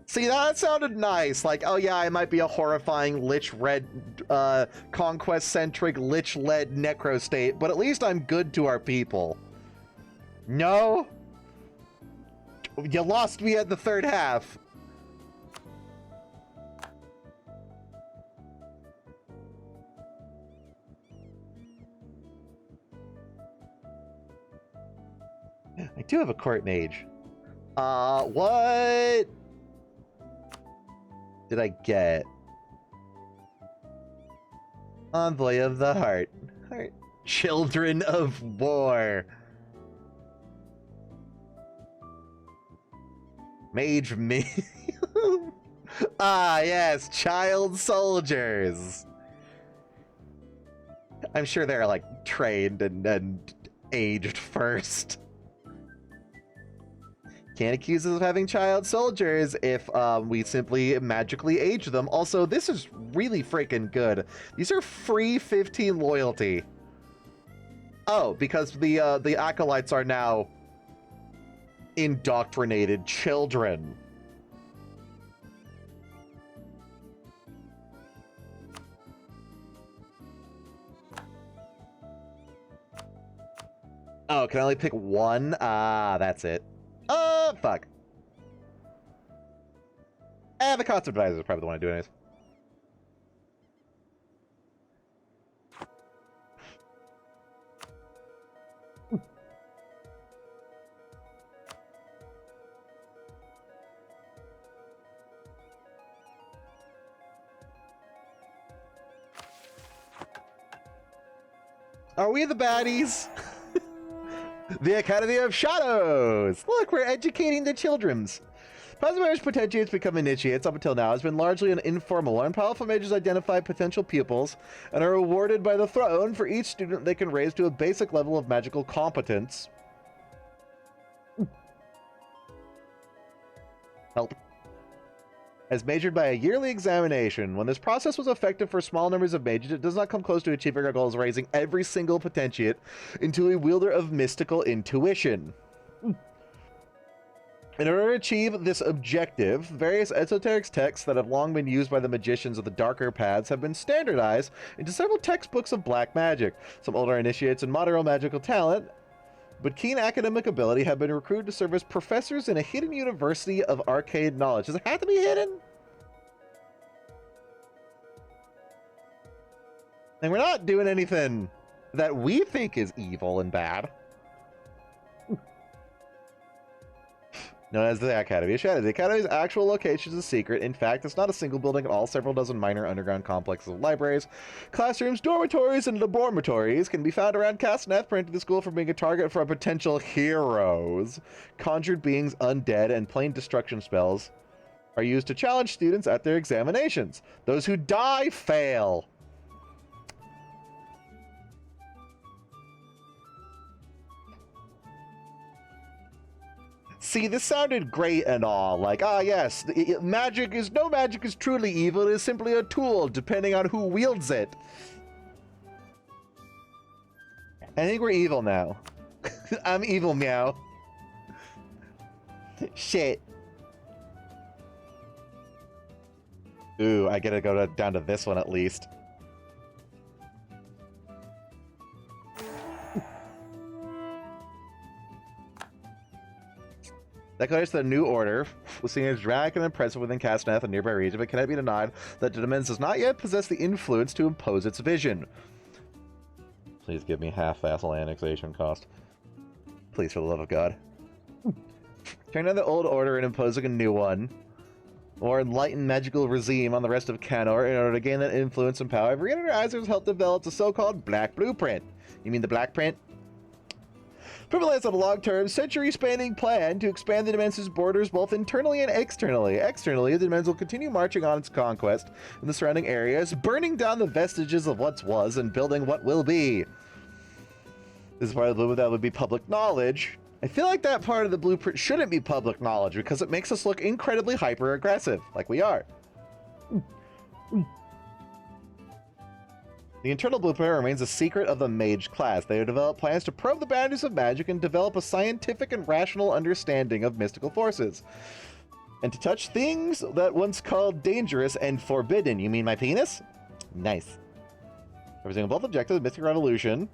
See, that sounded nice. Like, oh yeah, I might be a horrifying lich-red, conquest-centric, lich-led necrostate, but at least I'm good to our people. No? You lost me at the third half. I do have a court mage. What did I get? Envoy of the Heart. Children of War. Mage me. Ah, yes, child soldiers. I'm sure they're like trained and aged first. Can't accuse us of having child soldiers if we simply magically age them. Also, this is really freaking good. These are free 15 loyalty. Oh, because the acolytes are now indoctrinated children. Oh, can I only pick one? Ah, that's it. Fuck. The concept advisor is probably the one I do anyways. Are we the baddies? The Academy of Shadows! Look, we're educating the children's. Positive potentiates become initiates up until now has been largely an informal one. Powerful mages identify potential pupils and are rewarded by the throne for each student they can raise to a basic level of magical competence. Help. As measured by a yearly examination. When this process was effective for small numbers of mages, it does not come close to achieving our goal of raising every single potentiate into a wielder of mystical intuition. In order to achieve this objective, various esoteric texts that have long been used by the magicians of the darker paths have been standardized into several textbooks of black magic. Some older initiates and moderate magical talent, but keen academic ability, have been recruited to serve as professors in a hidden university of arcane knowledge. Does it have to be hidden? And we're not doing anything that we think is evil and bad. Known as the Academy of Shadows. The Academy's actual location is a secret. In fact, it's not a single building at all. Several dozen minor underground complexes of libraries, classrooms, dormitories, and laboratories can be found around Castaneth, preventing the school from being a target for potential heroes. Conjured beings, undead, and plain destruction spells are used to challenge students at their examinations. Those who die fail. See, this sounded great and all. Like, yes, no magic is truly evil. It is simply a tool, depending on who wields it. I think we're evil now. I'm evil, meow. Shit. Ooh, I gotta go down to this one at least. Declares the new order was seen as dramatic and impressive within Castaneth and nearby region, but cannot be denied that Demesne does not yet possess the influence to impose its vision. Please give me half vassal annexation cost. Please, for the love of God. Turn down the old order and imposing a new one. Or enlighten magical regime on the rest of Canor in order to gain that influence and power. Every organizer has helped develop the so-called Black Blueprint. You mean the Black Print? Prevalence on a long-term, century-spanning plan to expand the Demesne's borders both internally and externally. Externally, the Demesne will continue marching on its conquest in the surrounding areas, burning down the vestiges of what was and building what will be. This is part of the blueprint that would be public knowledge. I feel like that part of the blueprint shouldn't be public knowledge because it makes us look incredibly hyper-aggressive, like we are. The internal blueprint remains a secret of the mage class. They have developed plans to probe the boundaries of magic and develop a scientific and rational understanding of mystical forces. And to touch things that once called dangerous and forbidden. You mean my penis? Nice. Representing both objectives, Mystic Revolution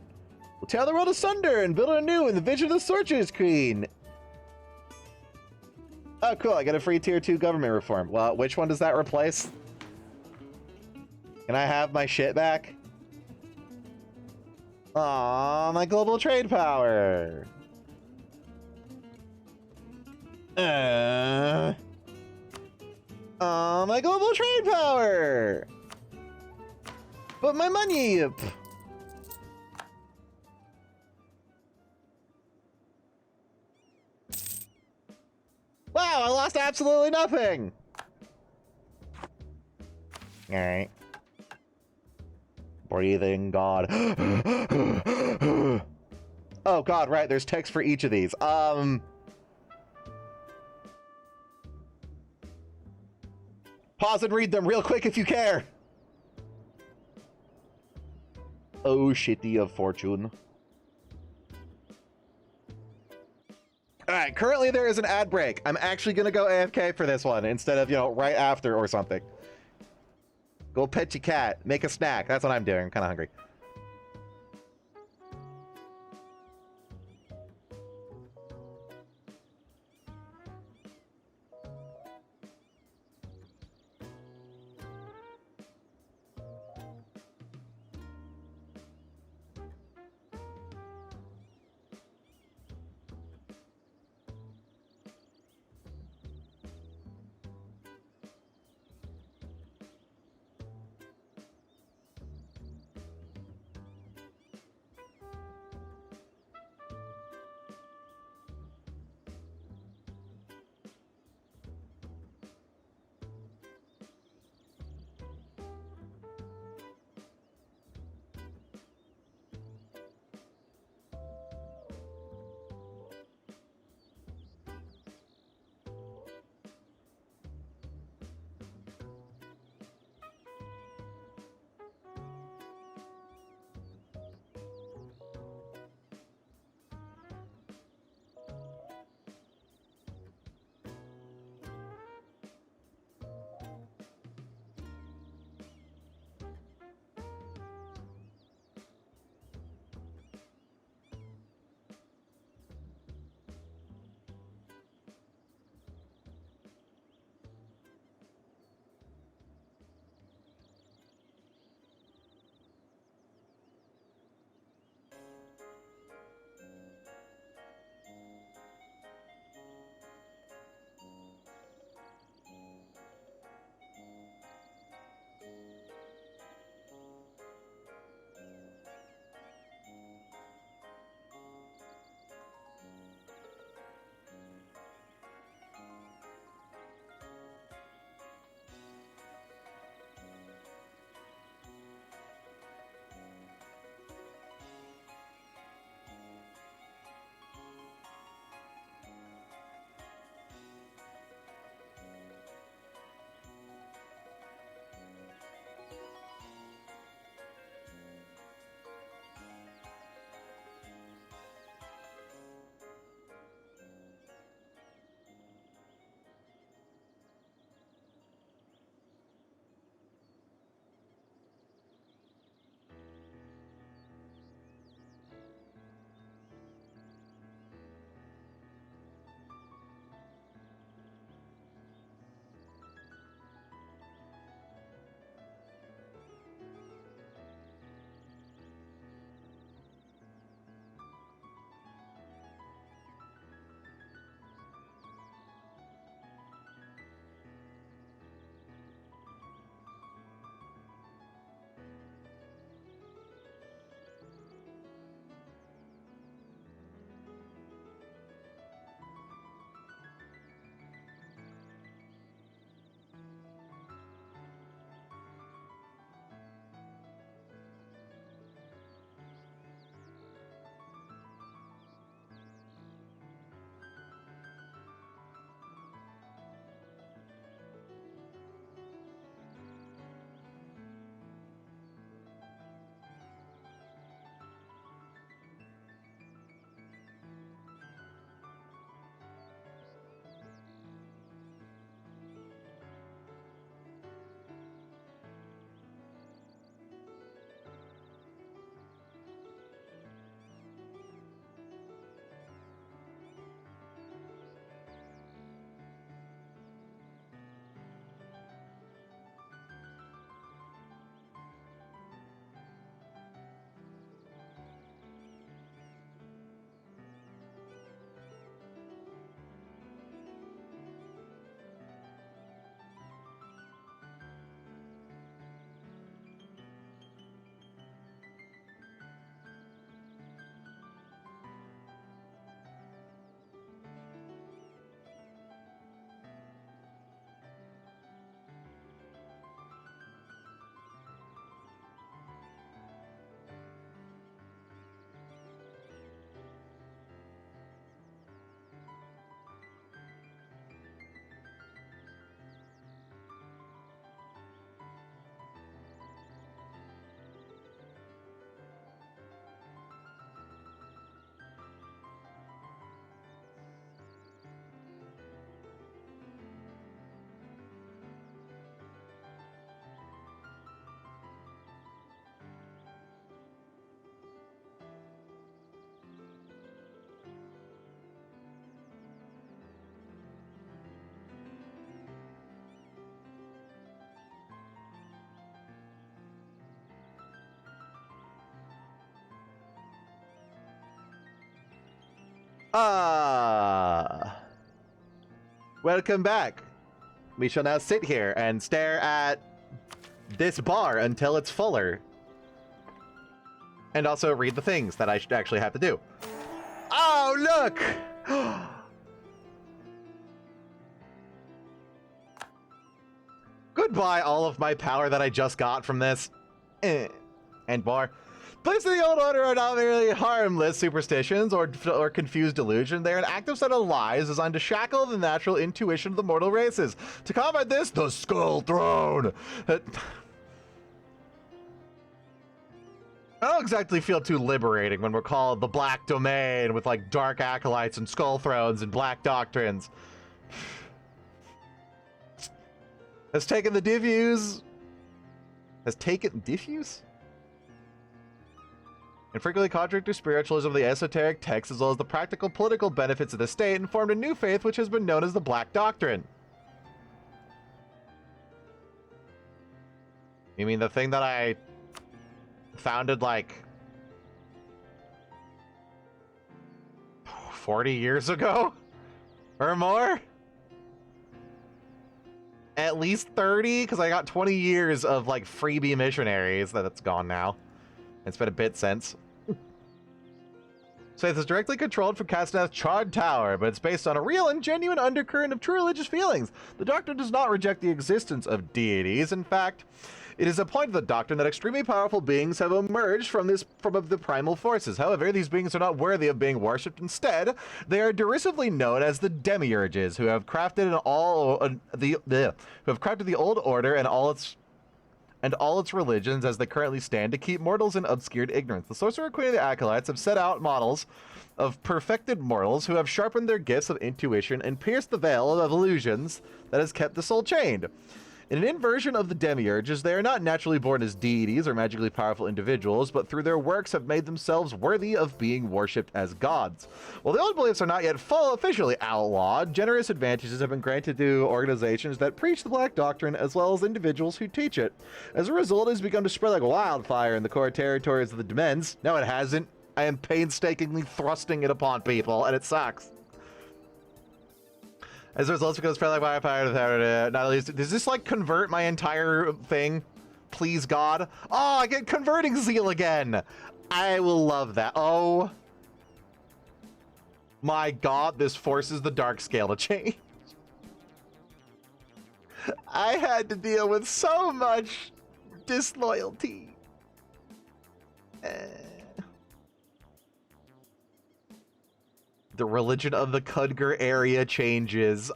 will tear the world asunder and build it anew in the vision of the Sorcerer's Queen. Oh, cool. I get a free Tier 2 government reform. Well, which one does that replace? Can I have my shit back? Aw, my global trade power. My global trade power. But my money. Wow, I lost absolutely nothing. All right. Breathing God. Oh God, right, there's text for each of these. Pause and read them real quick if you care. Oh, shitty of fortune. Alright, currently there is an ad break. I'm actually gonna go AFK for this one instead of, right after or something. Go pet your cat. Make a snack. That's what I'm doing. I'm kind of hungry. Welcome back. We shall now sit here and stare at this bar until it's fuller. And also read the things that I should actually have to do. Oh, look! Goodbye, all of my power that I just got from this. And bar. Places of the old order are not merely harmless superstitions or confused delusion. They are an active set of lies designed to shackle the natural intuition of the mortal races. To combat this, the Skull Throne. I don't exactly feel too liberating when we're called the Black Domain with like dark acolytes and skull thrones and black doctrines. Has taken the diffuse. Has taken diffuse? And frequently contradictory spiritualism of the esoteric texts as well as the practical political benefits of the state and formed a new faith which has been known as the Black Doctrine. You mean the thing that I founded like 40 years ago? Or more? At least 30? Because I got 20 years of like freebie missionaries. That's gone now. It's been a bit since. So it's directly controlled from Castaneth's charred tower, but it's based on a real and genuine undercurrent of true religious feelings. The doctrine does not reject the existence of deities. In fact, it is a point of the doctrine that extremely powerful beings have emerged from the primal forces. However, these beings are not worthy of being worshipped. Instead, they are derisively known as the demiurges, who have crafted the old order and all its religions as they currently stand to keep mortals in obscured ignorance. The Sorcerer Queen of the Acolytes have set out models of perfected mortals who have sharpened their gifts of intuition and pierced the veil of illusions that has kept the soul chained. In an inversion of the demiurges, they are not naturally born as deities or magically powerful individuals, but through their works have made themselves worthy of being worshipped as gods. While the old beliefs are not yet officially outlawed, generous advantages have been granted to organizations that preach the Black Doctrine as well as individuals who teach it. As a result, it has begun to spread like wildfire in the core territories of the Demesne. No, it hasn't. I am painstakingly thrusting it upon people, and it sucks. As a result, because spread like wildfire, not at least. Does this like convert my entire thing? Please, God. Oh, I get converting zeal again. I will love that. Oh my God, this forces the dark scale to change. I had to deal with so much disloyalty. The religion of the Khudgar area changes.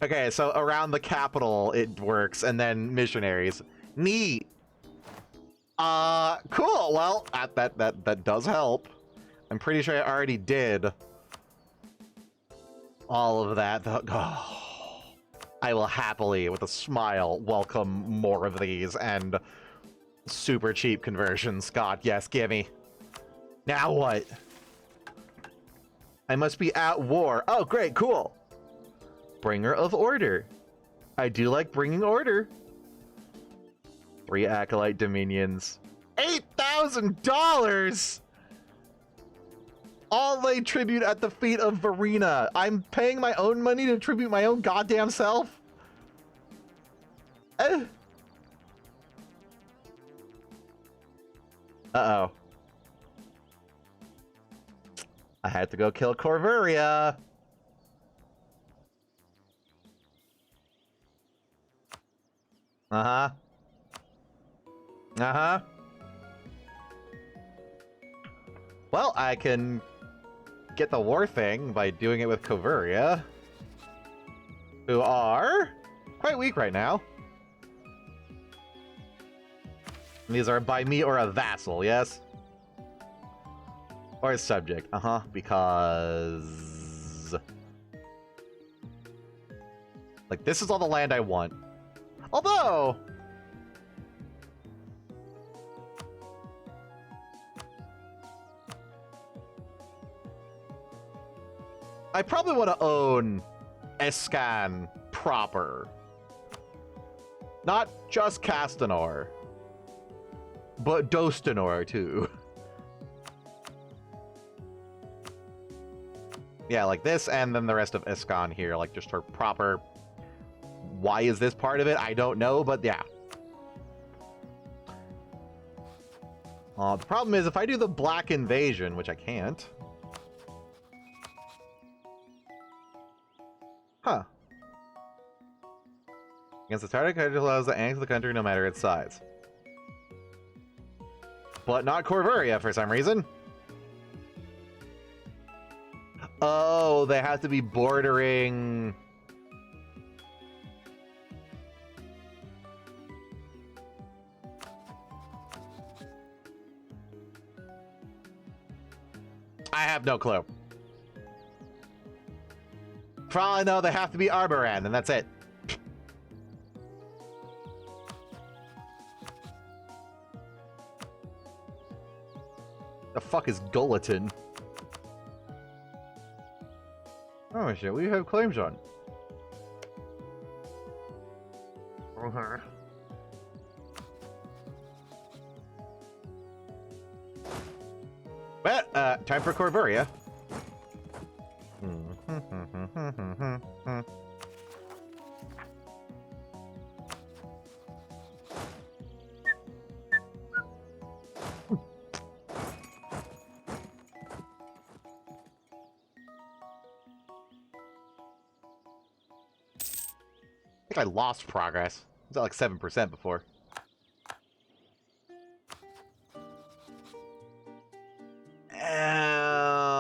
Okay, so around the capital it works, and then missionaries. Neat. Cool. Well, that does help. I'm pretty sure I already did all of that. Oh, I will happily, with a smile, welcome more of these and super cheap conversions. God, yes, gimme. Now what? I must be at war. Oh, great, cool. Bringer of order. I do like bringing order. 3 acolyte dominions. $8,000! All lay tribute at the feet of Verena. I'm paying my own money to tribute my own goddamn self? Uh-oh. I had to go kill Corvuria. Uh-huh. Uh-huh. Well, I can get the war thing by doing it with Corvuria, who are quite weak right now. These are by me or a vassal, yes? Or a subject, because... like, this is all the land I want. Although... I probably want to own Escan proper. Not just Castanor, but Dostanor too. Yeah, like this, and then the rest of Iskan here, like just her proper... Why is this part of it? I don't know, but yeah. The problem is, if I do the Black Invasion, which I can't... Huh. Against the target country allows the annex of the country no matter its size. But not Corvuria for some reason. Oh, they have to be bordering... I have no clue. For all I know, they have to be Arboran, and that's it. The fuck is Gulatin? Oh shit, we have claims on. Okay. Well, time for Corvuria. I lost progress. It was at like 7% before.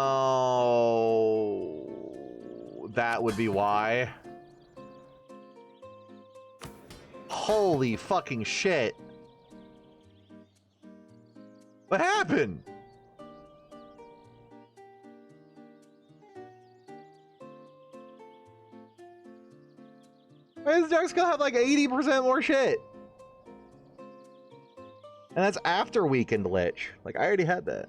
Oh, that would be why. Holy fucking shit. What happened? Why does Dark Skull have like 80% more shit? And that's after Weakened Lich. Like, I already had that.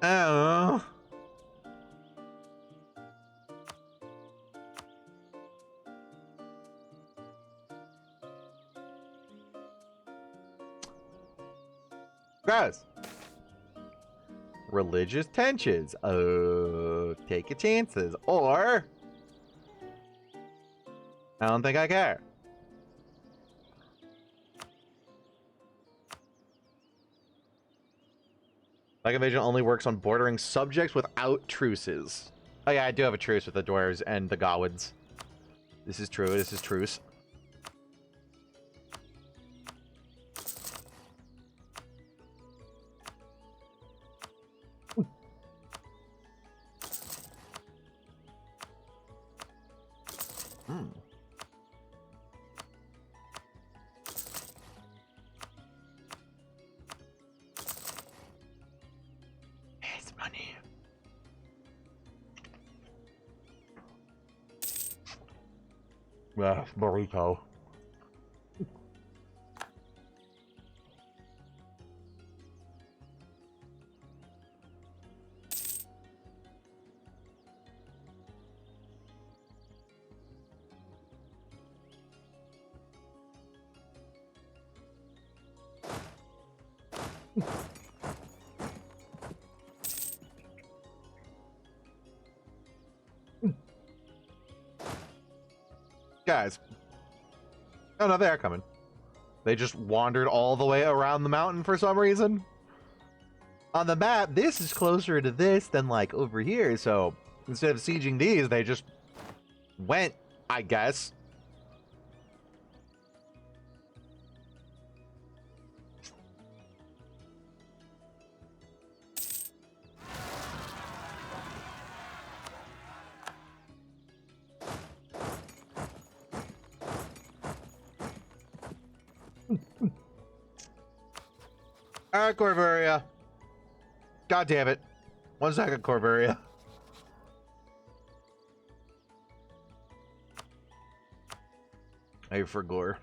I don't know. Guys, religious tensions. Take your chances. Or, I don't think I care. Black Invasion only works on bordering subjects without truces. Oh yeah, I do have a truce with the dwarves and the Gawads. This is true. This is truce. It's money. Yeah, burrito. Guys. Oh no, they are coming. They just wandered all the way around the mountain for some reason. On the map, this is closer to this than like over here, so instead of sieging these, they just went, I guess. Alright, Corvuria. God damn it. 1 second, Corvuria. Hey, for gore.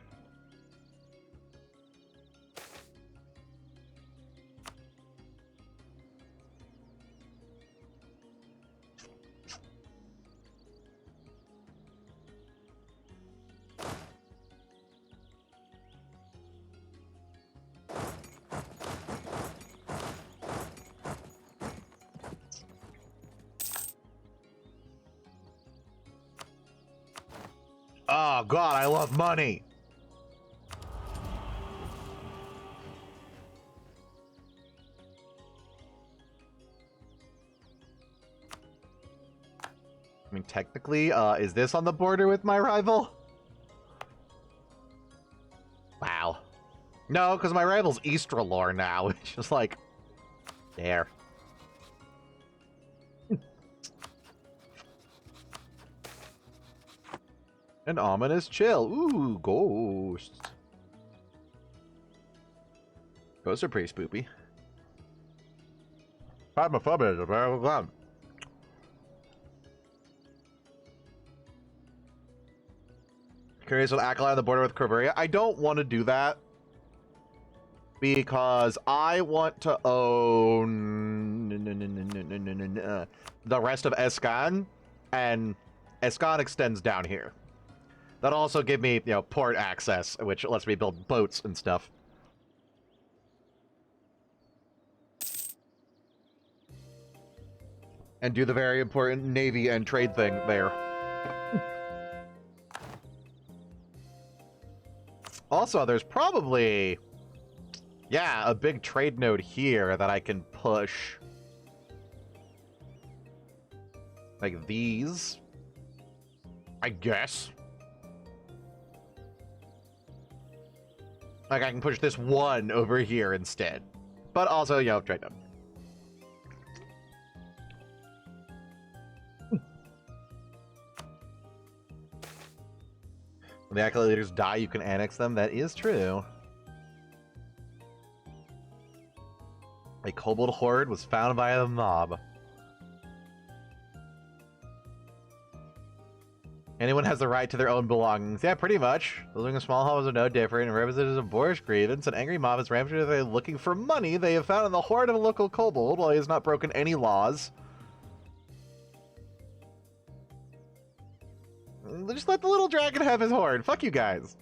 Oh god, I love money! I mean, technically, is this on the border with my rival? Wow. No, because my rival's Eastralore now, which is like... there. An ominous chill. Ooh, ghosts. Ghosts are pretty spoopy. Phasmophobia is a very good. Curious with Acolyte on the border with Corveria. I don't want to do that. Because I want to own the rest of Escan. And Escan extends down here. That'll also give me, you know, port access, which lets me build boats and stuff. And do the very important navy and trade thing there. Also, there's probably, yeah, a big trade node here that I can push. Like these, I guess. Like, I can push this one over here instead. But also, you know, trade node. When the Acolyte leaders die, you can annex them. That is true. A Kobold horde was found by the mob. Anyone has the right to their own belongings. Yeah, pretty much. Building a small home is no different. And representatives of boorish grievance. An angry mob is rampaging. They're looking for money. They have found in the horde of a local kobold while he has not broken any laws. Just let the little dragon have his horde. Fuck you guys.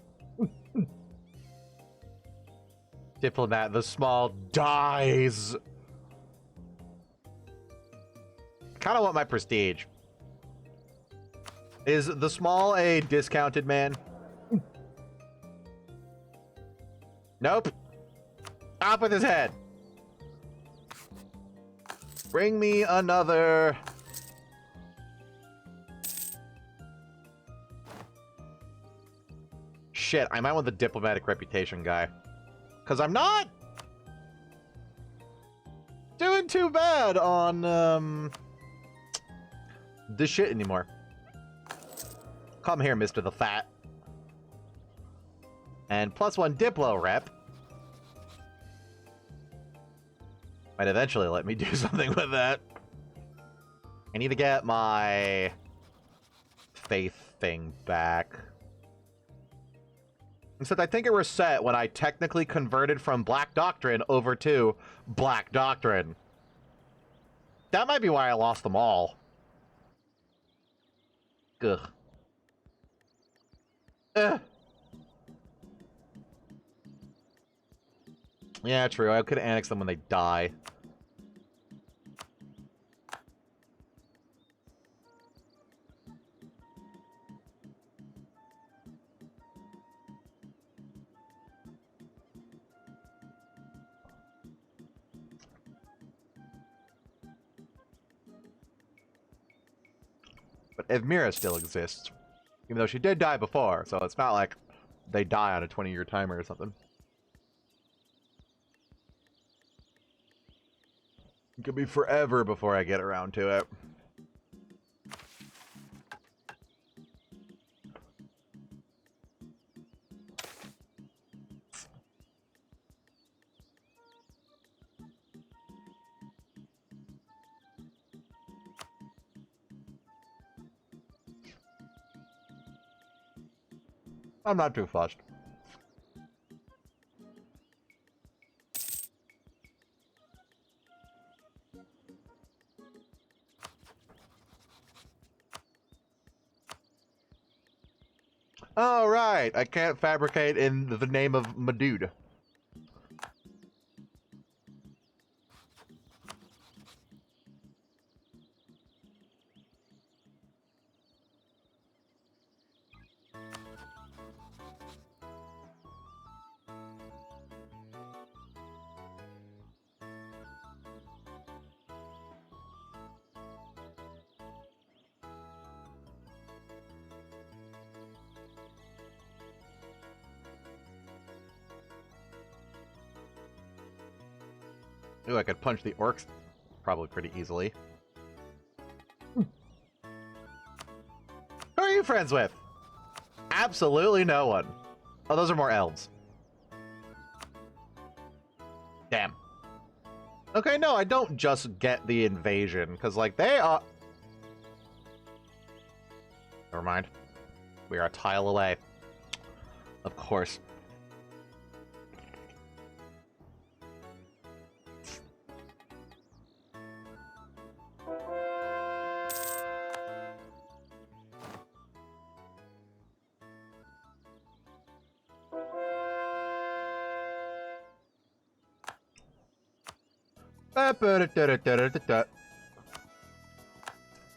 Diplomat, the small dies. Kind of want my prestige. Is the small a discounted man? Nope. Up with his head. Bring me another. Shit, I might want the diplomatic reputation guy. Because I'm not doing too bad on this shit anymore. Come here, Mr. the Fat. And +1 Diplo rep. Might eventually let me do something with that. I need to get my faith thing back. Except I think it reset when I technically converted from Black Doctrine over to Black Doctrine. That might be why I lost them all. Ugh. Yeah, true. I could annex them when they die. But Evmira still exists. Even though she did die before, so it's not like they die on a 20-year timer or something. It could be forever before I get around to it. I'm not too fussed. Oh, right. I can't fabricate in the name of my dude. Ooh, I could punch the orcs probably pretty easily. Who are you friends with? Absolutely no one. Oh, those are more elves. Damn. Okay, no, I don't just get the invasion, because, like, they are... Never mind. We are a tile away. Of course.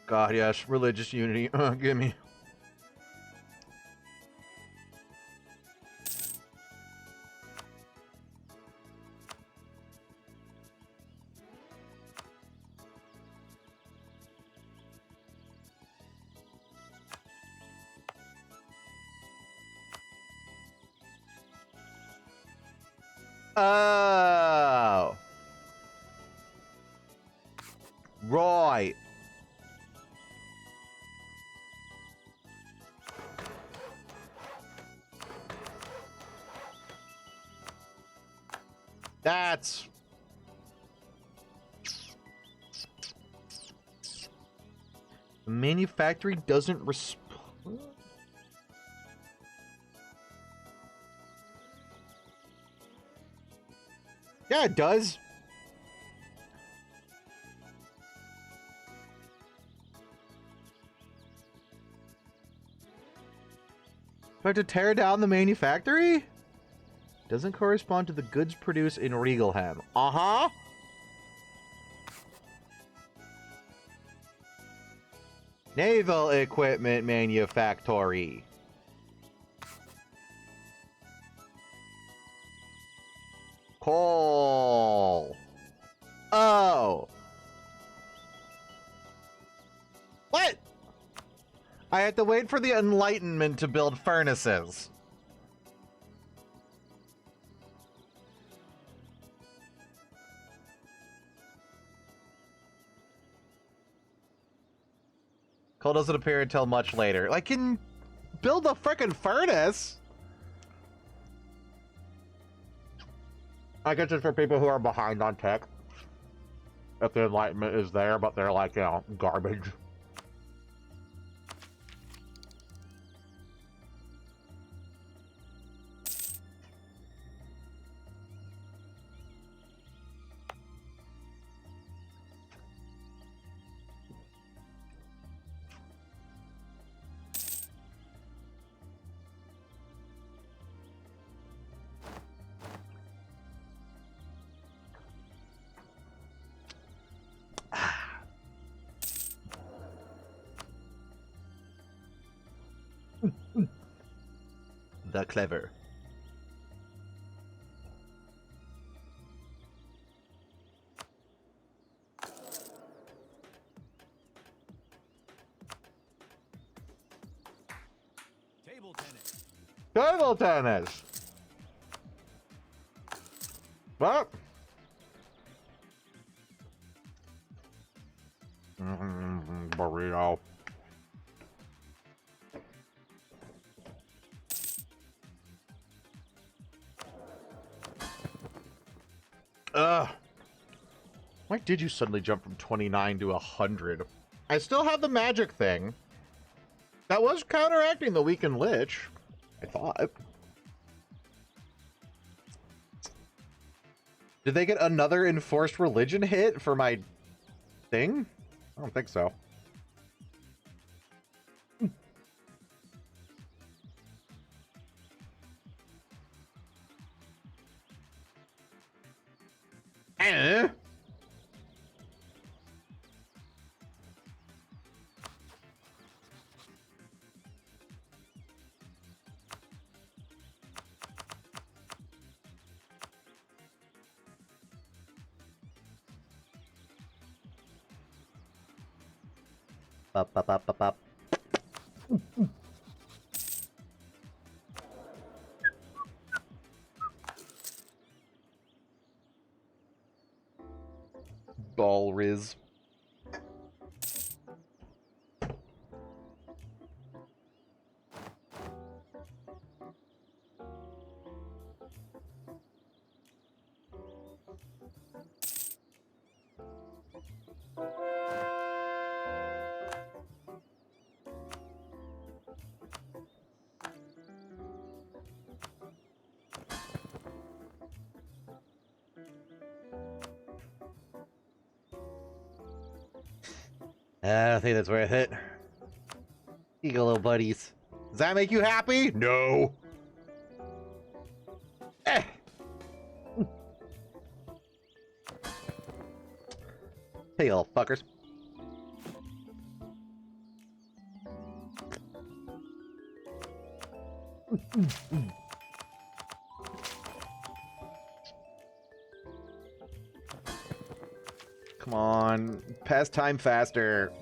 God, yes, religious unity. Gimme. Oh. Right. That's... The manufactory doesn't respond. Yeah, it does. Do I have to tear down the manufactory? Doesn't correspond to the goods produced in Regalham. Uh-huh. Naval equipment manufactory. Coal. Oh. What? I had to wait for the Enlightenment to build furnaces. Coal doesn't appear until much later. I can build a frickin' furnace. I guess it's for people who are behind on tech. If the Enlightenment is there, but they're like, you know, garbage. The clever. Table tennis. Table tennis. What? Burrito. Ugh. Why did you suddenly jump from 29 to 100? I still have the magic thing. That was counteracting the weakened lich, I thought. Did they get another enforced religion hit for my thing? I don't think so. Eh? Up, up, up, up, up. Ball Riz. I don't think that's worth it. You go, little buddies. Does that make you happy? No. Eh. Hey, little fuckers. Come on, pass time faster.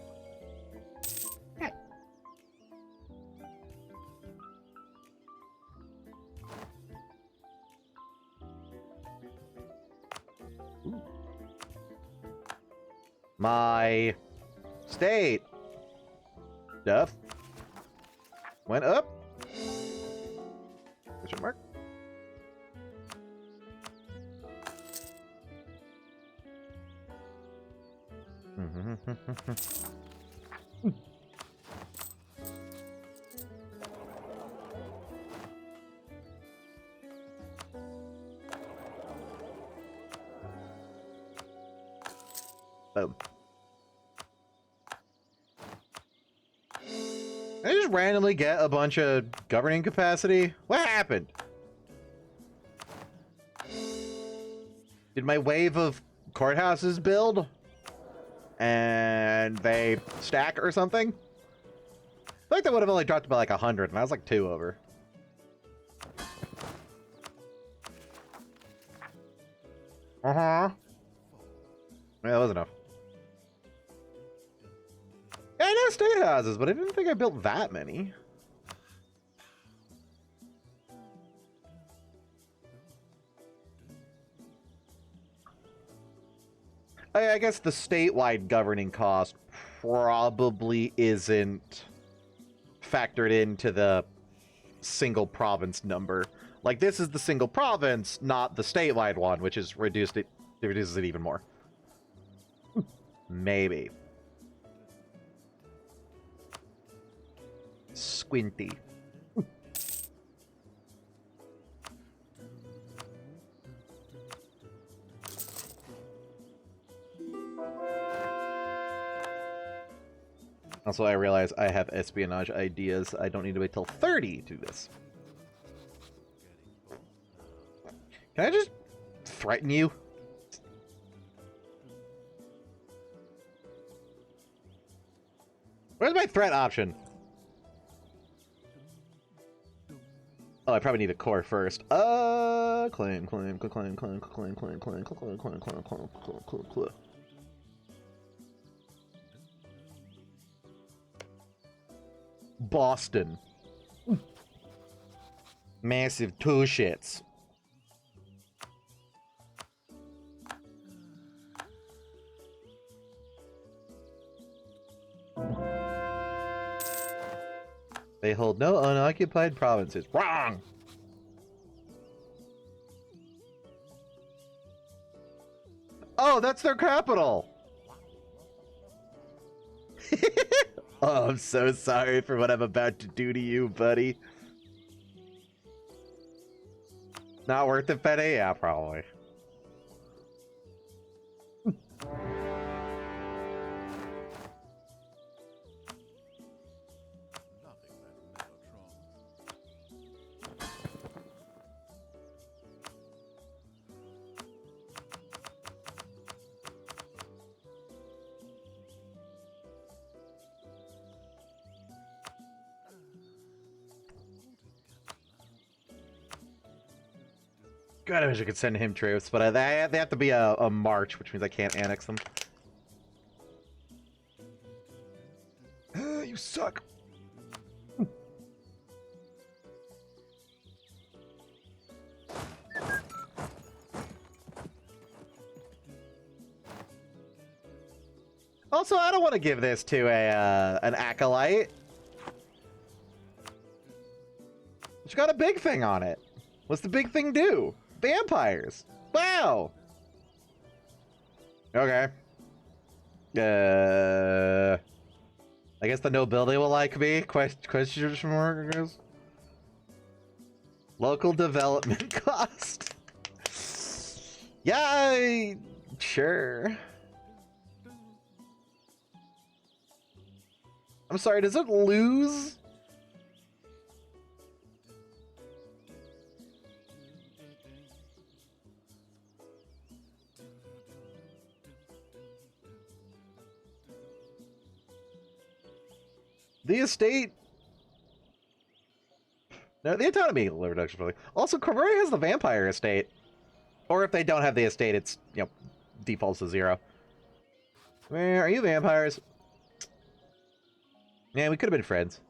Ooh. My state stuff went up. Question mark. Boom. I just randomly get a bunch of governing capacity? What happened? Did my wave of courthouses build? And they stack or something? I feel like that would have only dropped by like 100, and I was like 2 over. Uh-huh. Yeah, that was enough. Yeah, I know state houses, but I didn't think I built that many. I guess the statewide governing cost probably isn't factored into the single province number. Like, this is the single province, not the statewide one, which is reduces it even more. Maybe. Squinty. Also, I realize I have espionage ideas. I don't need to wait till 30 to do this. Can I just threaten you? Where's my threat option? Oh, I probably need a core first. Claim. Boston. Massive 2 shits. They hold no unoccupied provinces. Wrong! Oh, that's their capital! Oh, I'm so sorry for what I'm about to do to you, buddy. Not worth it, Petty? Yeah, probably. God, I wish I could send him troops, but they have to be a march, which means I can't annex them. You suck. Also, I don't want to give this to a an acolyte. It's got a big thing on it. What's the big thing do? Vampires. Wow. Okay. I guess the nobility will like me. Question mark, I guess. Local development cost. Yeah, sure. I'm sorry, does it lose? The estate. No, the autonomy reduction. Really. Also, Corvuri has the vampire estate. Or if they don't have the estate, it's, you know, defaults to 0. Where are you, vampires? Man, we could have been friends.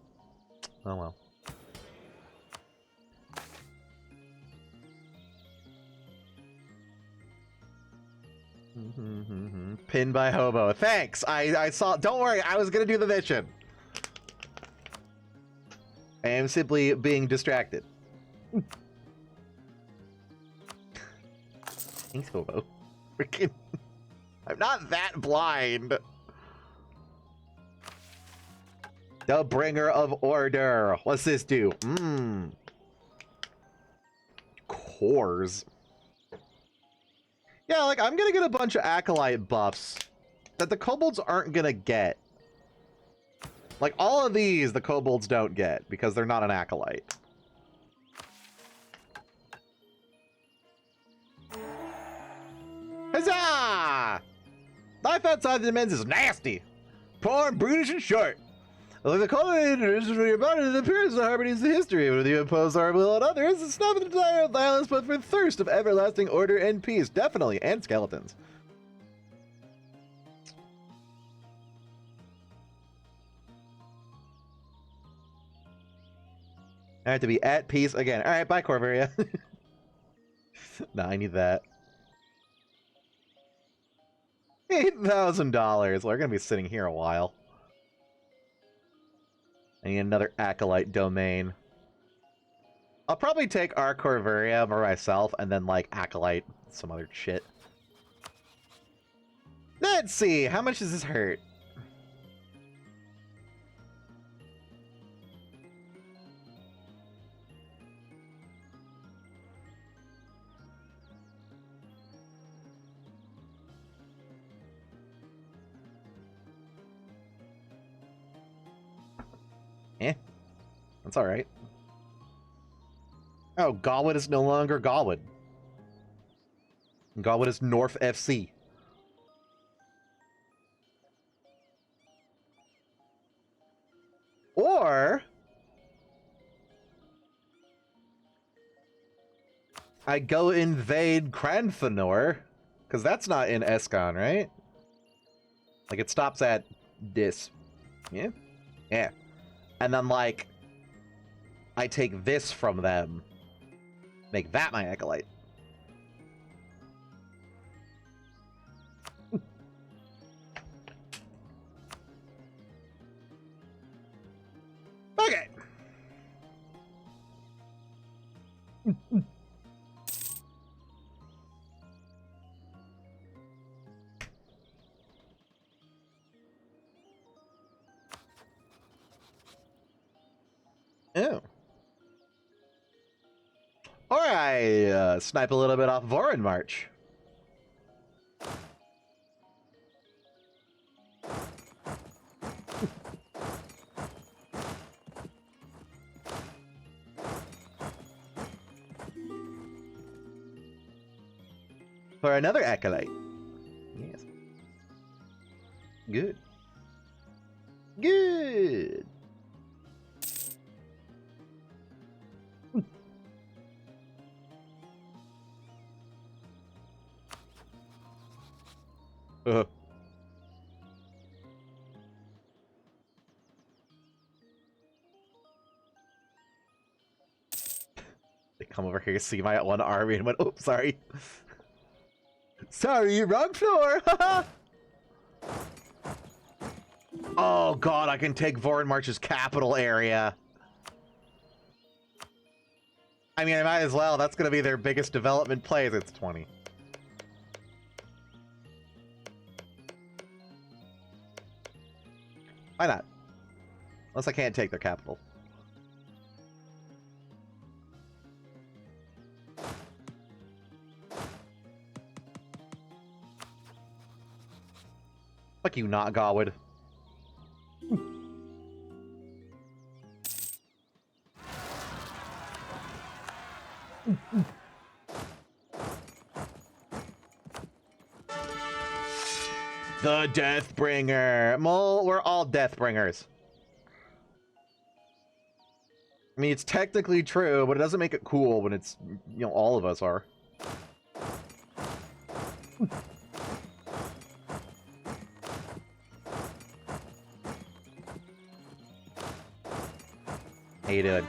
Oh well. Pinned by hobo. Thanks. I saw. Don't worry. I was gonna do the mission. I am simply being distracted. Thanks, hobo. Freaking. I'm not that blind. The bringer of order. What's this do? Cores. Yeah, like, I'm gonna get a bunch of acolyte buffs that the kobolds aren't gonna get. Like, all of these the kobolds don't get because they're not an acolyte. Huzzah! Life outside the Demesne is nasty. Poor and brutish and short. Like the cultivators about it, the appearance of harmony is the history. When you impose our will on others, it's not for the desire of violence, but for thirst of everlasting order and peace. Definitely, and skeletons. I have to be at peace again. All right, bye, Corvaria. Nah, I need that. $8,000. Well, we're gonna be sitting here a while. I need another acolyte domain. I'll probably take our Corvaria for myself and then, like, acolyte some other shit. Let's see. How much does this hurt? That's alright. Oh, Gawed is no longer Gawed. Gawed is North FC. Or I go invade Cranfanor, because that's not in Escon, right? Like, it stops at this. Yeah? Yeah. And then, like, I take this from them. Make that my acolyte. Okay. Oh. Or I snipe a little bit off Vorin March. For another acolyte. Yes. Good. Good. They come over here, see my one army, and went, "Oh, sorry, sorry, wrong floor." Oh god, I can take Voronmarch's capital area. I mean, I might as well. That's going to be their biggest development plays. It's 20. Why not? Unless I can't take their capital. Fuck you, not Gawed. The Deathbringer. Well, we're all Deathbringers. I mean, it's technically true, but it doesn't make it cool when it's, you know, all of us are. How you doing?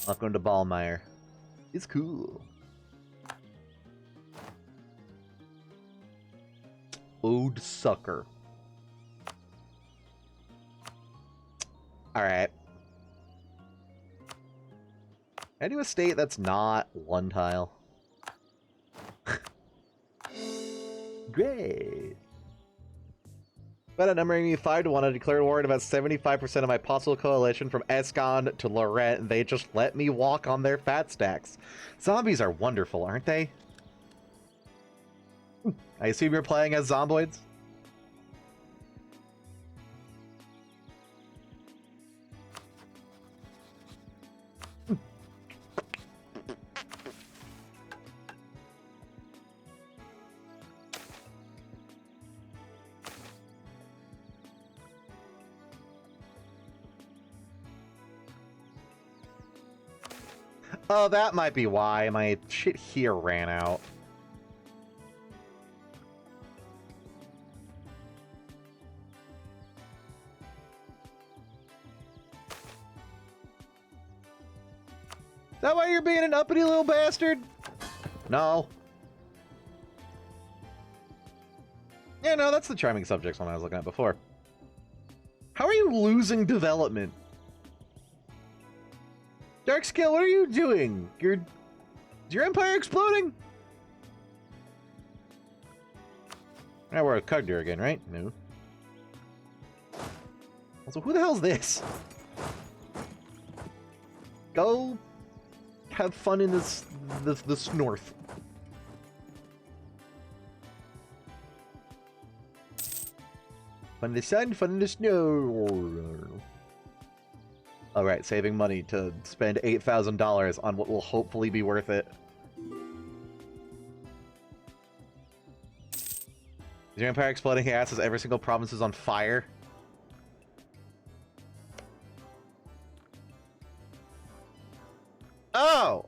Welcome to Ballmeyer. It's cool. Ode sucker. Alright. I do a state that's not one tile. Great. But at numbering me 5 to 1, I declared war on about 75% of my possible coalition from Escond to Lorette, and they just let me walk on their fat stacks. Zombies are wonderful, aren't they? I assume you're playing as zomboids? Oh, that might be why my shit here ran out. Is that why you're being an uppity little bastard? No. Yeah, no, that's the charming subjects one I was looking at before. How are you losing development? Darkscale, what are you doing? Is your empire exploding? Now we're a Kugdir again, right? No. Also, who the hell's this? Go have fun in this north. Fun in the sun, fun in the snow. Alright, saving money to spend $8,000 on what will hopefully be worth it. Is your empire exploding ass as every single province is on fire? Oh!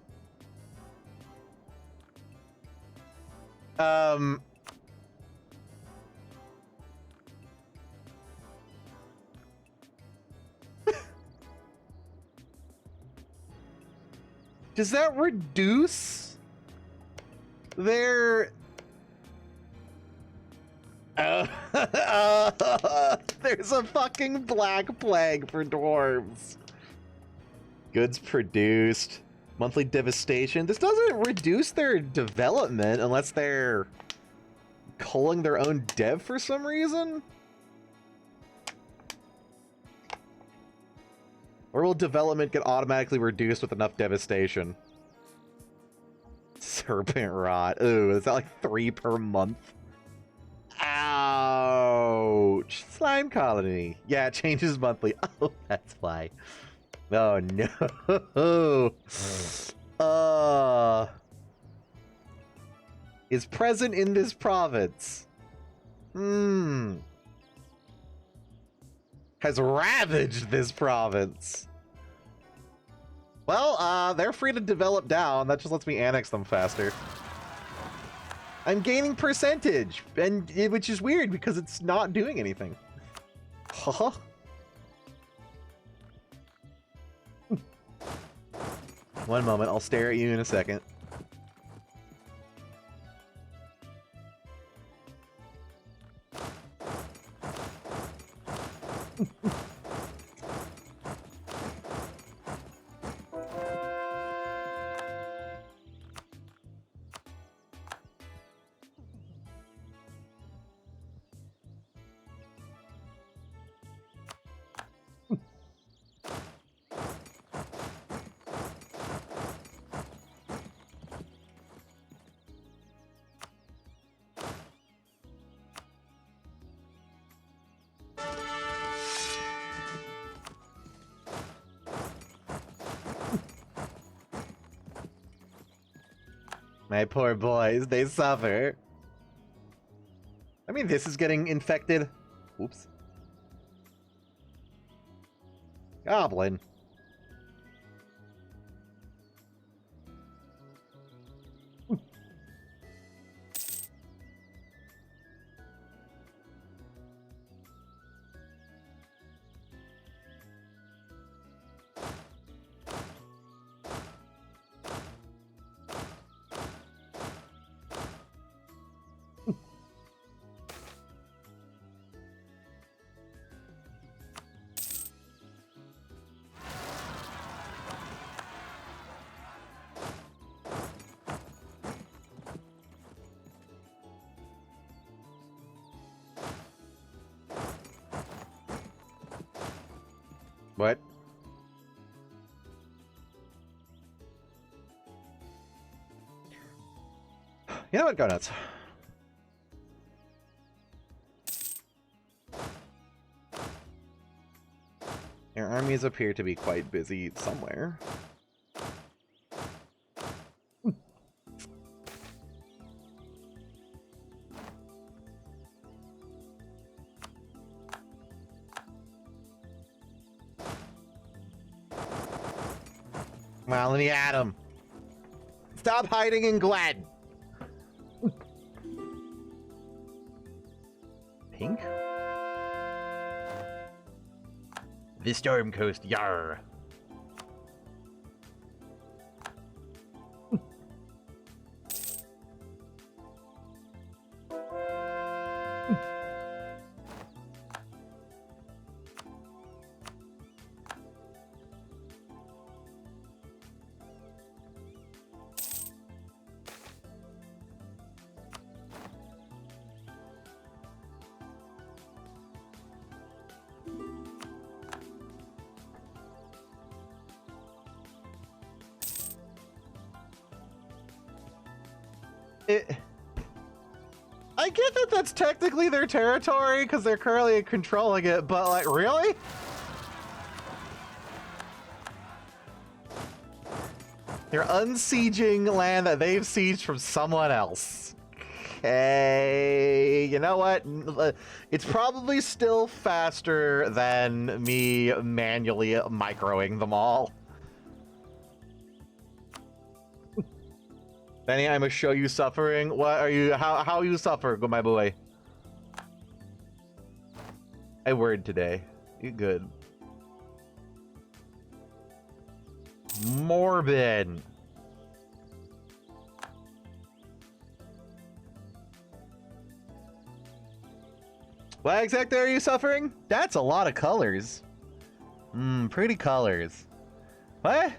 Does that reduce their... there's a fucking black plague for dwarves. Goods produced. Monthly devastation. This doesn't reduce their development unless they're culling their own dev for some reason. Or will development get automatically reduced with enough devastation? Serpent rot. Ooh, is that like 3 per month? Ouch. Slime colony. Yeah, it changes monthly. Oh, that's why. Oh no. Is present in this province. Has ravaged this province. Well, they're free to develop down. That just lets me annex them faster. I'm gaining percentage, which is weird because it's not doing anything. Haha. One moment, I'll stare at you in a second. My poor boys, they suffer. I mean, this is getting infected. Oops. Goblin. What? You know what? Go nuts. Their armies appear to be quite busy somewhere. Well, let me at him. Stop hiding in Gawed. Pink? The Storm Coast, yar. I get that that's technically their territory because they're currently controlling it, but like, really? They're unsieging land that they've sieged from someone else. Okay, you know what? It's probably still faster than me manually microing them all. Benny, I must show you suffering. What are you? How you suffer, my boy? A word today. You good? Morbid. What exactly are you suffering? That's a lot of colors. Pretty colors. What?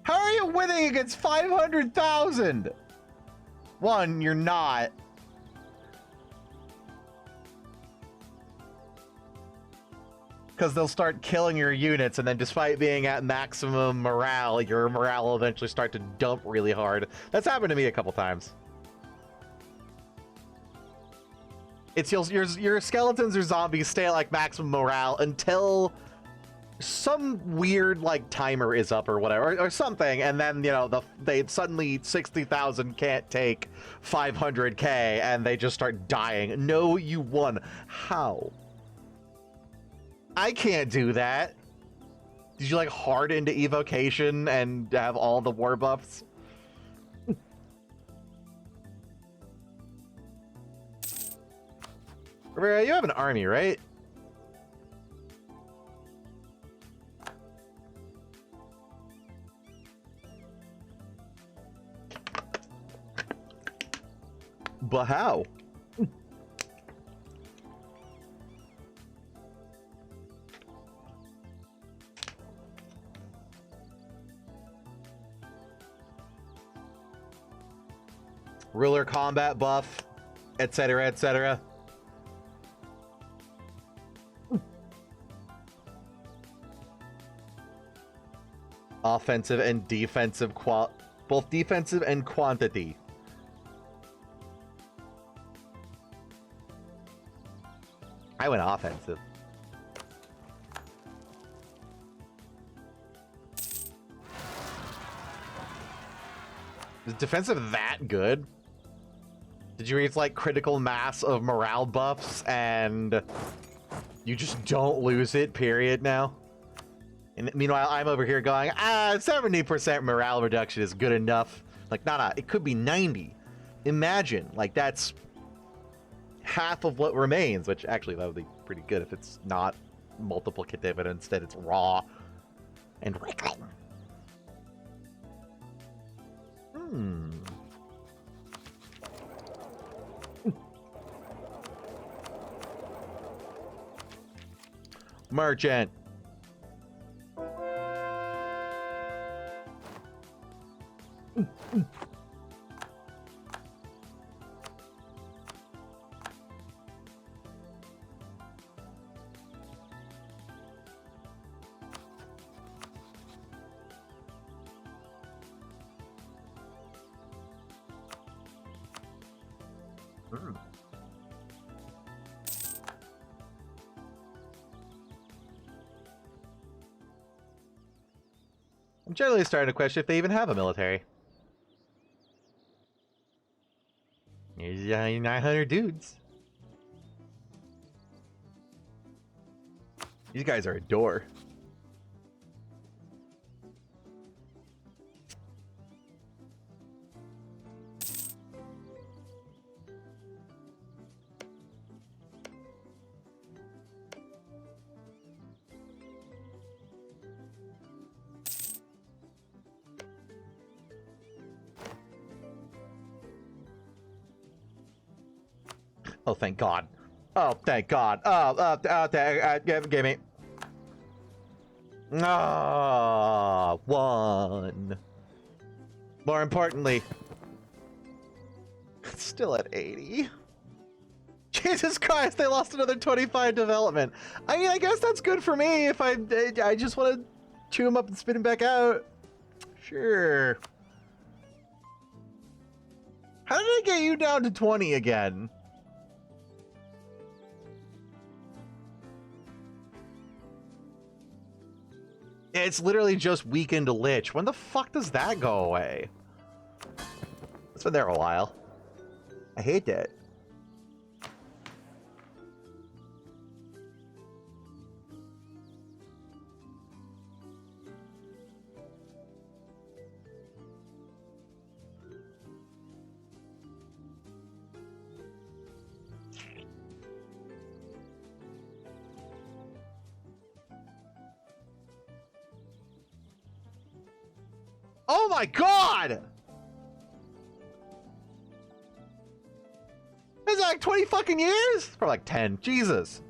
How are you winning against 500,000? One, you're not. Because they'll start killing your units, and then despite being at maximum morale, your morale will eventually start to dump really hard. That's happened to me a couple times. It's your skeletons or zombies stay at like maximum morale until some weird like timer is up or whatever or something, and then you know they suddenly 60,000 can't take 500k and they just start dying. No, you won. How? I can't do that. Did you like hard into evocation and have all the war buffs? Rivera, you have an army, right? But how? Ruler combat buff, etc., etc. Offensive and defensive both defensive and quantity. I went offensive. Is defensive that good? Did you reach like critical mass of morale buffs and you just don't lose it, period, now? And meanwhile, I'm over here going, 70% morale reduction is good enough. Like, nah, it could be 90. Imagine, like, that's half of what remains, which actually that would be pretty good if it's not multiplicative and instead it's raw and wriggling. Merchant. I'm generally starting to question if they even have a military. Here's 900 dudes. These guys are a door. Oh, thank God. Oh, thank God. Give me. One. More importantly, it's still at 80. Jesus Christ, they lost another 25 development. I mean, I guess that's good for me if I just want to chew them up and spit them back out. Sure. How did I get you down to 20 again? It's literally just weakened Lich. When the fuck does that go away? It's been there a while. I hate that. Oh my God! Is that like 20 fucking years? For like 10. Jesus.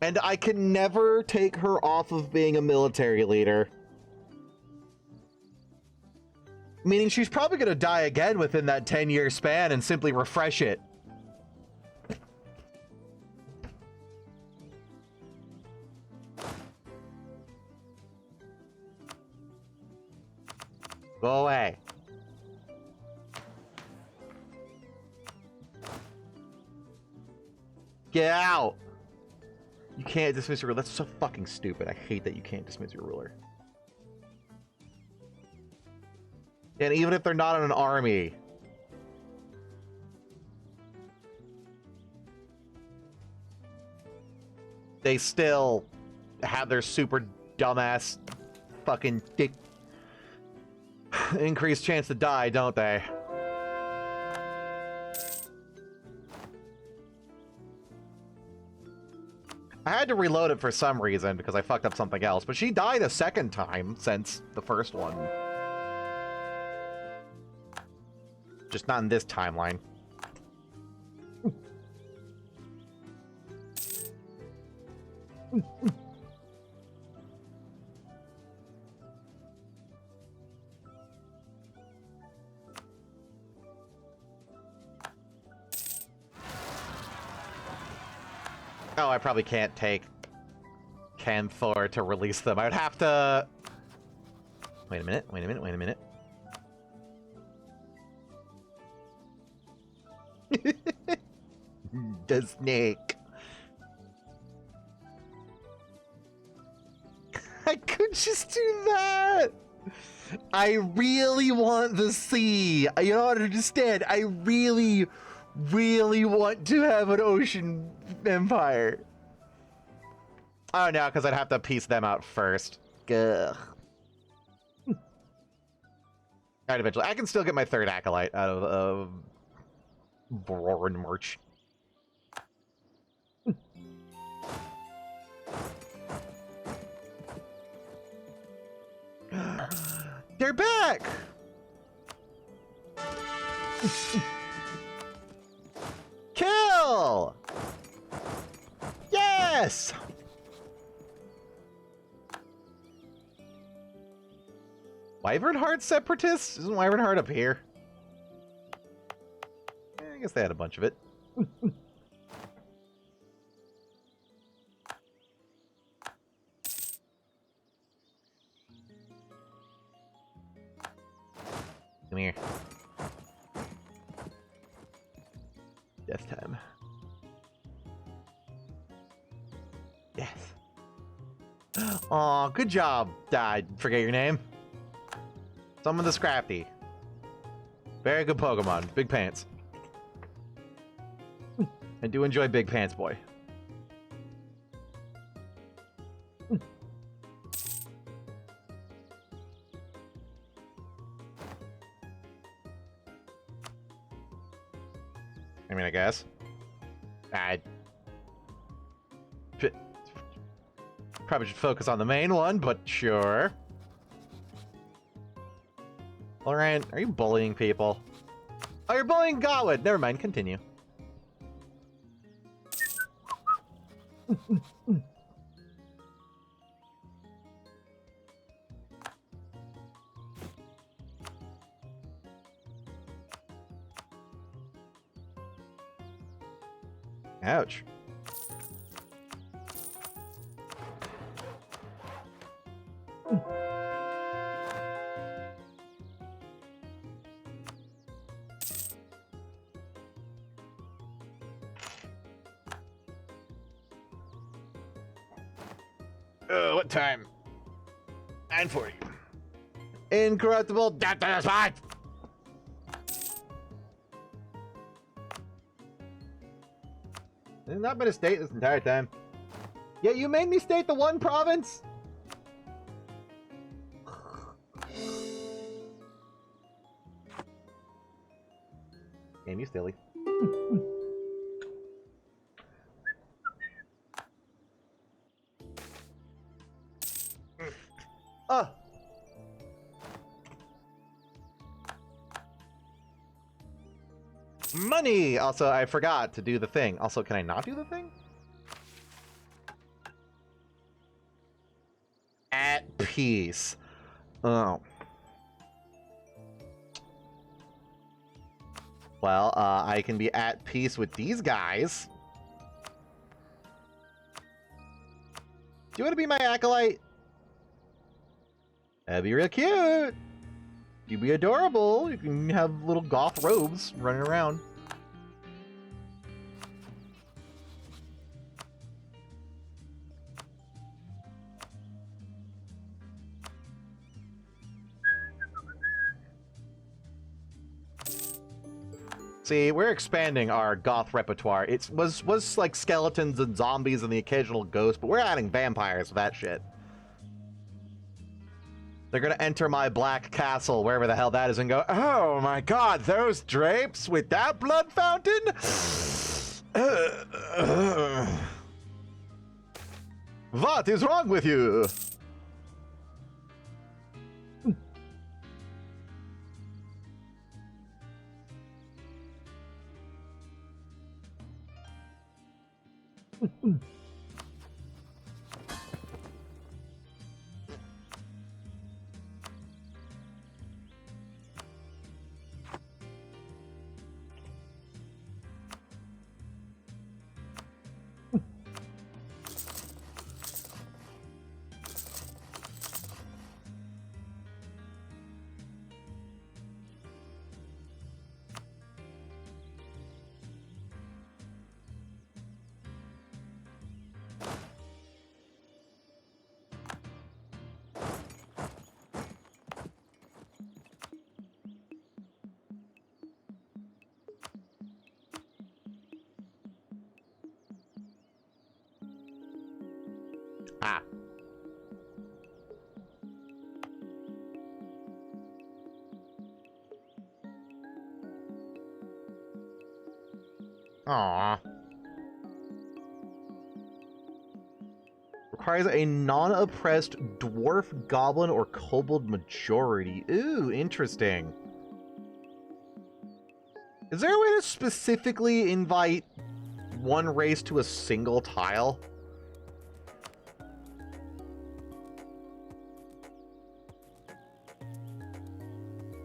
And I can never take her off of being a military leader. Meaning she's probably gonna die again within that 10-year span and simply refresh it. Go away. Get out! You can't dismiss your ruler. That's so fucking stupid. I hate that you can't dismiss your ruler. And even if they're not in an army. They still have their super dumbass fucking dick increased chance to die, don't they? I had to reload it for some reason because I fucked up something else, but she died a second time since the first one. Just not in this timeline. Oh, I probably can't take Canthor to release them. I would have to... Wait a minute. The snake. I could just do that. I really want the sea. You don't understand. I really, really want to have an ocean empire. Oh no, because I'd have to piece them out first. Ugh. Alright, eventually. I can still get my third acolyte out of Roaring March. They're back! Kill! Yes! Wyvernheart separatists? Isn't Wyvernheart up here? I guess they had a bunch of it. Come here. Death time. Yes. Aw, good job. I forget your name. Summon the Scrafty. Very good Pokemon. Big Pants. I do enjoy Big Pants Boy. I mean, I guess. Probably should focus on the main one, but sure. Lorraine, are you bullying people? Oh, you're bullying Gawed. Never mind, continue. Ouch. What time? 9:40. Incorruptible death to the spot! There's not been a state this entire time. Yeah, you made me state the one province? Game, you silly. Ah! Money! Also, I forgot to do the thing. Also, can I not do the thing? At peace. Oh. Well, I can be at peace with these guys. Do you want to be my acolyte? That'd be real cute. You'd be adorable. You can have little goth robes running around. See, we're expanding our goth repertoire. It was like skeletons and zombies and the occasional ghost, but we're adding vampires with that shit. They're gonna enter my black castle, wherever the hell that is, and go, oh my god, those drapes with that blood fountain? What is wrong with you? Ah. Aww. Requires a non-oppressed dwarf, goblin, or kobold majority. Ooh, interesting. Is there a way to specifically invite one race to a single tile?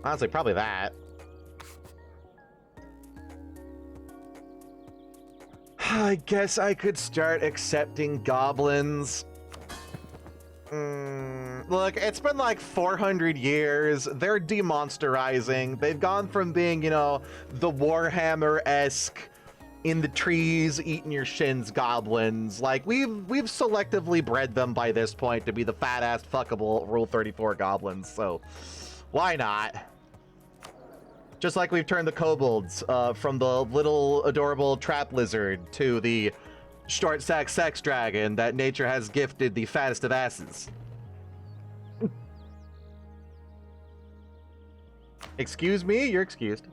Honestly, probably that. I guess I could start accepting goblins. Look, it's been like 400 years. They're demonsterizing. They've gone from being, you know, the Warhammer-esque in the trees eating your shins goblins. Like, we've selectively bred them by this point to be the fat-ass fuckable Rule 34 goblins, so why not? Just like we've turned the kobolds from the little adorable trap lizard to the short sack sex dragon that nature has gifted the fattest of asses. Excuse me? You're excused.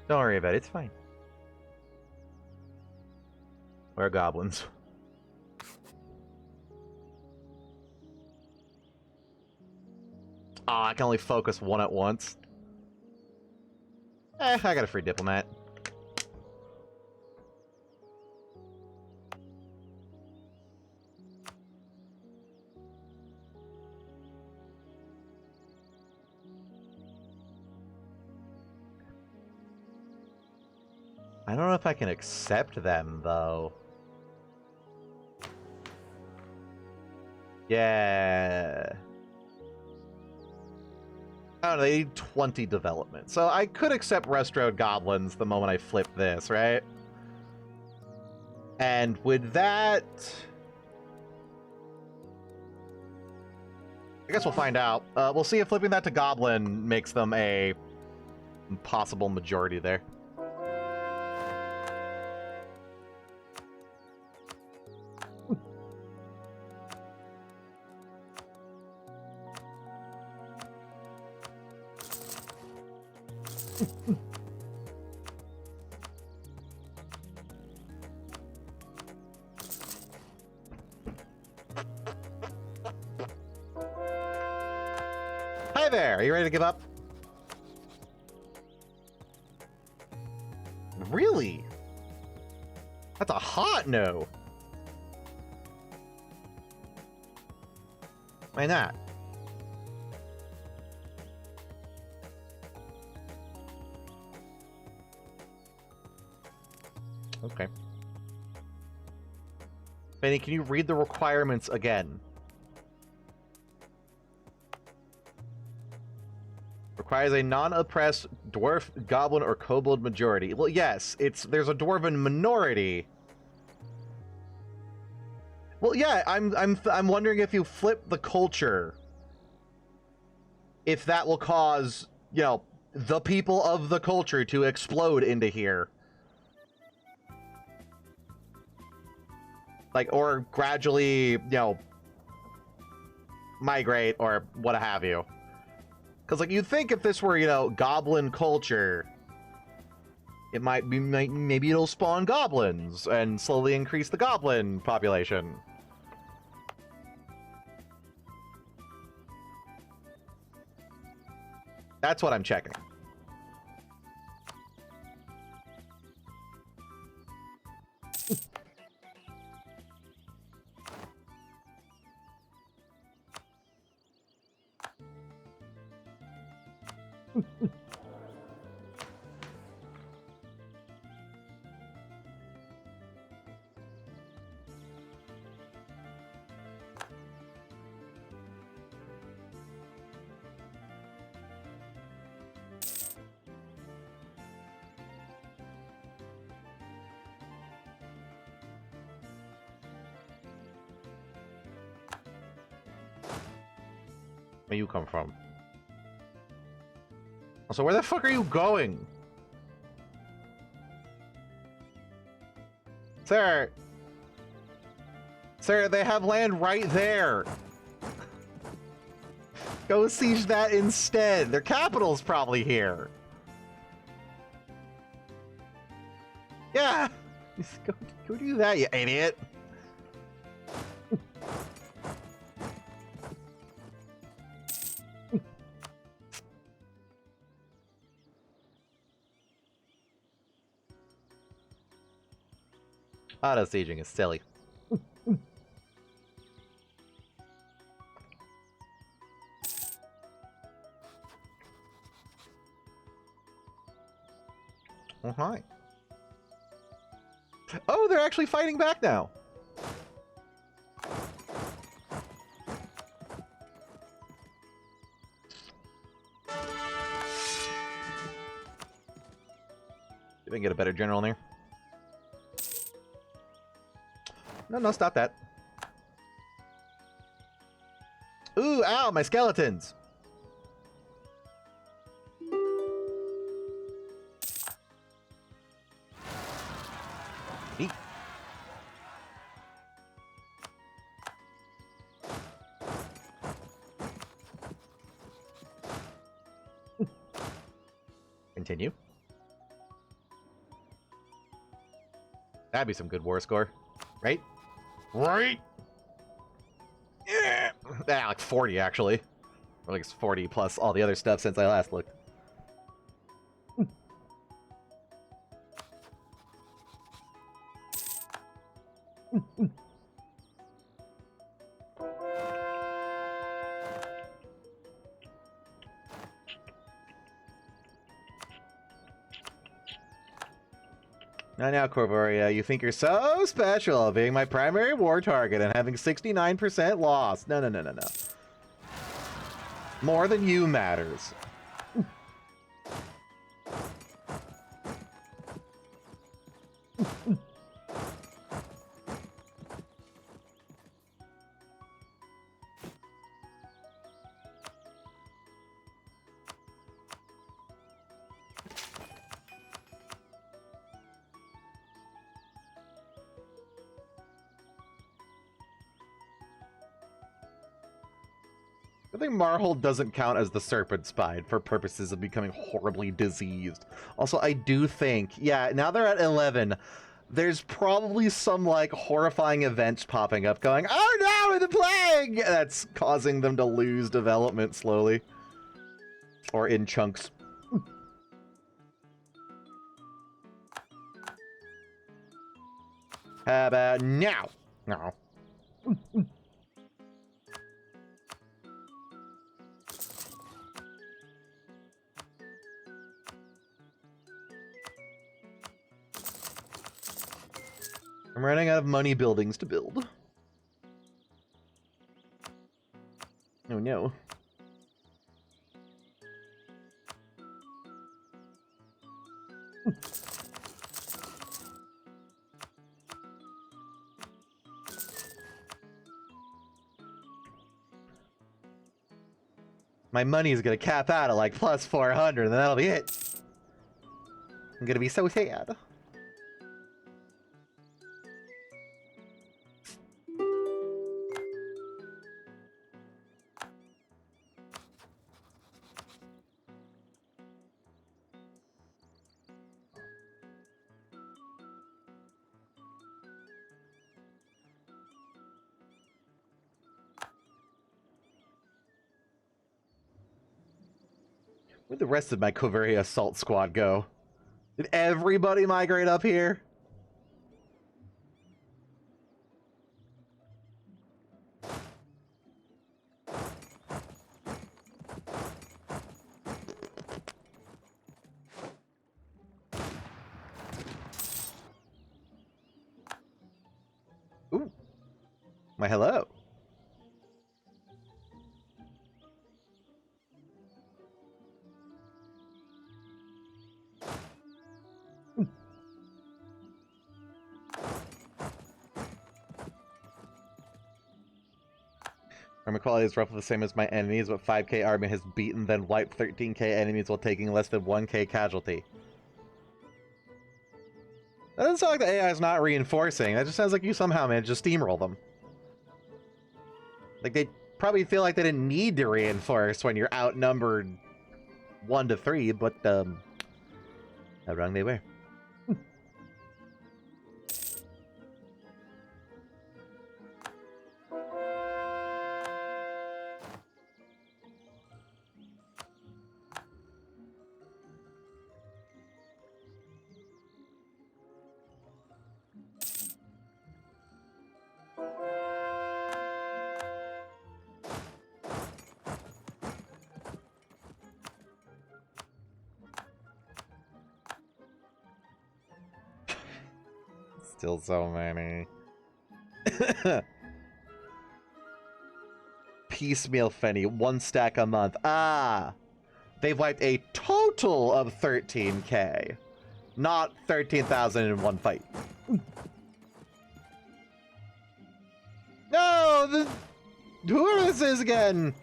Don't worry about it, it's fine. We're goblins. Oh, I can only focus one at once. I got a free diplomat. I don't know if I can accept them, though. Yeah. I don't know, they need 20 development. So I could accept Restored Goblins the moment I flip this, right? And with that... I guess we'll find out. We'll see if flipping that to Goblin makes them a possible majority there. Hi there, are you ready to give up? Really? That's a hot no. Why not? Okay. Benny, can you read the requirements again? Requires a non-oppressed dwarf, goblin, or kobold majority. Well, yes, there's a dwarven minority. Well, yeah, I'm wondering if you flip the culture, if that will cause, you know, the people of the culture to explode into here. Like, or gradually, you know, migrate or what have you. Because, like, you'd think if this were, you know, goblin culture, it might be, maybe it'll spawn goblins and slowly increase the goblin population. That's what I'm checking. Where you come from? Also, where the fuck are you going? Sir! Sir, they have land right there! Go siege that instead! Their capital's probably here! Yeah! Go do that, you idiot! Auto-sieging is silly. Oh, hi. Oh, they're actually fighting back now! See if I can get a better general in here. No, stop that. Ooh, ow, my skeletons! Eat. Continue. That'd be some good war score, right? Right? Yeah! Ah, like 40, actually. Or like it's 40 plus all the other stuff since I last looked. Now, Corvoria, you think you're so special, being my primary war target and having 69% loss. No. More than you matters. I think Marhold doesn't count as the Serpent Spine for purposes of becoming horribly diseased. Also, I do think, yeah, now they're at 11. There's probably some, like, horrifying events popping up going, oh no, the plague! That's causing them to lose development slowly. Or in chunks. How about now? No. I'm running out of money buildings to build. Oh no. My money is gonna cap out at like plus 400, and then that'll be it. I'm gonna be so sad. Where'd the rest of my Coveria assault squad go? Did everybody migrate up here? Ooh. My hello. Armor quality is roughly the same as my enemies, but 5k army has beaten then wiped 13k enemies while taking less than 1k casualty. That doesn't sound like the AI is not reinforcing. That just sounds like you somehow managed to steamroll them. Like, they probably feel like they didn't need to reinforce when you're outnumbered 1 to 3, but, how wrong they were. Still so many. Piecemeal Fenny, 1 stack a month. Ah! They've wiped a total of 13k. Not 13,000 in one fight. No! Whoever this is again!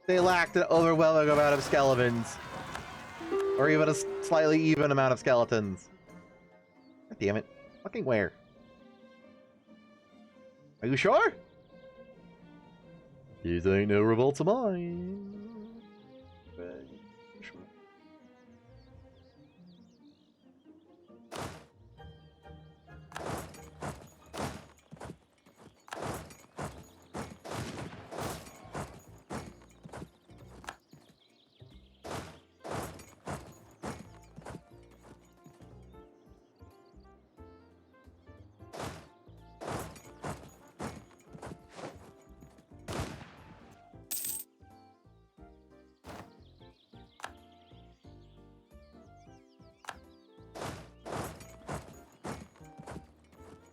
They lacked an overwhelming amount of skeletons. Or even a slightly even amount of skeletons. God damn it. Fucking where? Are you sure? These ain't no revolts of mine.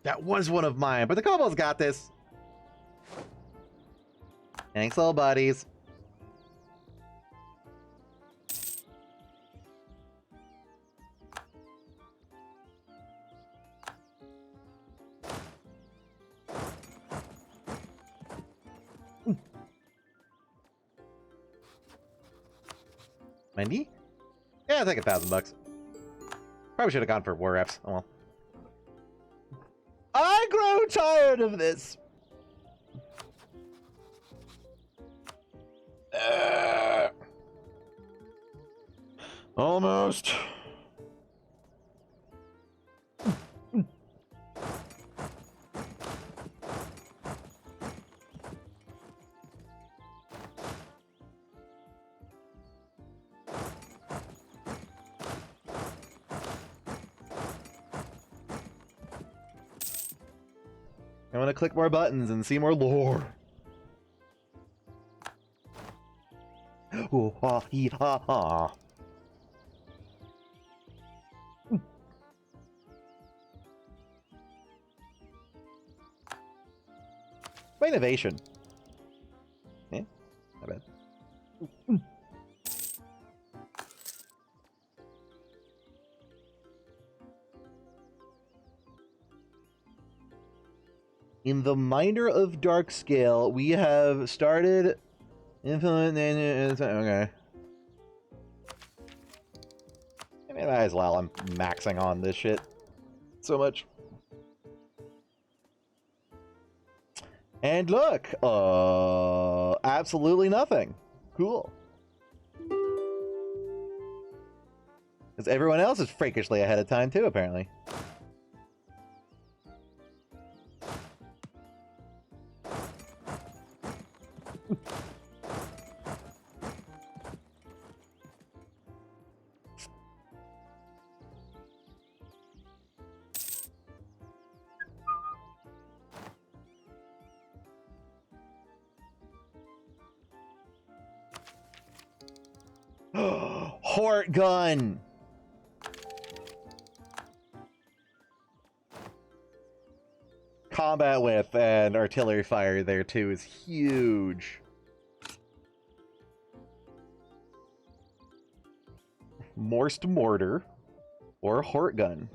That was one of mine, but the Kobold's got this. Thanks, little buddies. $90? Yeah, I'll take $1,000. Probably should have gone for war reps. Oh well. I grow tired of this. Almost. I want to click more buttons and see more lore. Ooh, ha, hee, ha, ha. My innovation. Eh, not bad. In the Miner of Dark Scale, we have started implementing. Okay. I mean, might as well. I'm maxing on this shit so much. And look, absolutely nothing. Cool. Because everyone else is freakishly ahead of time too, apparently. Hort gun. Combat with and artillery fire there too is huge. Morse mortar or Hort gun.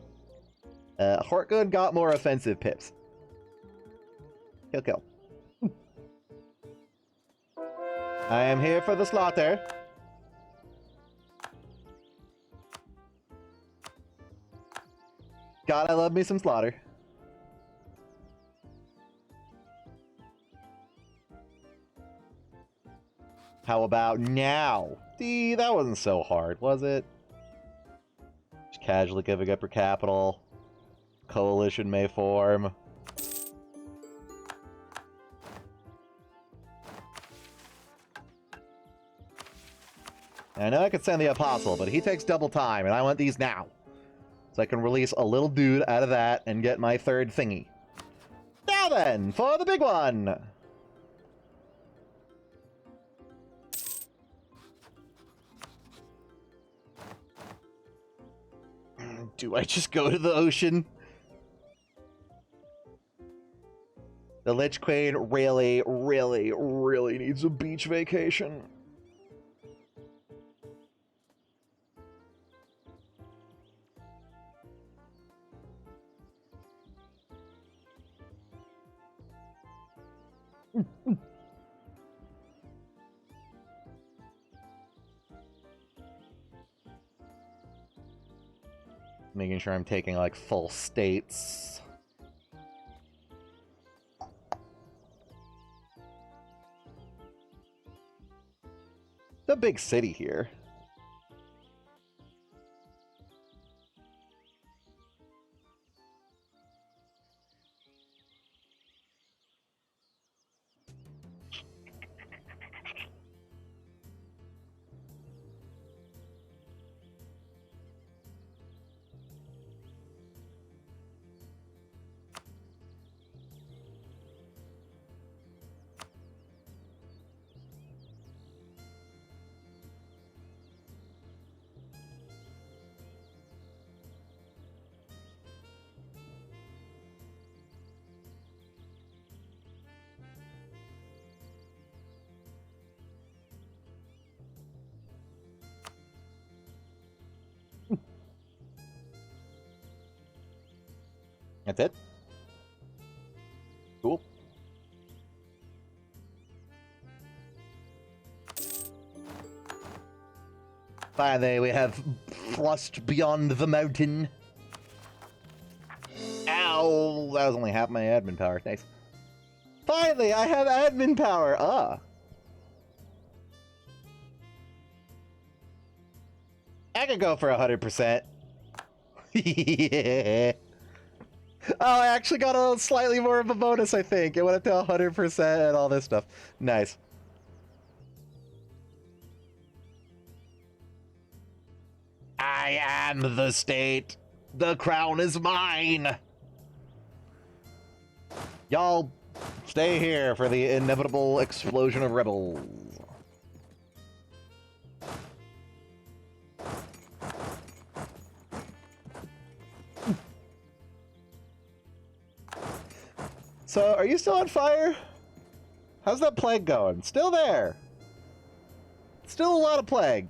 Hort gun got more offensive pips. Kill, kill. I am here for the slaughter. God, I love me some slaughter. How about now? See, that wasn't so hard, was it? Just casually giving up your capital. Coalition may form. I know I could send the Apostle, but he takes double time, and I want these now. So I can release a little dude out of that and get my third thingy. Now then, for the big one! Do I just go to the ocean? The Lich Queen really, really, really needs a beach vacation. Making sure I'm taking, like, full states. The big city here. That's it? Cool. Finally, we have thrust beyond the mountain. Ow! That was only half my admin power. Nice. Finally, I have admin power! I could go for 100%. Yeah. Oh, I actually got a slightly more of a bonus, I think. It went up to 100% and all this stuff. Nice. I am the state. The crown is mine. Y'all stay here for the inevitable explosion of rebels. So, are you still on fire? How's that plague going? Still there. Still a lot of plague.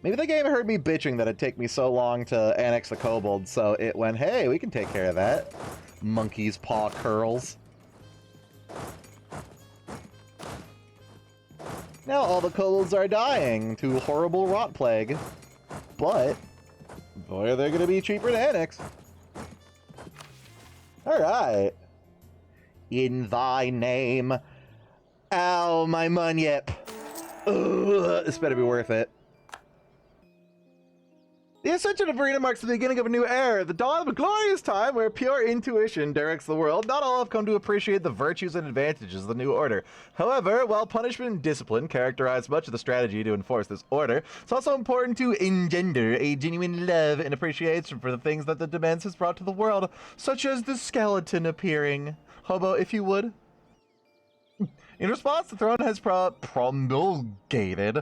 Maybe the game heard me bitching that it'd take me so long to annex the Kobold, so it went, hey, we can take care of that. Monkey's paw curls. Now all the Kobolds are dying to horrible rot plague. But, boy, are they going to be cheaper to annex. Alright. In thy name. Ow, my munyip. Ugh, this better be worth it. The ascension of Verena marks the beginning of a new era, the dawn of a glorious time where pure intuition directs the world. Not all have come to appreciate the virtues and advantages of the new order. However, while punishment and discipline characterize much of the strategy to enforce this order, it's also important to engender a genuine love and appreciation for the things that the Demesne has brought to the world, such as the skeleton appearing. Hobo, if you would. In response, the throne has promulgated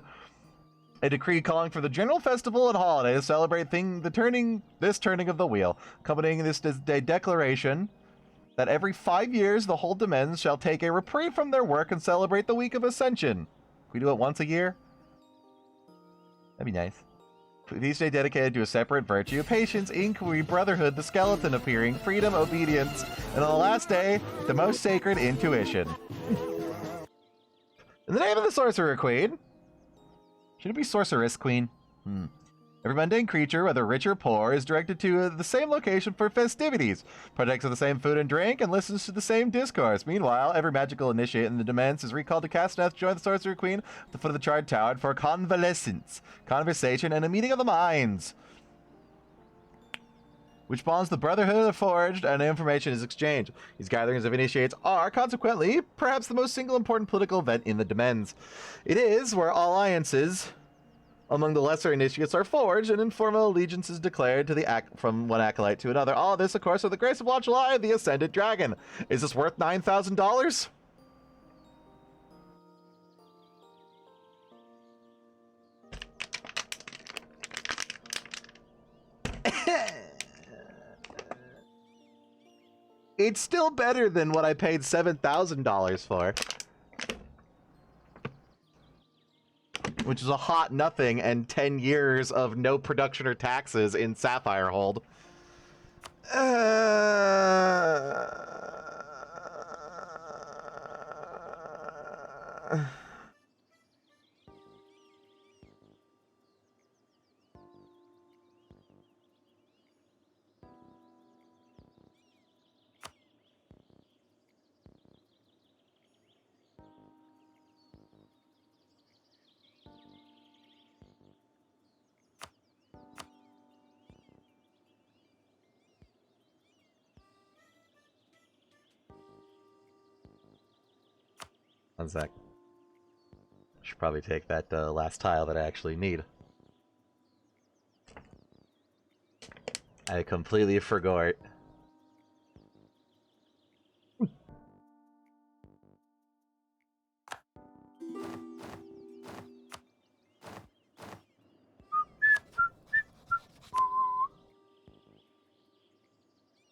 a decree calling for the general festival and holiday to celebrate this turning of the wheel. Accompanying this is a declaration that every 5 years the whole Demesne shall take a reprieve from their work and celebrate the week of Ascension. Can we do it once a year? That'd be nice. These days dedicated to a separate virtue: patience, inquiry, brotherhood, the skeleton appearing, freedom, obedience, and on the last day, the most sacred, intuition. In the name of the Sorcerer Queen. Should it be Sorceress Queen? A Every mundane creature, whether rich or poor, is directed to the same location for festivities, partakes of the same food and drink, and listens to the same discourse. Meanwhile, every magical initiate in the Demesne is recalled to Castaneth, join the Sorcerer Queen at the foot of the Charred Tower for convalescence, conversation, and a meeting of the minds, which bonds the Brotherhood of the Forged, and information is exchanged. These gatherings of initiates are, consequently, perhaps the most single important political event in the Demesne. It is where alliances among the lesser initiates are forged, and informal allegiances declared to the from one acolyte to another. All this, of course, with the grace of Watchalai, the Ascended Dragon. Is this worth $9,000? It's still better than what I paid $7,000 for. Which is a hot nothing and 10 years of no production or taxes in Sapphire Hold. One sec. Should probably take that last tile that I actually need. I completely forgot. You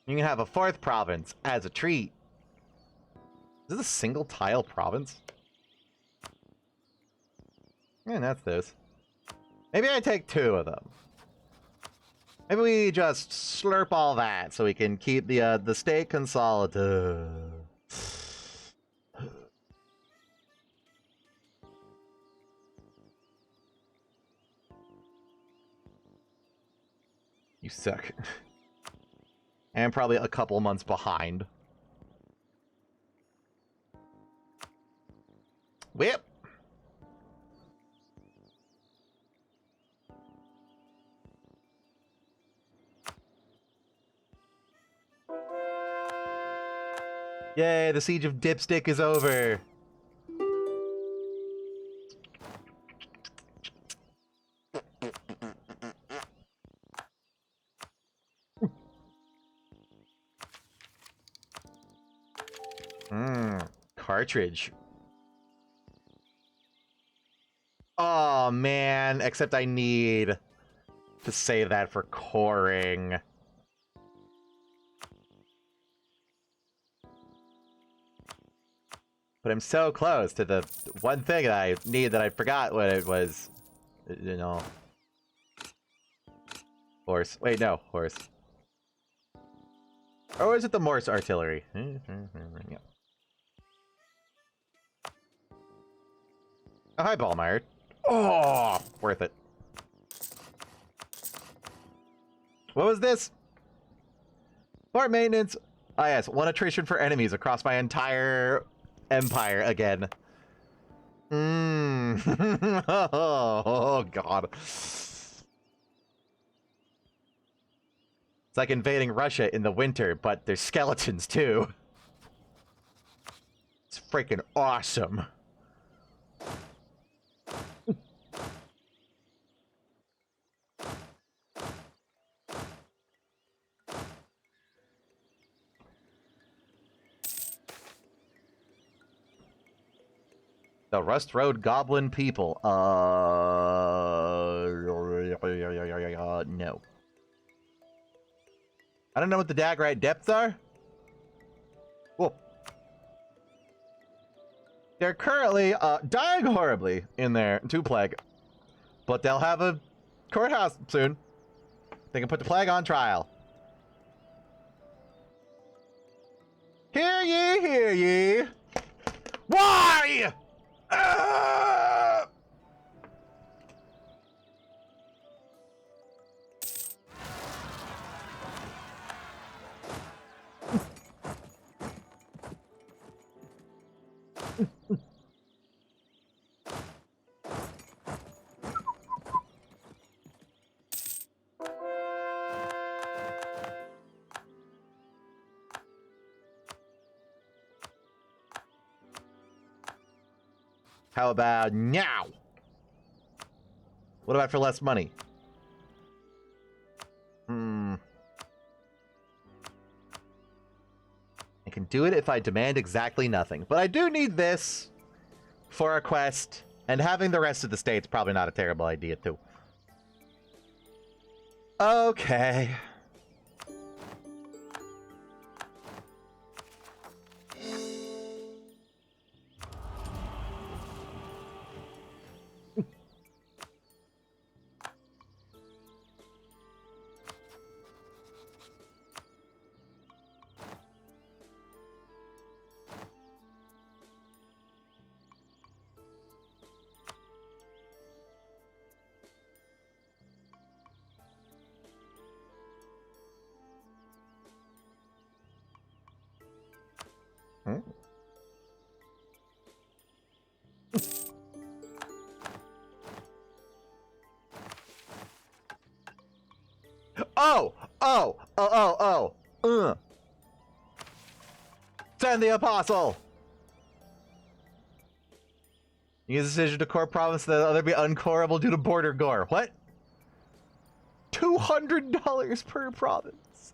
can have a fourth province as a treat. Is this a single tile province? Yeah, that's this. Maybe I take 2 of them. Maybe we just slurp all that so we can keep the state consolidated. You suck. And probably a couple months behind. Whip. Yay, the siege of Dipstick is over. Cartridge. Oh man, except I need to save that for coring. But I'm so close to the one thing that I need that I forgot what it was. You know. Horse. Wait, no, horse. Or is it the Morse artillery? Yeah. Oh, hi, Ballmeyer. Oh, worth it. What was this? Fort maintenance. Ah, yes, 1 attrition for enemies across my entire empire again. Oh, God. It's like invading Russia in the winter, but there's skeletons, too. It's freaking awesome. The Rust Road Goblin people. No. I don't know what the Dagrite depths are. Whoa. They're currently dying horribly in their 2 plague. But they'll have a courthouse soon. They can put the plague on trial. Hear ye, hear ye. Why? How about now? What about for less money? I can do it if I demand exactly nothing. But I do need this for a quest, and having the rest of the state's probably not a terrible idea, too. Okay. Oh! Send the apostle! Use decision to core province that the other be uncoreable due to border gore. What? $200 per province.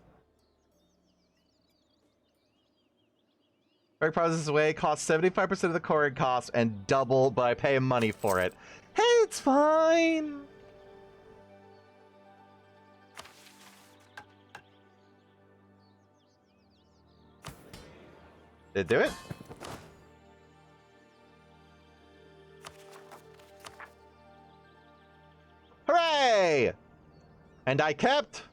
Every province's way costs 75% of the coring cost and double by paying money for it. Hey, it's fine. Did it do it? Hooray! And I kept...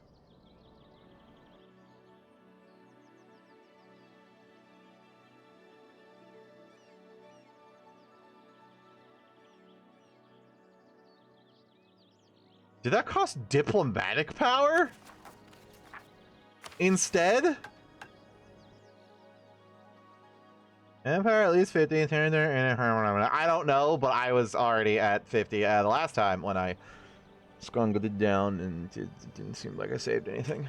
Did that cost diplomatic power? Instead? Empire at least 50. I don't know, but I was already at 50 the last time when I scungled it down, and it didn't seem like I saved anything.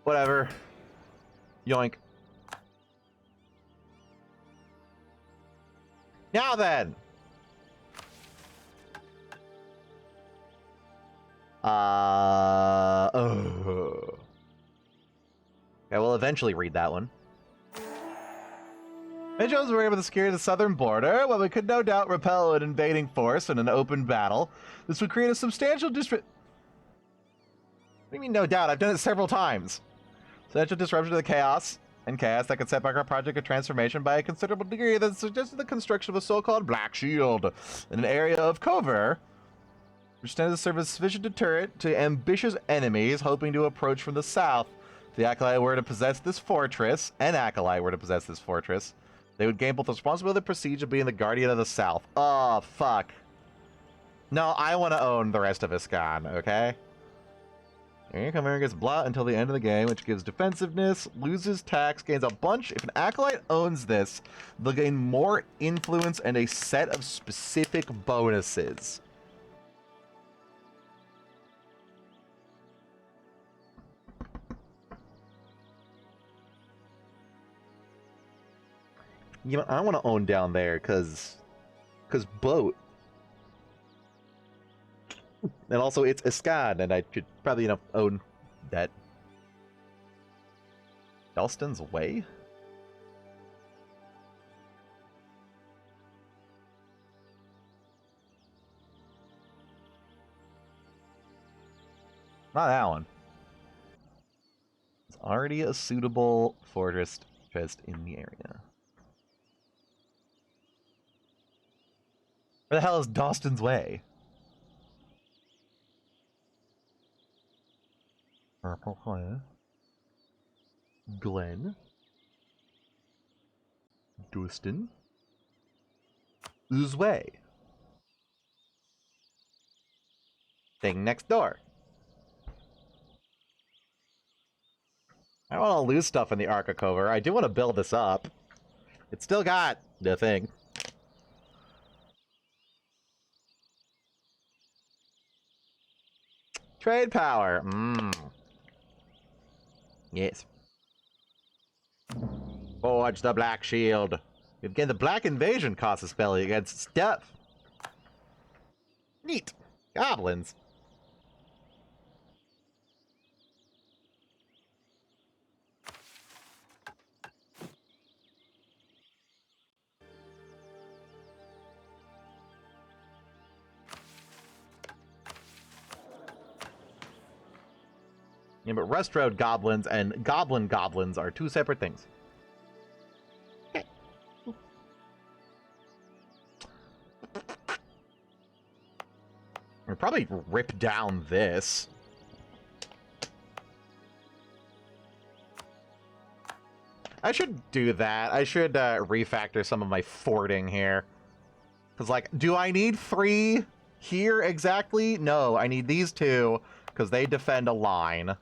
Whatever. Yoink. Now then! Oh. Okay, we'll eventually read that one. Majors were able to secure the southern border, while we could no doubt repel an invading force in an open battle. This would create a substantial What do you mean, no doubt? I've done it several times. Substantial disruption to the chaos that could set back our project of transformation by a considerable degree that suggested the construction of a so-called Black Shield in an area of cover, which tends to serve as sufficient deterrent to ambitious enemies hoping to approach from the south. If the Acolyte were to possess this fortress, they would gain both the responsibility and prestige of being the Guardian of the South. Oh, fuck. No, I want to own the rest of Iskan, okay? Here Commander gets Blot until the end of the game, which gives defensiveness, loses tax, gains a bunch. If an Acolyte owns this, they'll gain more influence and a set of specific bonuses. You know, I want to own down there, cause boat. And also it's Iskan, and I should probably, you know, own that. Dalston's Way? Not that one. It's already a suitable fortress just in the area. Where the hell is Dalston's Way? Glen. Dustin. Uzway. Thing next door. I don't want to lose stuff in the Arca Cover. I do want to build this up. It's still got the thing. Trade power. Yes. Forge the Black Shield. Again, the Black Invasion costs a spell against stuff. Neat. Goblins. Yeah, but Rust Road goblins and Goblin goblins are two separate things. Okay. We'll probably rip down this. I should do that. I should refactor some of my forting here. Because, like, do I need 3 here exactly? No, I need these 2, because they defend a line.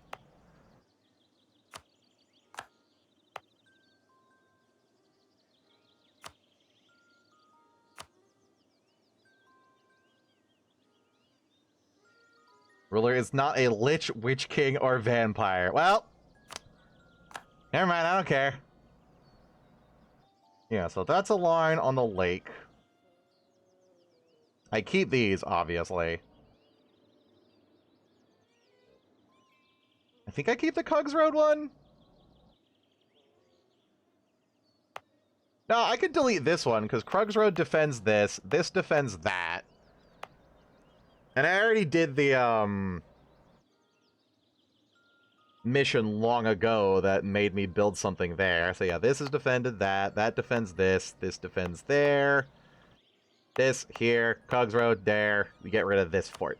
Ruler is not a Lich, Witch King, or Vampire. Well, never mind, I don't care. Yeah, so that's a line on the lake. I keep these, obviously. I think I keep the Cogs Road one? No, I could delete this one, because Krugs Road defends this defends that. And I already did the, mission long ago that made me build something there. So yeah, this is defended that defends this defends there. This here, Cogs Road there. We get rid of this fort.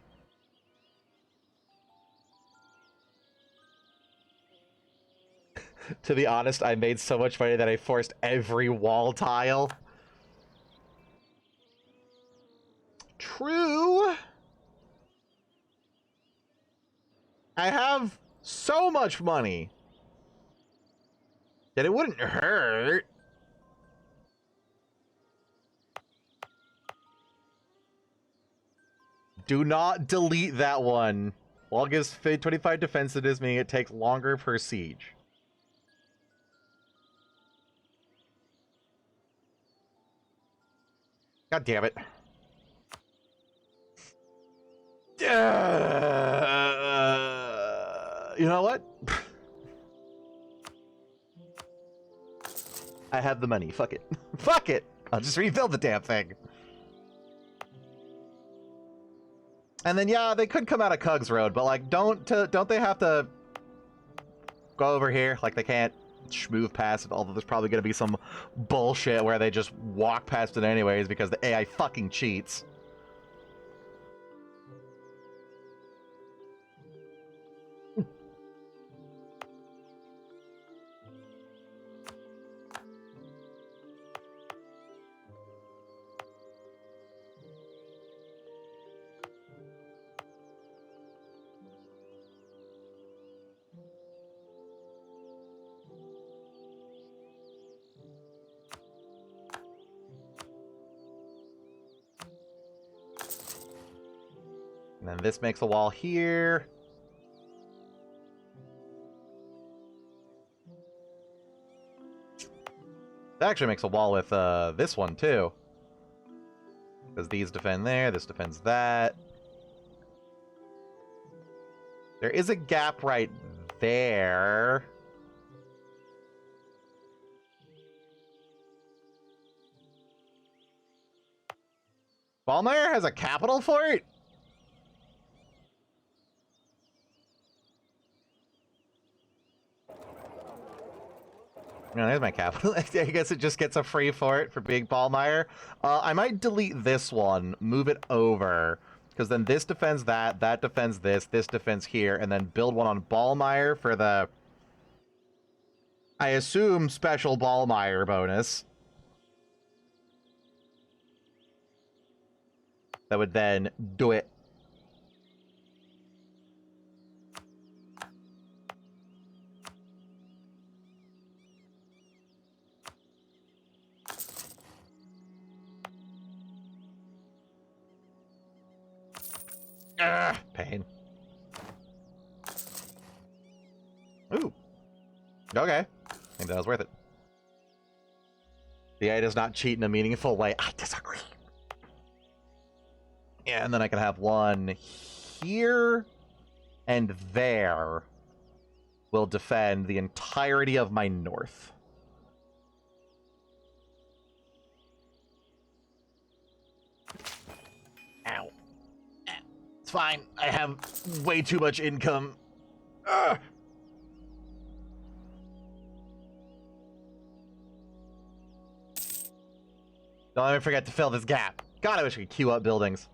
To be honest, I made so much money that I forced every wall tile. True. I have so much money that it wouldn't hurt. Do not delete that one. Wall gives 25 defensiveness, meaning it takes longer per siege. God damn it. You know what? I have the money. Fuck it. Fuck it. I'll just rebuild the damn thing. And then yeah, they could come out of Cogs Road, but like, don't they have to go over here? Like they can't schmooze past it. Although there's probably gonna be some bullshit where they just walk past it anyways because the AI fucking cheats. And then this makes a wall here. That actually makes a wall with this one too. Because these defend there, this defends that. There is a gap right there. Ballmeyer has a capital fort? No, there's my capital. I guess it just gets a free fort for being Ballmeyer. I might delete this one, move it over, because then this defends that, that defends this defends here, and then build one on Ballmeyer for the, I assume, special Ballmeyer bonus. That would then do it. Pain. Ooh. Okay. Maybe that was worth it. The AI does not cheat in a meaningful way. I disagree. Yeah, and then I can have one here and there will defend the entirety of my north. Ow. It's fine. I have way too much income. Ugh. Don't let me forget to fill this gap. God, I wish I could queue up buildings.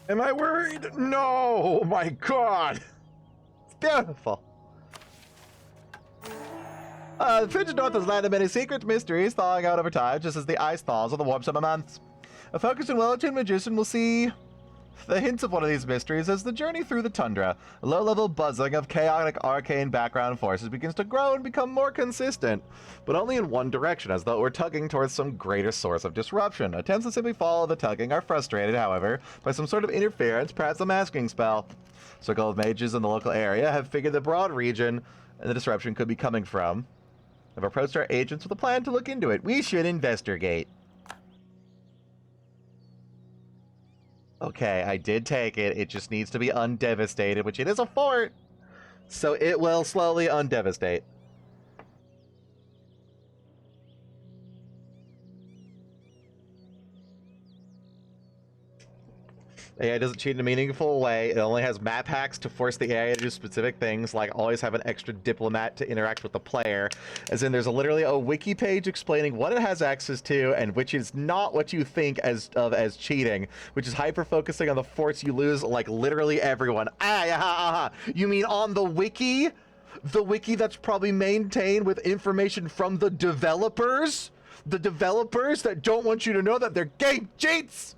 Am I worried? No! Oh my god! It's beautiful. The frigid north has landed many secret mysteries thawing out over time, just as the ice thaws in the warm summer months. A focused and well-attuned magician will see the hints of one of these mysteries as the journey through the tundra. A low-level buzzing of chaotic arcane background forces begins to grow and become more consistent, but only in one direction, as though it were tugging towards some greater source of disruption. Attempts to simply follow the tugging are frustrated, however, by some sort of interference, perhaps a masking spell. Circle of mages in the local area have figured the broad region and the disruption could be coming from. Have approached our agents with a plan to look into it. We should investigate. Okay, I did take it. It just needs to be undevastated, which it is a fort. So it will slowly undevastate. AI doesn't cheat in a meaningful way. It only has map hacks to force the AI to do specific things, like always have an extra diplomat to interact with the player. As in, there's literally a wiki page explaining what it has access to, and which is not what you think as cheating, which is hyper-focusing on the forts you lose, like literally everyone. You mean on the wiki? The wiki that's probably maintained with information from the developers? The developers that don't want you to know that their game cheats?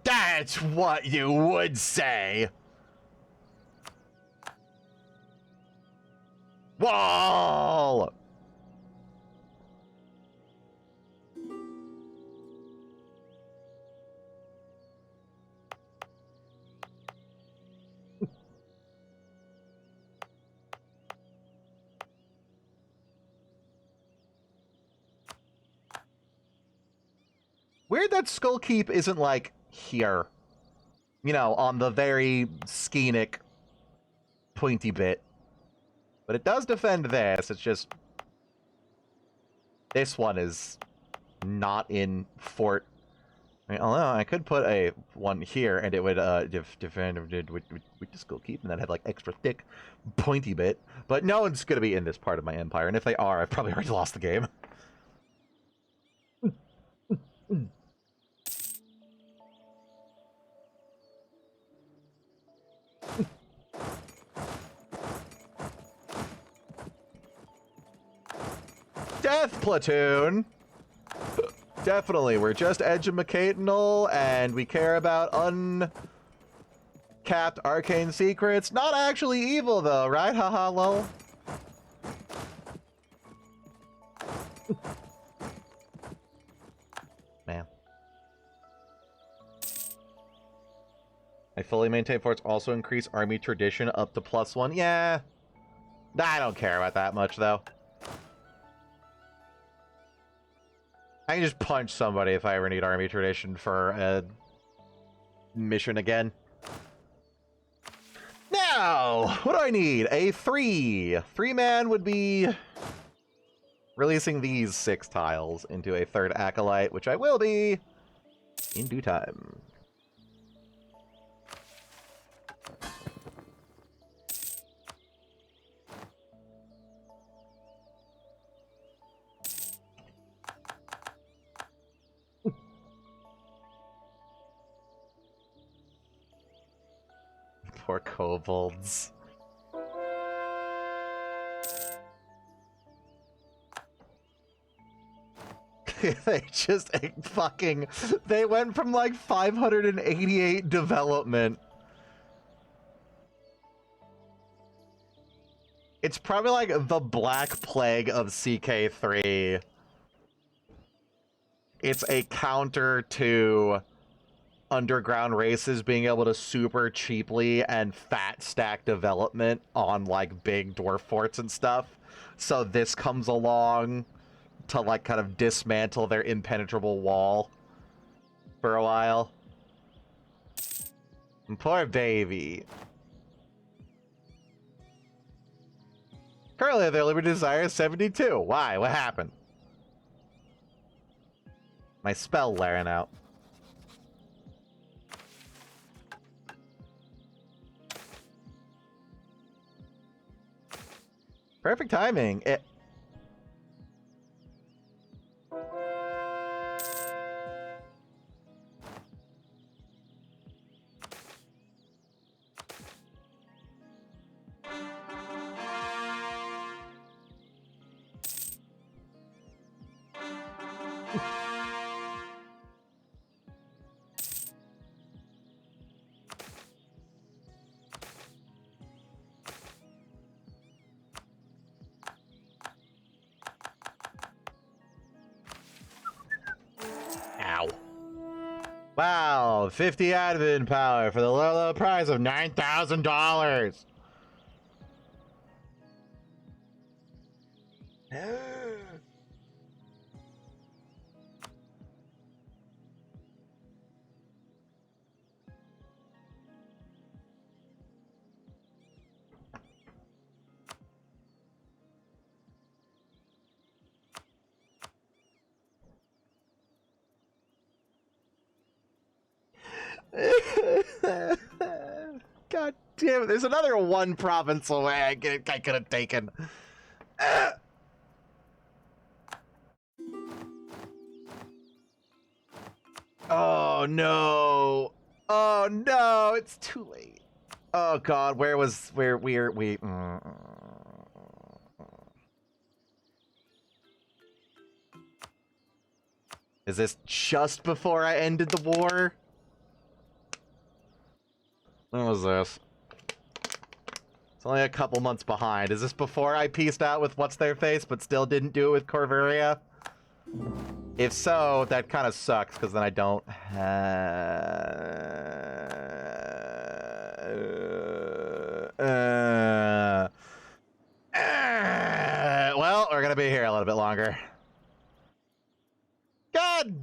That's what you would say. Wall. Weird that Skull Keep isn't like here, you know, on the very scenic pointy bit, but it does defend this. It's just this one is not in fort. I mean, although I could put a one here and it would defend with the Skull Keep, and then have like extra thick pointy bit, but no one's gonna be in this part of my empire, and if they are, I've probably already lost the game. Death Platoon! Definitely, we're just educational, and we care about uncapped arcane secrets. Not actually evil, though, right? Haha, lol. Man. I fully maintain forts also increase army tradition up to +1. Yeah. I don't care about that much, though. I can just punch somebody if I ever need army tradition for a mission again. Now, what do I need? A 3. 3-man would be releasing these 6 tiles into a 3rd acolyte, which I will be in due time. Poor kobolds. They just fucking... They went from like 588 development. It's probably like the Black Plague of CK3. It's a counter to underground races being able to super cheaply and fat stack development on like big dwarf forts and stuff. So this comes along to like kind of dismantle their impenetrable wall for a while. And poor baby. Currently their Liberty Desire is 72. Why? What happened? My spell wearing out. Perfect timing. Ow. Wow, 50 admin power for the low price of $9,000. God damn it, there's another one province away I could have taken. Oh no. Oh no, it's too late. Oh god, where we Is this just before I ended the war? When was this? It's only a couple months behind. Is this before I pieced out with What's-Their-Face but still didn't do it with Corvaria? If so, that kind of sucks, because then I don't well, we're gonna be here a little bit longer. God!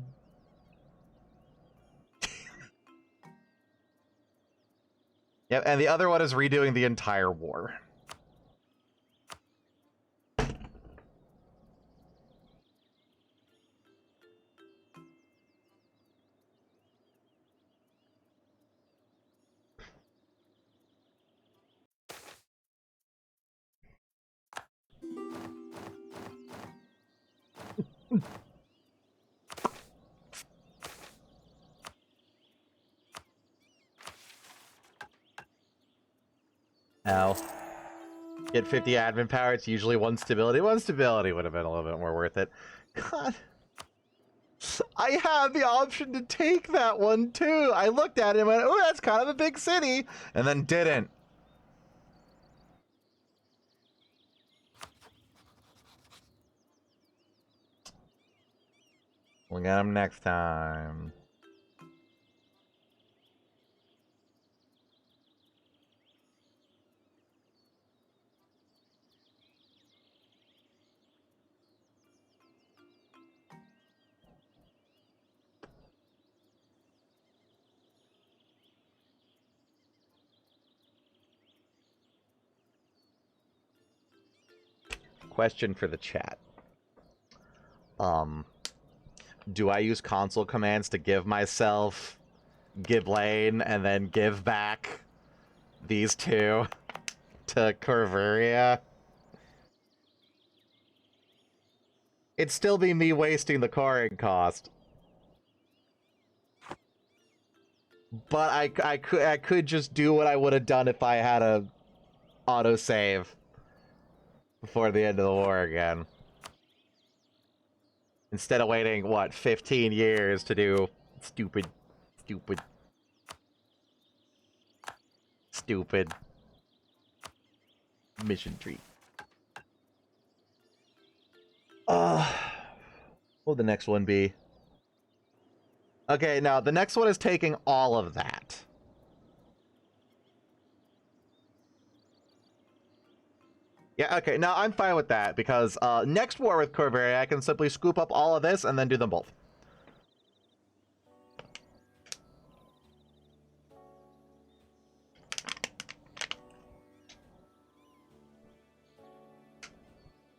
Yep, and the other one is redoing the entire war. Ow. Get 50 admin power, it's usually one stability. One stability would have been a little bit more worth it. God. I had the option to take that one too. I looked at it and went, oh, that's kind of a big city. And then didn't. We'll get him next time. Question for the chat. Do I use console commands to give myself Giblane and then give back these two to Corvaria? It'd still be me wasting the coring cost. But I could just do what I would have done if I had a autosave before the end of the war again. Instead of waiting, what, 15 years to do stupid mission tree. What will the next one be? Okay, now the next one is taking all of that. Yeah, okay, now I'm fine with that, because next war with Corvair, I can simply scoop up all of this and then do them both.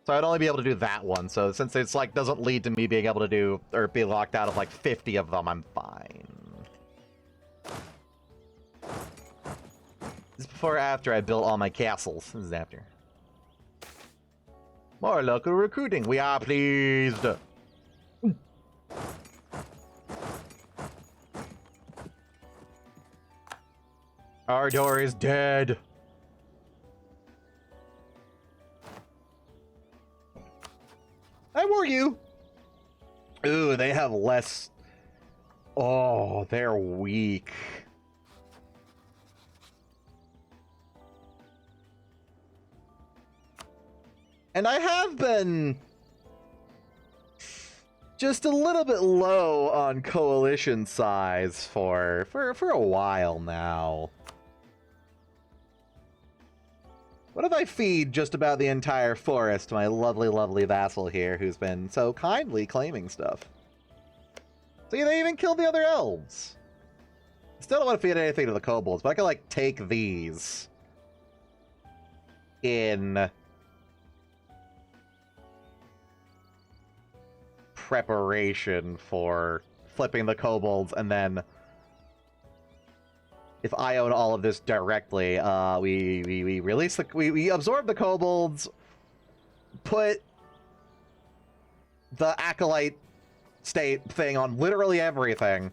So I'd only be able to do that one, so since it's like doesn't lead to me being able to do, or be locked out of like 50 of them, I'm fine. This is before or after I built all my castles. This is after. More local recruiting. We are pleased. Our door is dead. I warn you. Ooh, they have less. Oh, they're weak. And I have been just a little bit low on coalition size for a while now. What if I feed just about the entire forest to my lovely, lovely vassal here who's been so kindly claiming stuff? See, they even killed the other elves. Still don't want to feed anything to the kobolds, but I can, like, take these in preparation for flipping the kobolds, and then if I own all of this directly, we release the we absorb the kobolds, put the acolyte state thing on literally everything.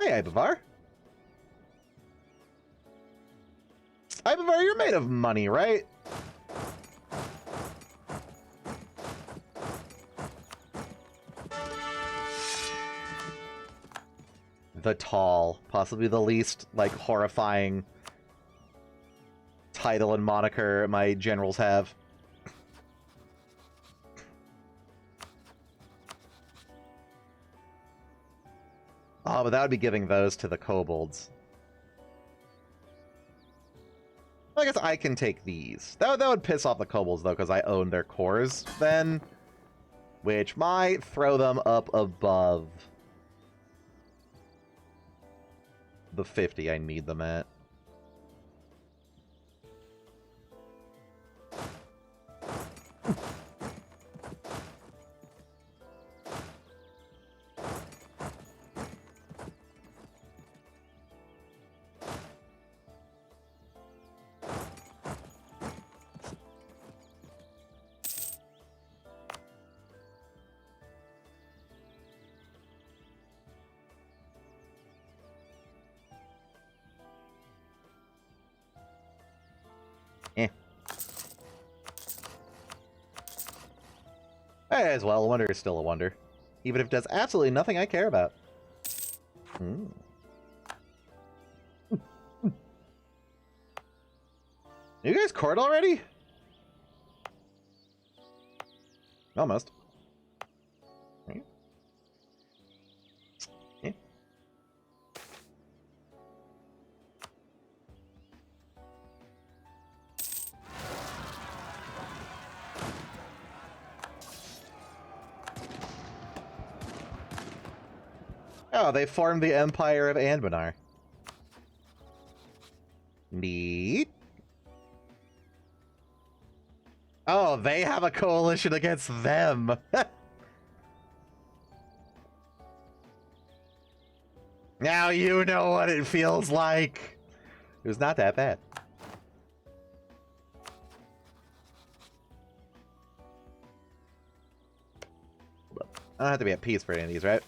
Hey, Ibavar. Ibavar, you're made of money, right? The Tall, possibly the least, like, horrifying title and moniker my generals have. Oh, but that would be giving those to the kobolds. I guess I can take these. That would piss off the kobolds, though, because I own their cores then, which might throw them up above the 50 I need them at. As well, a wonder is still a wonder. Even if it does absolutely nothing I care about. You guys court already? Almost. Yeah. Oh, they formed the Empire of Anbennar. Neat. Oh, they have a coalition against them. Now you know what it feels like. It was not that bad. I don't have to be at peace for any of these, right?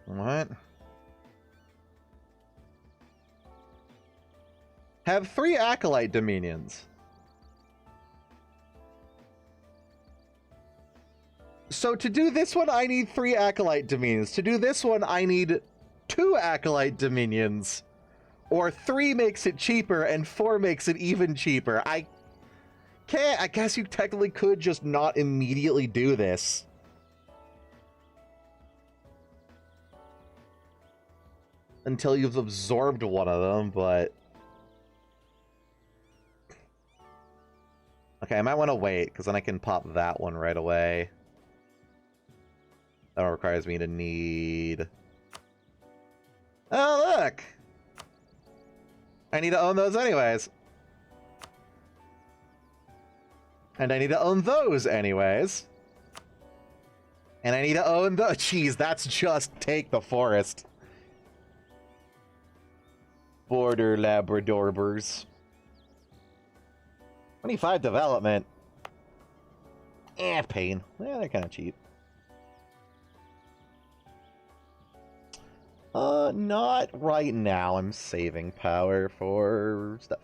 What? Have 3 acolyte dominions. So to do this one, I need 3 Acolyte Dominions. To do this one, I need 2 Acolyte Dominions. Or 3 makes it cheaper, and 4 makes it even cheaper. I can't. I guess you technically could just not immediately do this. Until you've absorbed one of them, but... Okay, I might want to wait, because then I can pop that one right away. That requires me to need... Oh, look! I need to own those anyways. And I need to own those anyways. And I need to own the... Jeez, that's just take the forest. Border Labradorbers. 25 development. Pain. Yeah, they're kind of cheap. Not right now. I'm saving power for stuff.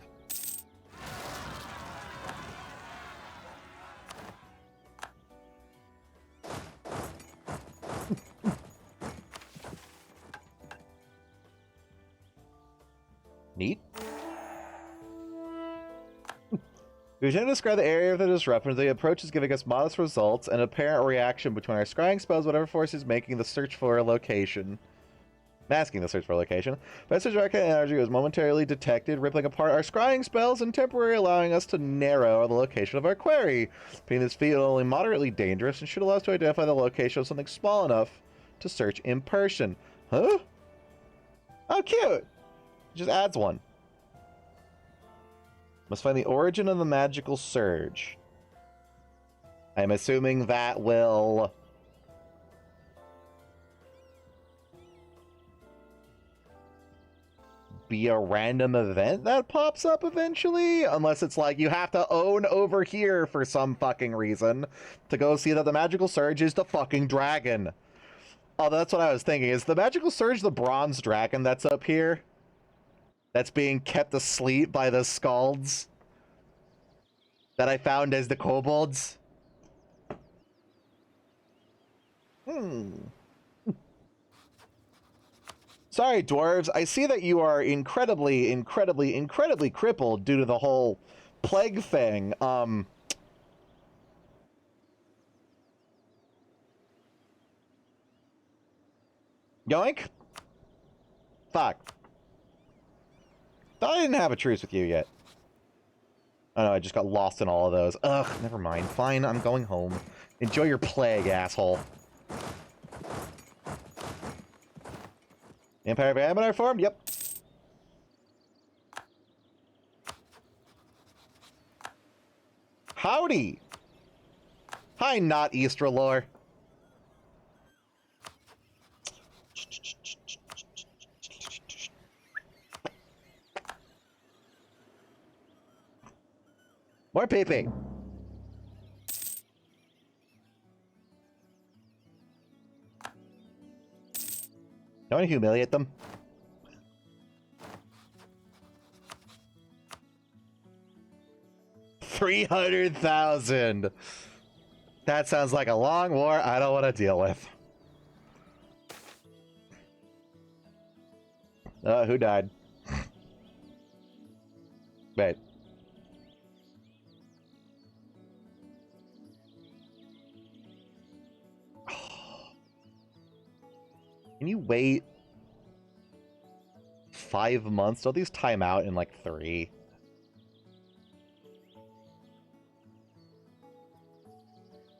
Neat. We tend to describe the area of the disruption. The approach is giving us modest results and apparent reaction between our scrying spells, whatever force is making the search for a location. Masking the search for a location. Message arcane energy was momentarily detected, rippling apart our scrying spells and temporarily allowing us to narrow the location of our query. Being this feat only moderately dangerous and should allow us to identify the location of something small enough to search in person. Huh? Oh, cute! Just adds one. Must find the origin of the magical surge. I'm assuming that will... be a random event that pops up eventually, unless it's like you have to own over here for some fucking reason to go see that the magical surge is the fucking dragon. Oh, that's what I was thinking. Is the magical surge the bronze dragon that's up here? That's being kept asleep by the Scalds that I found as the Kobolds? Sorry, dwarves. I see that you are incredibly crippled due to the whole plague thing. Yoink? Fuck. Thought I didn't have a truce with you yet. Oh no, I just got lost in all of those. Ugh, never mind. Fine, I'm going home. Enjoy your plague, asshole. Empire of Anbennar form? Yep. Howdy! Hi, not Eastralore. More pee-pee. Don't want to humiliate them. $300,000. That sounds like a long war I don't want to deal with. Who died? Wait. Can you wait 5 months? Don't these time out in like 3?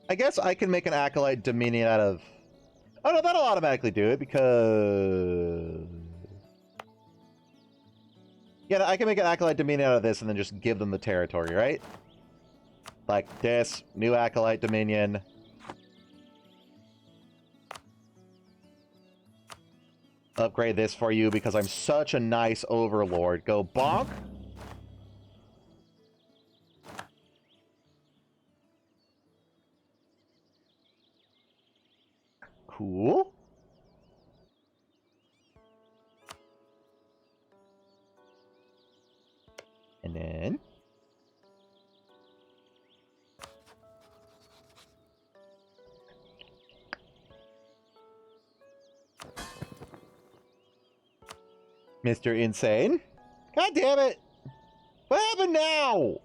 I guess I can make an Acolyte Dominion out of... Oh no, that'll automatically do it because... Yeah, I can make an Acolyte Dominion out of this and then just give them the territory, right? Like this, new Acolyte Dominion. Upgrade this for you because I'm such a nice overlord. Go bonk. Cool. And then... Mr. Insane. God damn it! What happened now?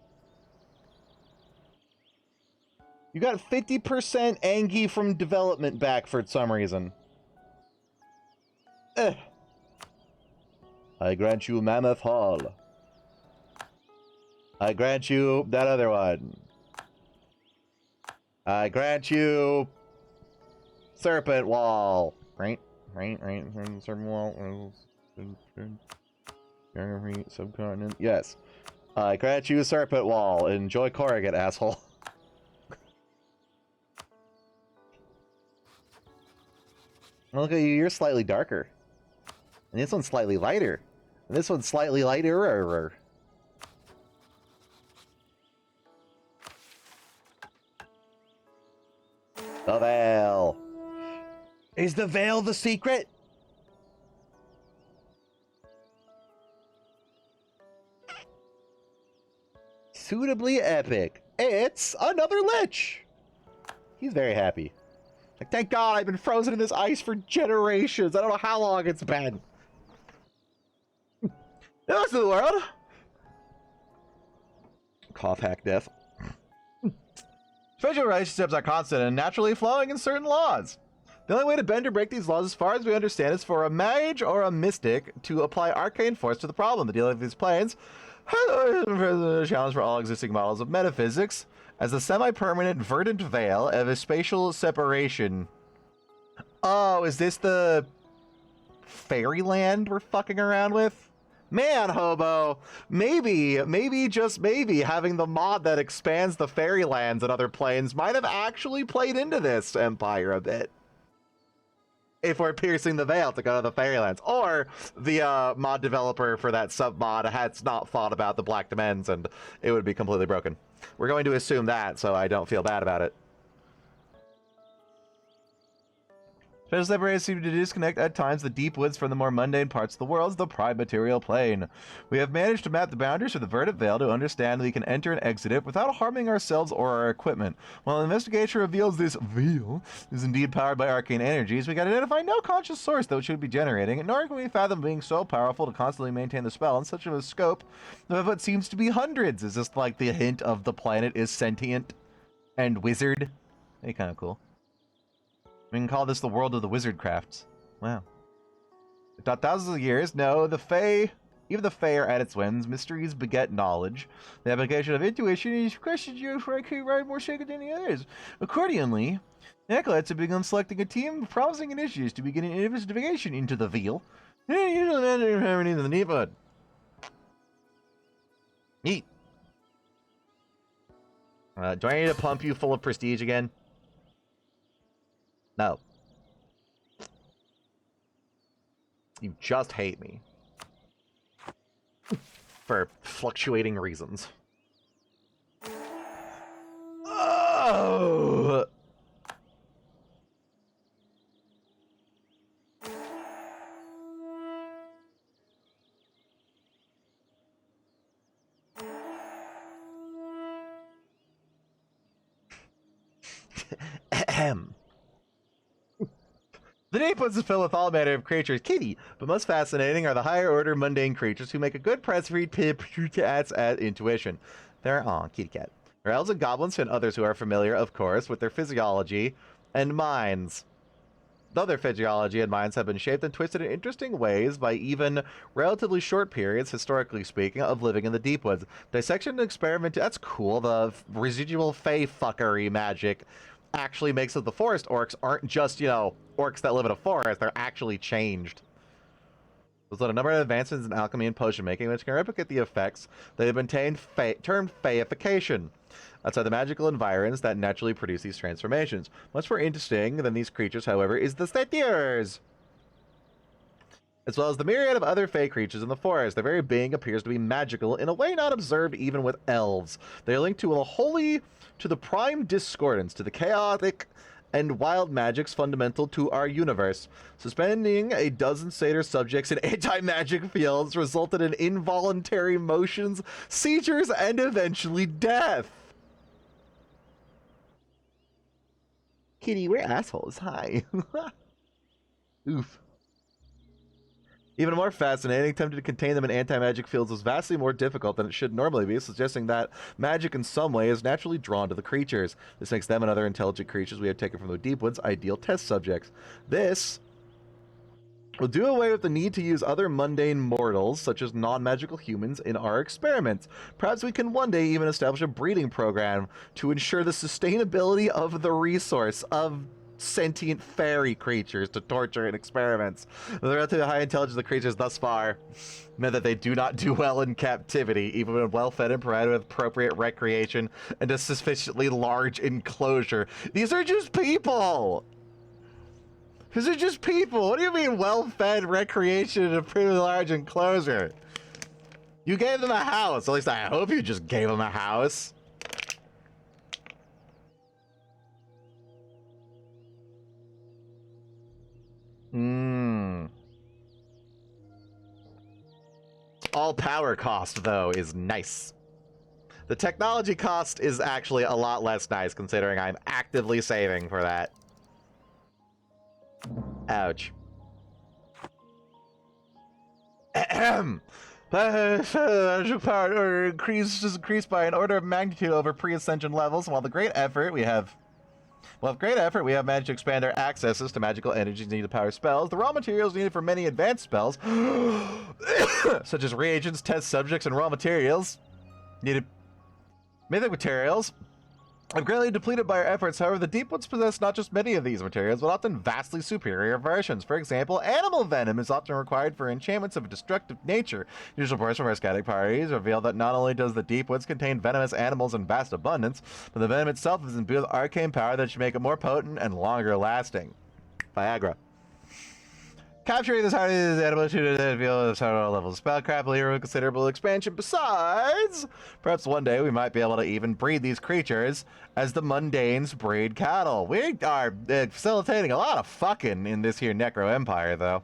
You got 50% Angie from development back for some reason. Ugh. I grant you Mammoth Hall. I grant you that other one. I grant you Serpent Wall. Right? Serpent Wall. Subcontinent. Yes. I grant you Serpent Wall. Enjoy Corrigan, asshole. Look at you, you're slightly darker. And this one's slightly lighter. And this one's slightly lighter. The veil. Is the veil the secret? Suitably epic. It's another Lich. He's very happy. Like, thank God I've been frozen in this ice for generations. I don't know how long it's been. The rest of the world. Cough hack death. Special relationships are constant and naturally flowing in certain laws. The only way to bend or break these laws, as far as we understand, is for a mage or a mystic to apply arcane force to the problem. The dealing with these planes has a challenge for all existing models of metaphysics as a semi-permanent verdant veil of a spatial separation. Oh, is this the fairyland we're fucking around with? Man, Hobo, maybe, just maybe, having the mod that expands the fairylands and other planes might have actually played into this Empire a bit. If we're piercing the veil to go to the fairylands. Or the mod developer for that sub-mod has not thought about the Black Demesne and it would be completely broken. We're going to assume that, so I don't feel bad about it. Special separators seem to disconnect at times the deep woods from the more mundane parts of the world, the prime material plane. We have managed to map the boundaries of the verdant veil to understand that we can enter and exit it without harming ourselves or our equipment. While the investigation reveals this veil is indeed powered by arcane energies, we can identify no conscious source that should be generating it, nor can we fathom being so powerful to constantly maintain the spell in such a scope of what seems to be hundreds. Is this like the hint of the planet is sentient and wizard? Hey, kind of cool. We can call this the world of the wizard crafts. Wow. If not thousands of years, no, the Fae, even the Fae are at its whims. Mysteries beget knowledge. The application of intuition is questions you for right more sacred than the others. Accordingly, the acolytes have begun selecting a team of promising initiatives to begin an investigation into the veil. Usually men are harmony in the neighborhood. Neat. Do I need to pump you full of prestige again? No. You just hate me. For fluctuating reasons. Oh! Ahem. The deep woods is filled with all manner of creatures, kitty, but most fascinating are the higher order mundane creatures who make a good press feed cats at intuition. Kitty cat. There are elves and goblins and others who are familiar, of course, with their physiology and minds. Though their physiology and minds have been shaped and twisted in interesting ways by even relatively short periods, historically speaking, of living in the deep woods. Dissection and experiment, that's cool. The residual fey fuckery magic actually makes it the forest orcs aren't just, orcs that live in a forest. They're actually changed. There's a number of advancements in alchemy and potion making which can replicate the effects that have been termed feification. Outside the magical environs that naturally produce these transformations. Much more interesting than these creatures, however, is the satyrs, as well as the myriad of other fey creatures in the forest. Their very being appears to be magical in a way not observed even with elves. They are linked to the prime discordance, to the chaotic and wild magics fundamental to our universe. Suspending a dozen satyr subjects in anti-magic fields resulted in involuntary motions, seizures, and eventually death. Kitty, we're assholes. Hi. Oof. Even more fascinating, attempting to contain them in anti-magic fields was vastly more difficult than it should normally be, suggesting that magic in some way is naturally drawn to the creatures. This makes them and other intelligent creatures we have taken from the deep woods ideal test subjects. This will do away with the need to use other mundane mortals, such as non-magical humans, in our experiments. Perhaps we can one day even establish a breeding program to ensure the sustainability of the resource of sentient fairy creatures to torture in experiments. The relatively high intelligence of the creatures thus far meant that they do not do well in captivity, even when well fed and provided with appropriate recreation and a sufficiently large enclosure. These are just people! These are just people! What do you mean well-fed recreation and a pretty large enclosure? You gave them a house. At least I hope you just gave them a house. All power cost, though, is nice. The technology cost is actually a lot less nice, considering I'm actively saving for that. Ouch. Ahem. Magic power increased by an order of magnitude over pre-ascension levels. While with great effort, we have managed to expand our accesses to magical energies needed to power spells. The raw materials needed for many advanced spells, such as reagents, test subjects, and raw materials, needed mythic materials, have greatly depleted by our efforts. However, the deep woods possess not just many of these materials, but often vastly superior versions. For example, animal venom is often required for enchantments of a destructive nature. News reports from our scouting parties reveal that not only does the deep woods contain venomous animals in vast abundance, but the venom itself is imbued with arcane power that should make it more potent and longer lasting. Viagra. Capturing this hardy animal to reveal several levels of spellcraft will lead to considerable expansion. Besides, perhaps one day we might be able to even breed these creatures as the mundanes breed cattle. We are facilitating a lot of fucking in this here Necro Empire, though.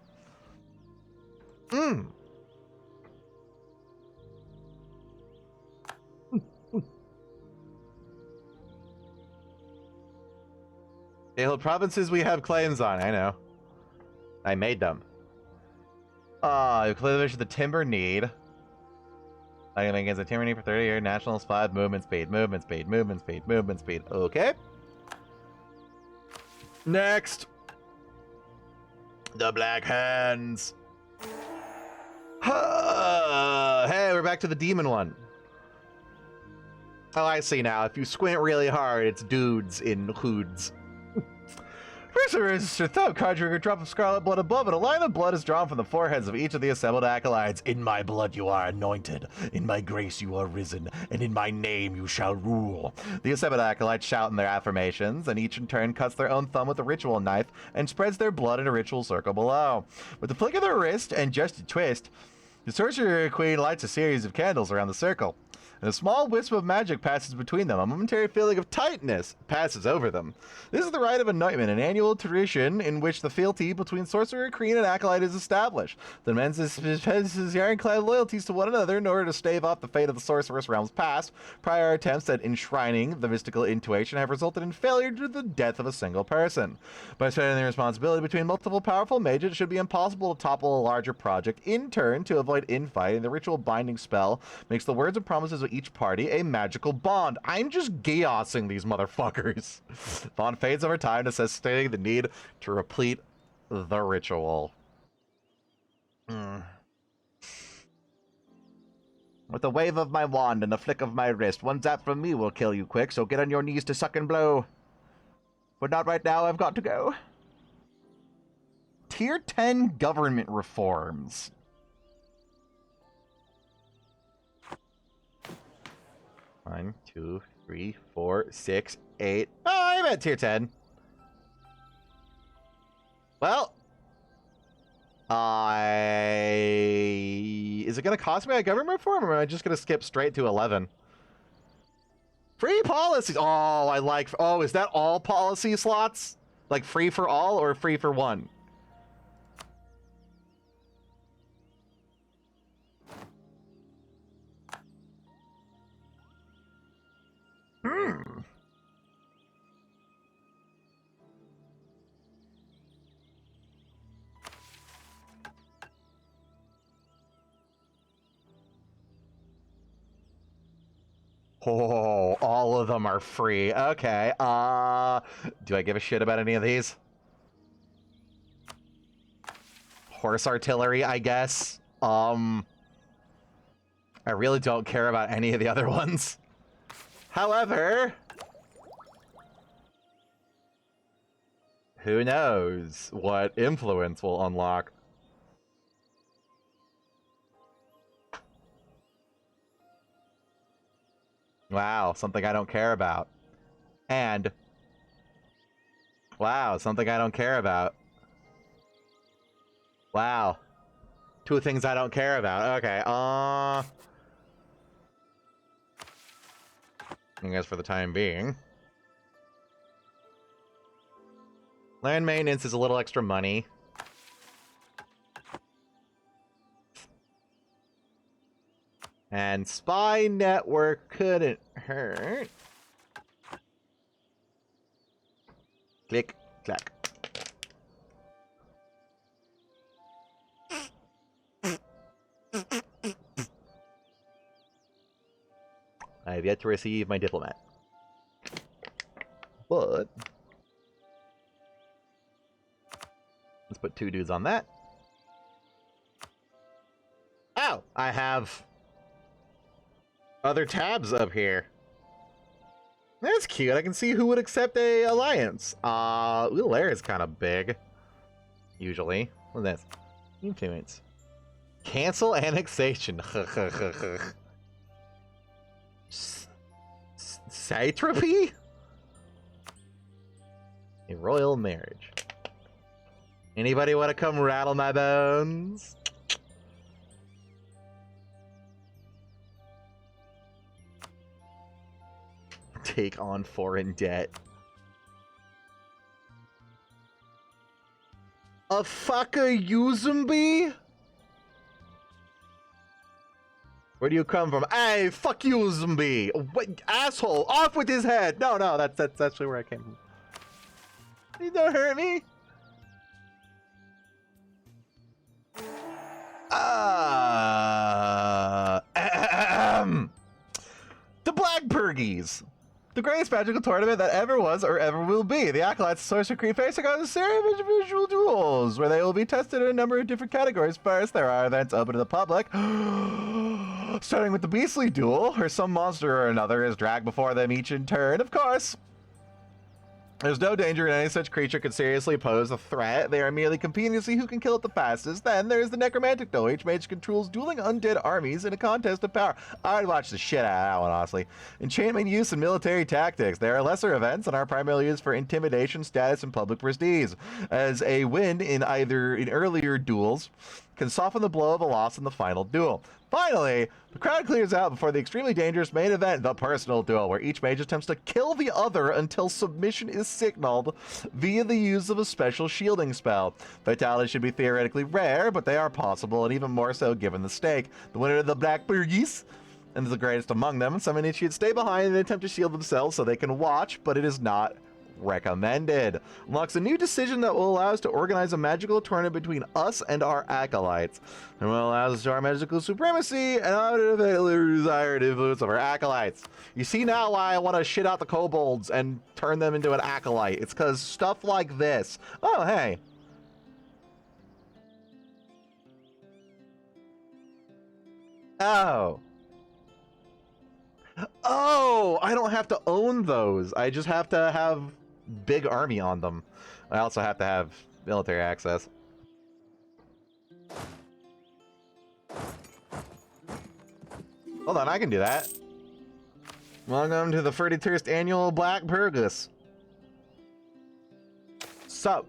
The hill provinces we have claims on, I know. I made them. You clearly the timber need. I can against the timber need for 30 years. Nationals 5, movement speed, movement speed, movement speed, movement speed. Okay. Next. The Black Hands. Hey, we're back to the demon one. Oh, I see now. If you squint really hard, it's dudes in hoods. First, a registered thumb conjuring a drop of scarlet blood above it. A line of blood is drawn from the foreheads of each of the assembled acolytes. In my blood you are anointed, in my grace you are risen, and in my name you shall rule. The assembled acolytes shout in their affirmations, and each in turn cuts their own thumb with a ritual knife and spreads their blood in a ritual circle below. With the flick of their wrist and just a twist, the sorcerer queen lights a series of candles around the circle. And a small wisp of magic passes between them. A momentary feeling of tightness passes over them. This is the rite of anointment, an annual tradition in which the fealty between sorcerer, queen, and acolyte is established. The men's ironclad loyalties to one another in order to stave off the fate of the sorceress realms past. Prior attempts at enshrining the mystical intuition have resulted in failure due to the death of a single person. By spreading the responsibility between multiple powerful mages, it should be impossible to topple a larger project. In turn, to avoid infighting, the ritual binding spell makes the words and promises of each party a magical bond. I'm just chaosing these motherfuckers. Bond fades over time, necessitating the need to replete the ritual. With a wave of my wand and a flick of my wrist, one zap from me will kill you quick, so get on your knees to suck and blow. But not right now, I've got to go. Tier 10 government reforms. One, 2, 3, 4, 6, 8. Oh, I'm at tier 10. Well, is it going to cost me a government reform, or am I just going to skip straight to 11? Free policies. Oh, I like. Oh, is that all policy slots? Like free for all or free for one? Oh, all of them are free. Okay, do I give a shit about any of these? Horse artillery, I guess. I really don't care about any of the other ones. However, who knows what influence will unlock. Wow, something I don't care about. And, wow, something I don't care about. Wow. Two things I don't care about. Okay, I guess for the time being. Land maintenance is a little extra money. And spy network couldn't hurt. Click, clack. I have yet to receive my diplomat. But let's put 2 dudes on that. Oh, I have other tabs up here. That's cute. I can see who would accept a alliance. Little air is kind of big. Usually. What's this? Influence. Cancel annexation. Satrapy? A royal marriage. Anybody want to come rattle my bones? Take on foreign debt. A fucker Uzumbi? Where do you come from? Hey, fuck you, Uzumbi! What, asshole! Off with his head! No, that's actually where I came from. You don't hurt me! The Black Burgies! The greatest magical tournament that ever was or ever will be. The Acolytes of Sorcerer Creed facing on a series of individual duels, where they will be tested in a number of different categories. First, there are events open to the public, starting with the Beastly Duel, where some monster or another is dragged before them each in turn. Of course, there's no danger in any such creature could seriously pose a threat. They are merely competing to see who can kill it the fastest. Then there's the Necromantic Duel. Each mage controls dueling undead armies in a contest of power. I'd watch the shit out of that one, honestly. Enchantment use and military tactics. There are lesser events and are primarily used for intimidation, status, and public prestige. As a win in earlier duels can soften the blow of a loss in the final duel. Finally, the crowd clears out before the extremely dangerous main event, the Personal Duel, where each mage attempts to kill the other until submission is signaled via the use of a special shielding spell. Fatalities should be theoretically rare, but they are possible, and even more so given the stake. The winner of the Black Burgies, and the greatest among them, some initiates stay behind and attempt to shield themselves so they can watch, but it is not recommended. Unlocks a new decision that will allow us to organize a magical tournament between us and our acolytes, and will allow us to our magical supremacy and our desired influence of our acolytes. You see now why I want to shit out the kobolds and turn them into an acolyte. It's because stuff like this. Oh, hey. Oh, I don't have to own those. I just have to have big army on them. I also have to have military access. Hold on, I can do that. Welcome to the 31st annual Black Burgus. So,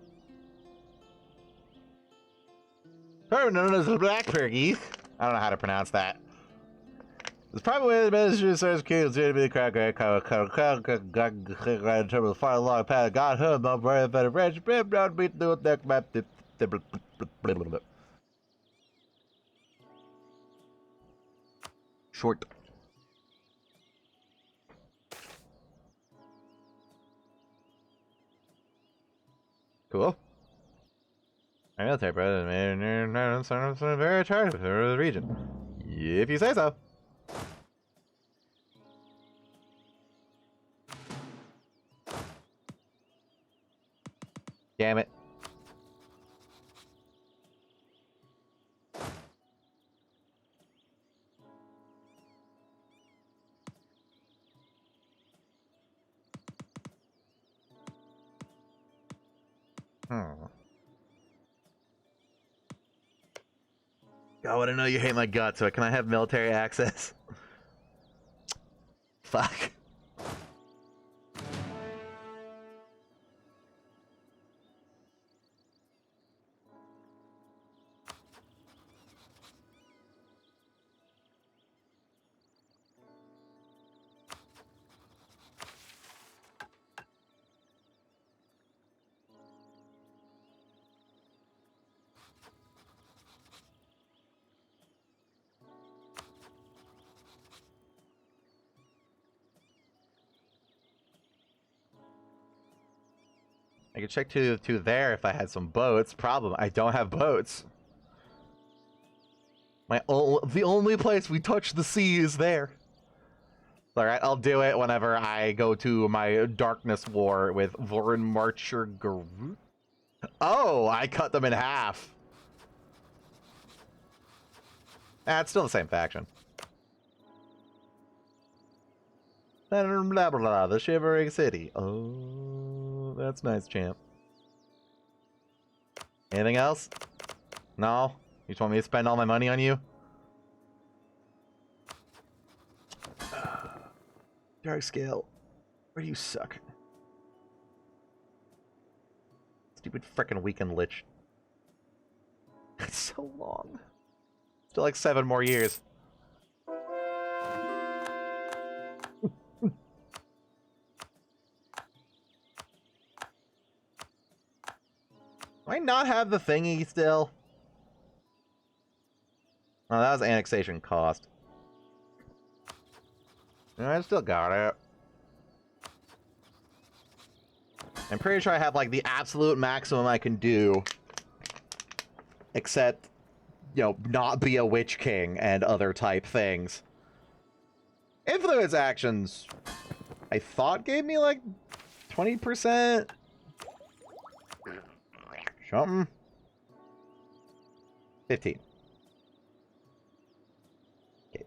known as the Black Burgie. I don't know how to pronounce that. It's probably the ministry of Service King to be the crowd the far long path. God, who, no brother, better branch, not beat the neck map. Short. Cool. My military brother is very attractive for the region. If you say so. Damn it. God, I know you hate my guts, but can I have military access? Fuck. I could check to there if I had some boats. Problem, I don't have boats. The only place we touch the sea is there. Alright, I'll do it whenever I go to my darkness war with Vorin Marcher Garut. Oh, I cut them in half. It's still the same faction. Blah, blah, blah, the Shivering City. Oh, that's nice, champ. Anything else? No? You just want me to spend all my money on you? Dark scale. Where do you suck? Stupid frickin' weekend lich. It's so long. Still like 7 more years. Do I not have the thingy still? Oh, that was annexation cost. I still got it. I'm pretty sure I have like the absolute maximum I can do. Except, you know, not be a Witch King and other type things. Influence actions, I thought gave me like 20%. Something. 15. Okay.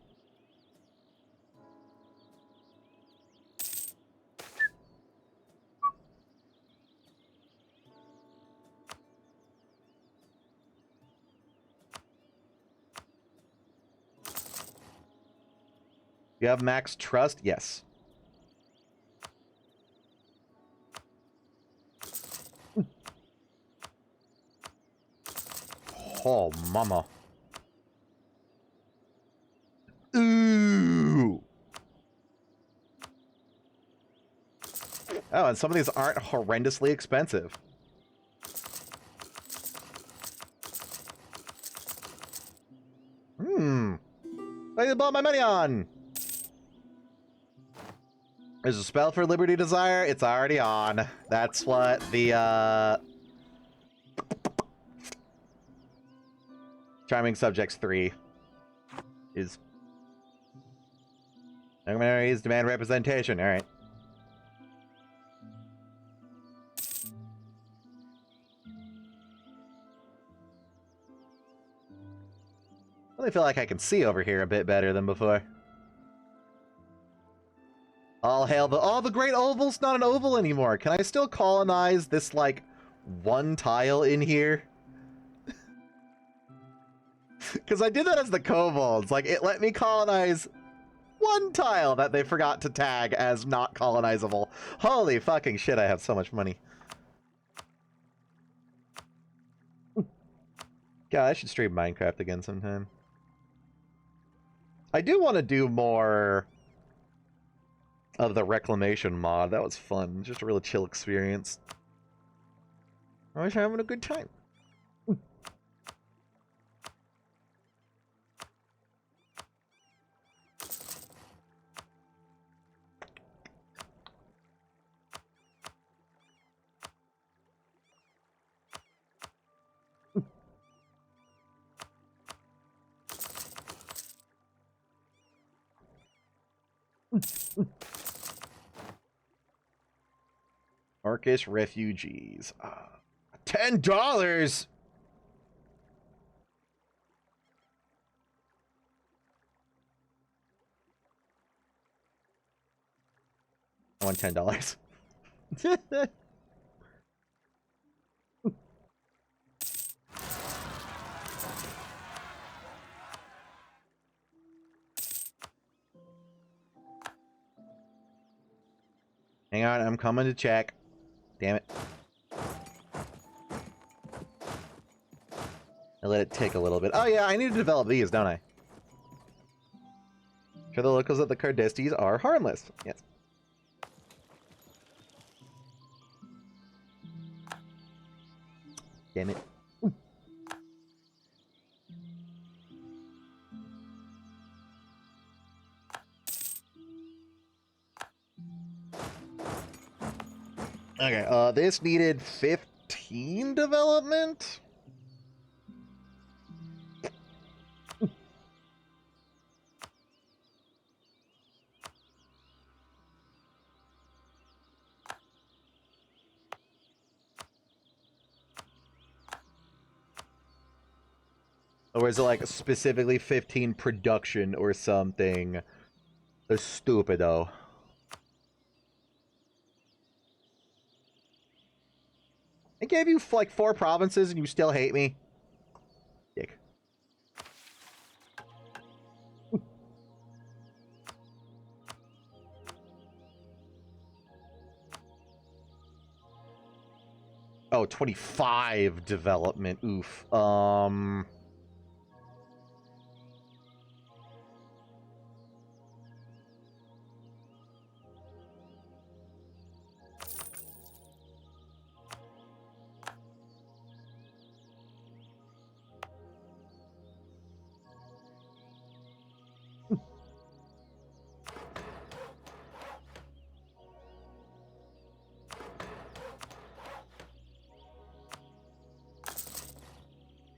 You have max trust? Yes. Oh, mama. Ooh. Oh, and some of these aren't horrendously expensive. What did I bought my money on? There's a spell for Liberty Desire. It's already on. That's what the, Charming Subjects 3 is. Areas demand representation. Alright. I feel like I can see over here a bit better than before. All hail the great oval's not an oval anymore. Can I still colonize this, like, one tile in here? Because I did that as the kobolds. Like, it let me colonize one tile that they forgot to tag as not colonizable. Holy fucking shit, I have so much money. God, I should stream Minecraft again sometime. I do want to do more of the reclamation mod. That was fun. Just a really chill experience. I wish I'm having a good time. Orcish refugees. $10. I want $10. Hang on, I'm coming to check. Damn it. I let it tick a little bit. Oh yeah, I need to develop these, don't I? Sure, the locals of the Cardestes are harmless. Yes. Damn it. Ooh. Okay, this needed 15 development? Or is it like specifically 15 production or something? That's stupido. I gave you like 4 provinces and you still hate me? Dick. Oh, 25 development. Oof.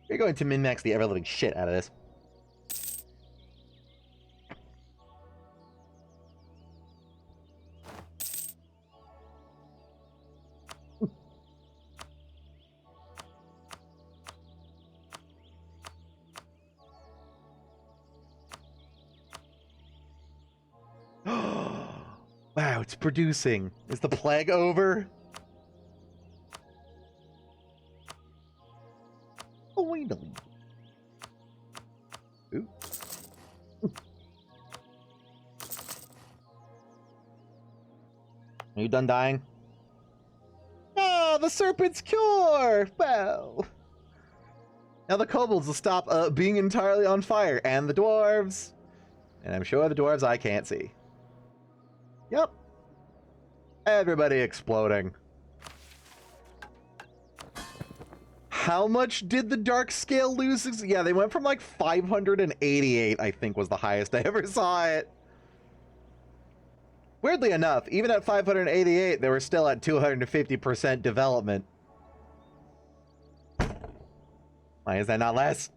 You're going to min-max the ever-living shit out of this. Wow, it's producing. Is the plague over? Finally. Ooh. Are you done dying? Oh, the serpent's cure! Well. Now the kobolds will stop being entirely on fire, and the dwarves. And I'm sure the dwarves I can't see. Yep. Everybody exploding. How much did the dark scale lose? Yeah, they went from like 588, I think was the highest I ever saw it. Weirdly enough, even at 588, they were still at 250% development. Why is that not less?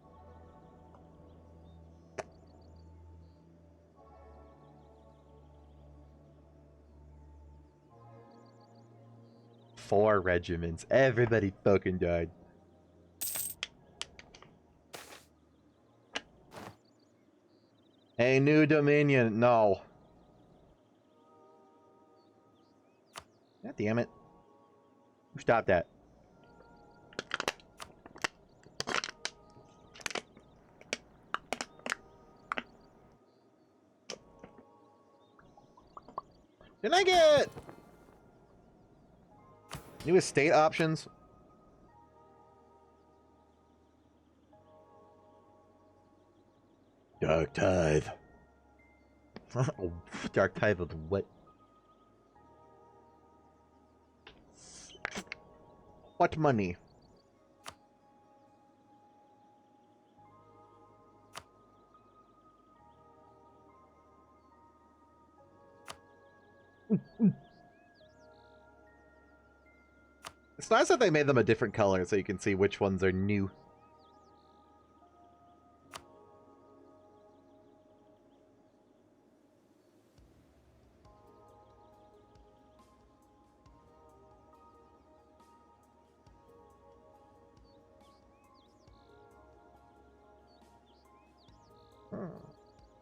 Four regiments. Everybody fucking died. A new dominion. No. God damn it. Stop that. Didn't I get new estate options? Dark Tithe. Dark Tithe of what? What money? It's nice that they made them a different color so you can see which ones are new.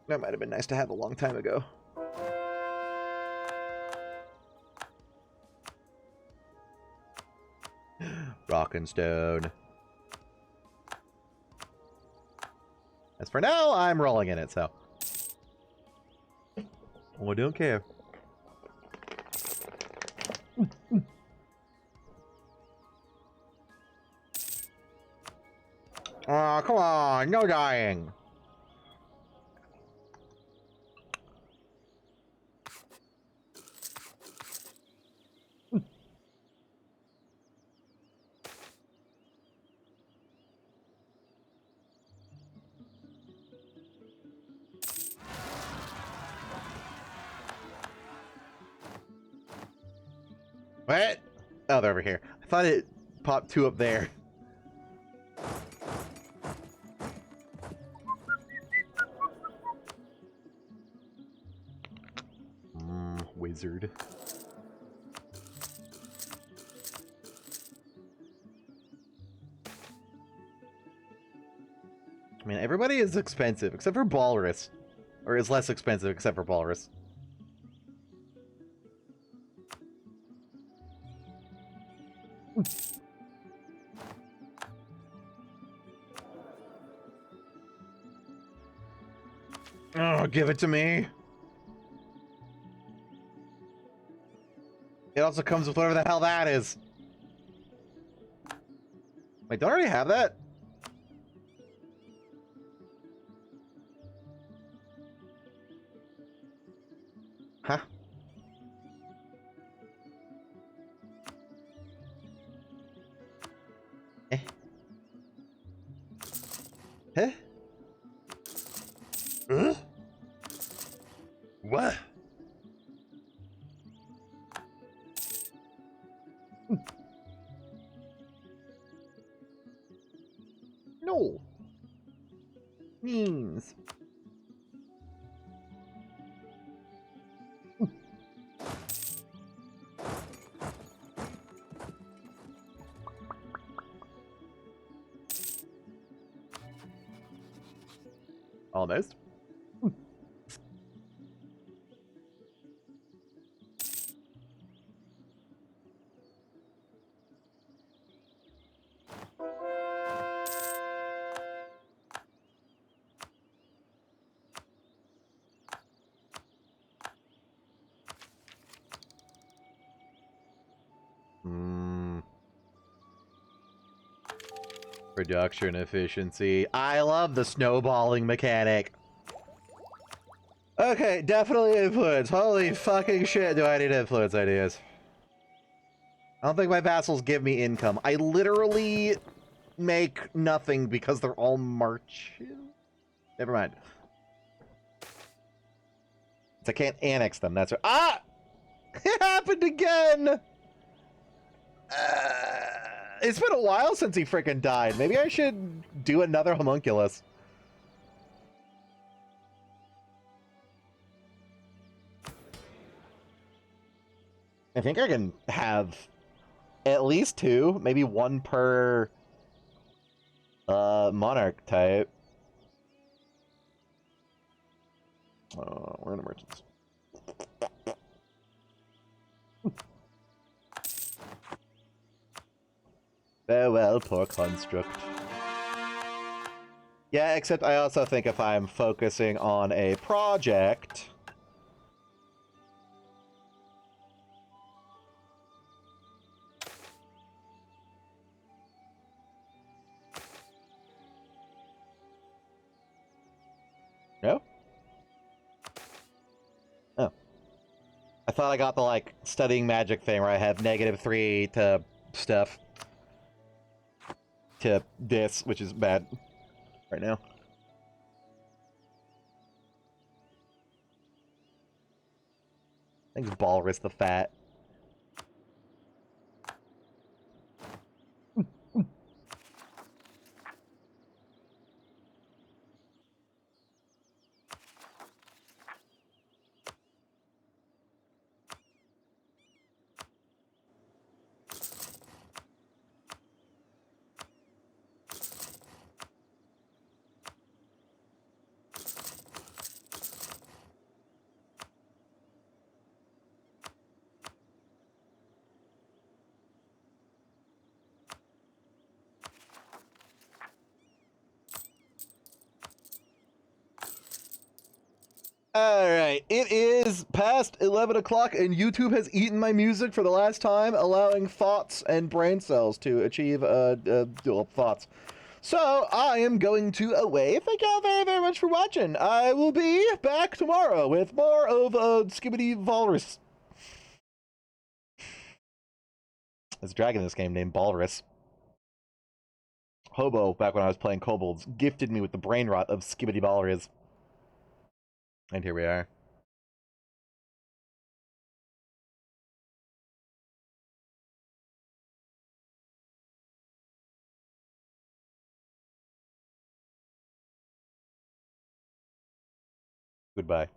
That might have been nice to have a long time ago. Rock and stone. As for now, I'm rolling in it, so. Oh, I don't care. Aw, come on, no dying. What? Oh, they're over here. I thought it popped two up there. Wizard. I mean, everybody is expensive, except for Walrus. Or is less expensive, except for Walrus. Oh, give it to me. It also comes with whatever the hell that is. Wait, don't I already have that? Huh? Eh? Huh? Huh? What? No. Means. Almost. Production efficiency. I love the snowballing mechanic. Okay, definitely influence. Holy fucking shit, do I need influence ideas. I don't think my vassals give me income. I literally make nothing because they're all marches. Never mind. I can't annex them, that's right. Ah! It happened again! It's been a while since he freaking died. Maybe I should do another homunculus. I think I can have at least two, maybe one per monarch type. We're in emergency. Farewell, poor construct. Yeah, except I also think if I'm focusing on a project... No? Oh. I thought I got the, like, studying magic thing where I have -3 to stuff. To this, which is bad right now. Thanks, Walrus the Fat. All right, it is past 11 o'clock, and YouTube has eaten my music for the last time, allowing thoughts and brain cells to achieve thoughts. So I am going to away. Thank y'all very, very much for watching. I will be back tomorrow with more of Skibbity Walrus. There's a dragon in this game named Walrus. Hobo, back when I was playing Kobolds, gifted me with the brain rot of Skibbity Walrus. And here we are. Goodbye.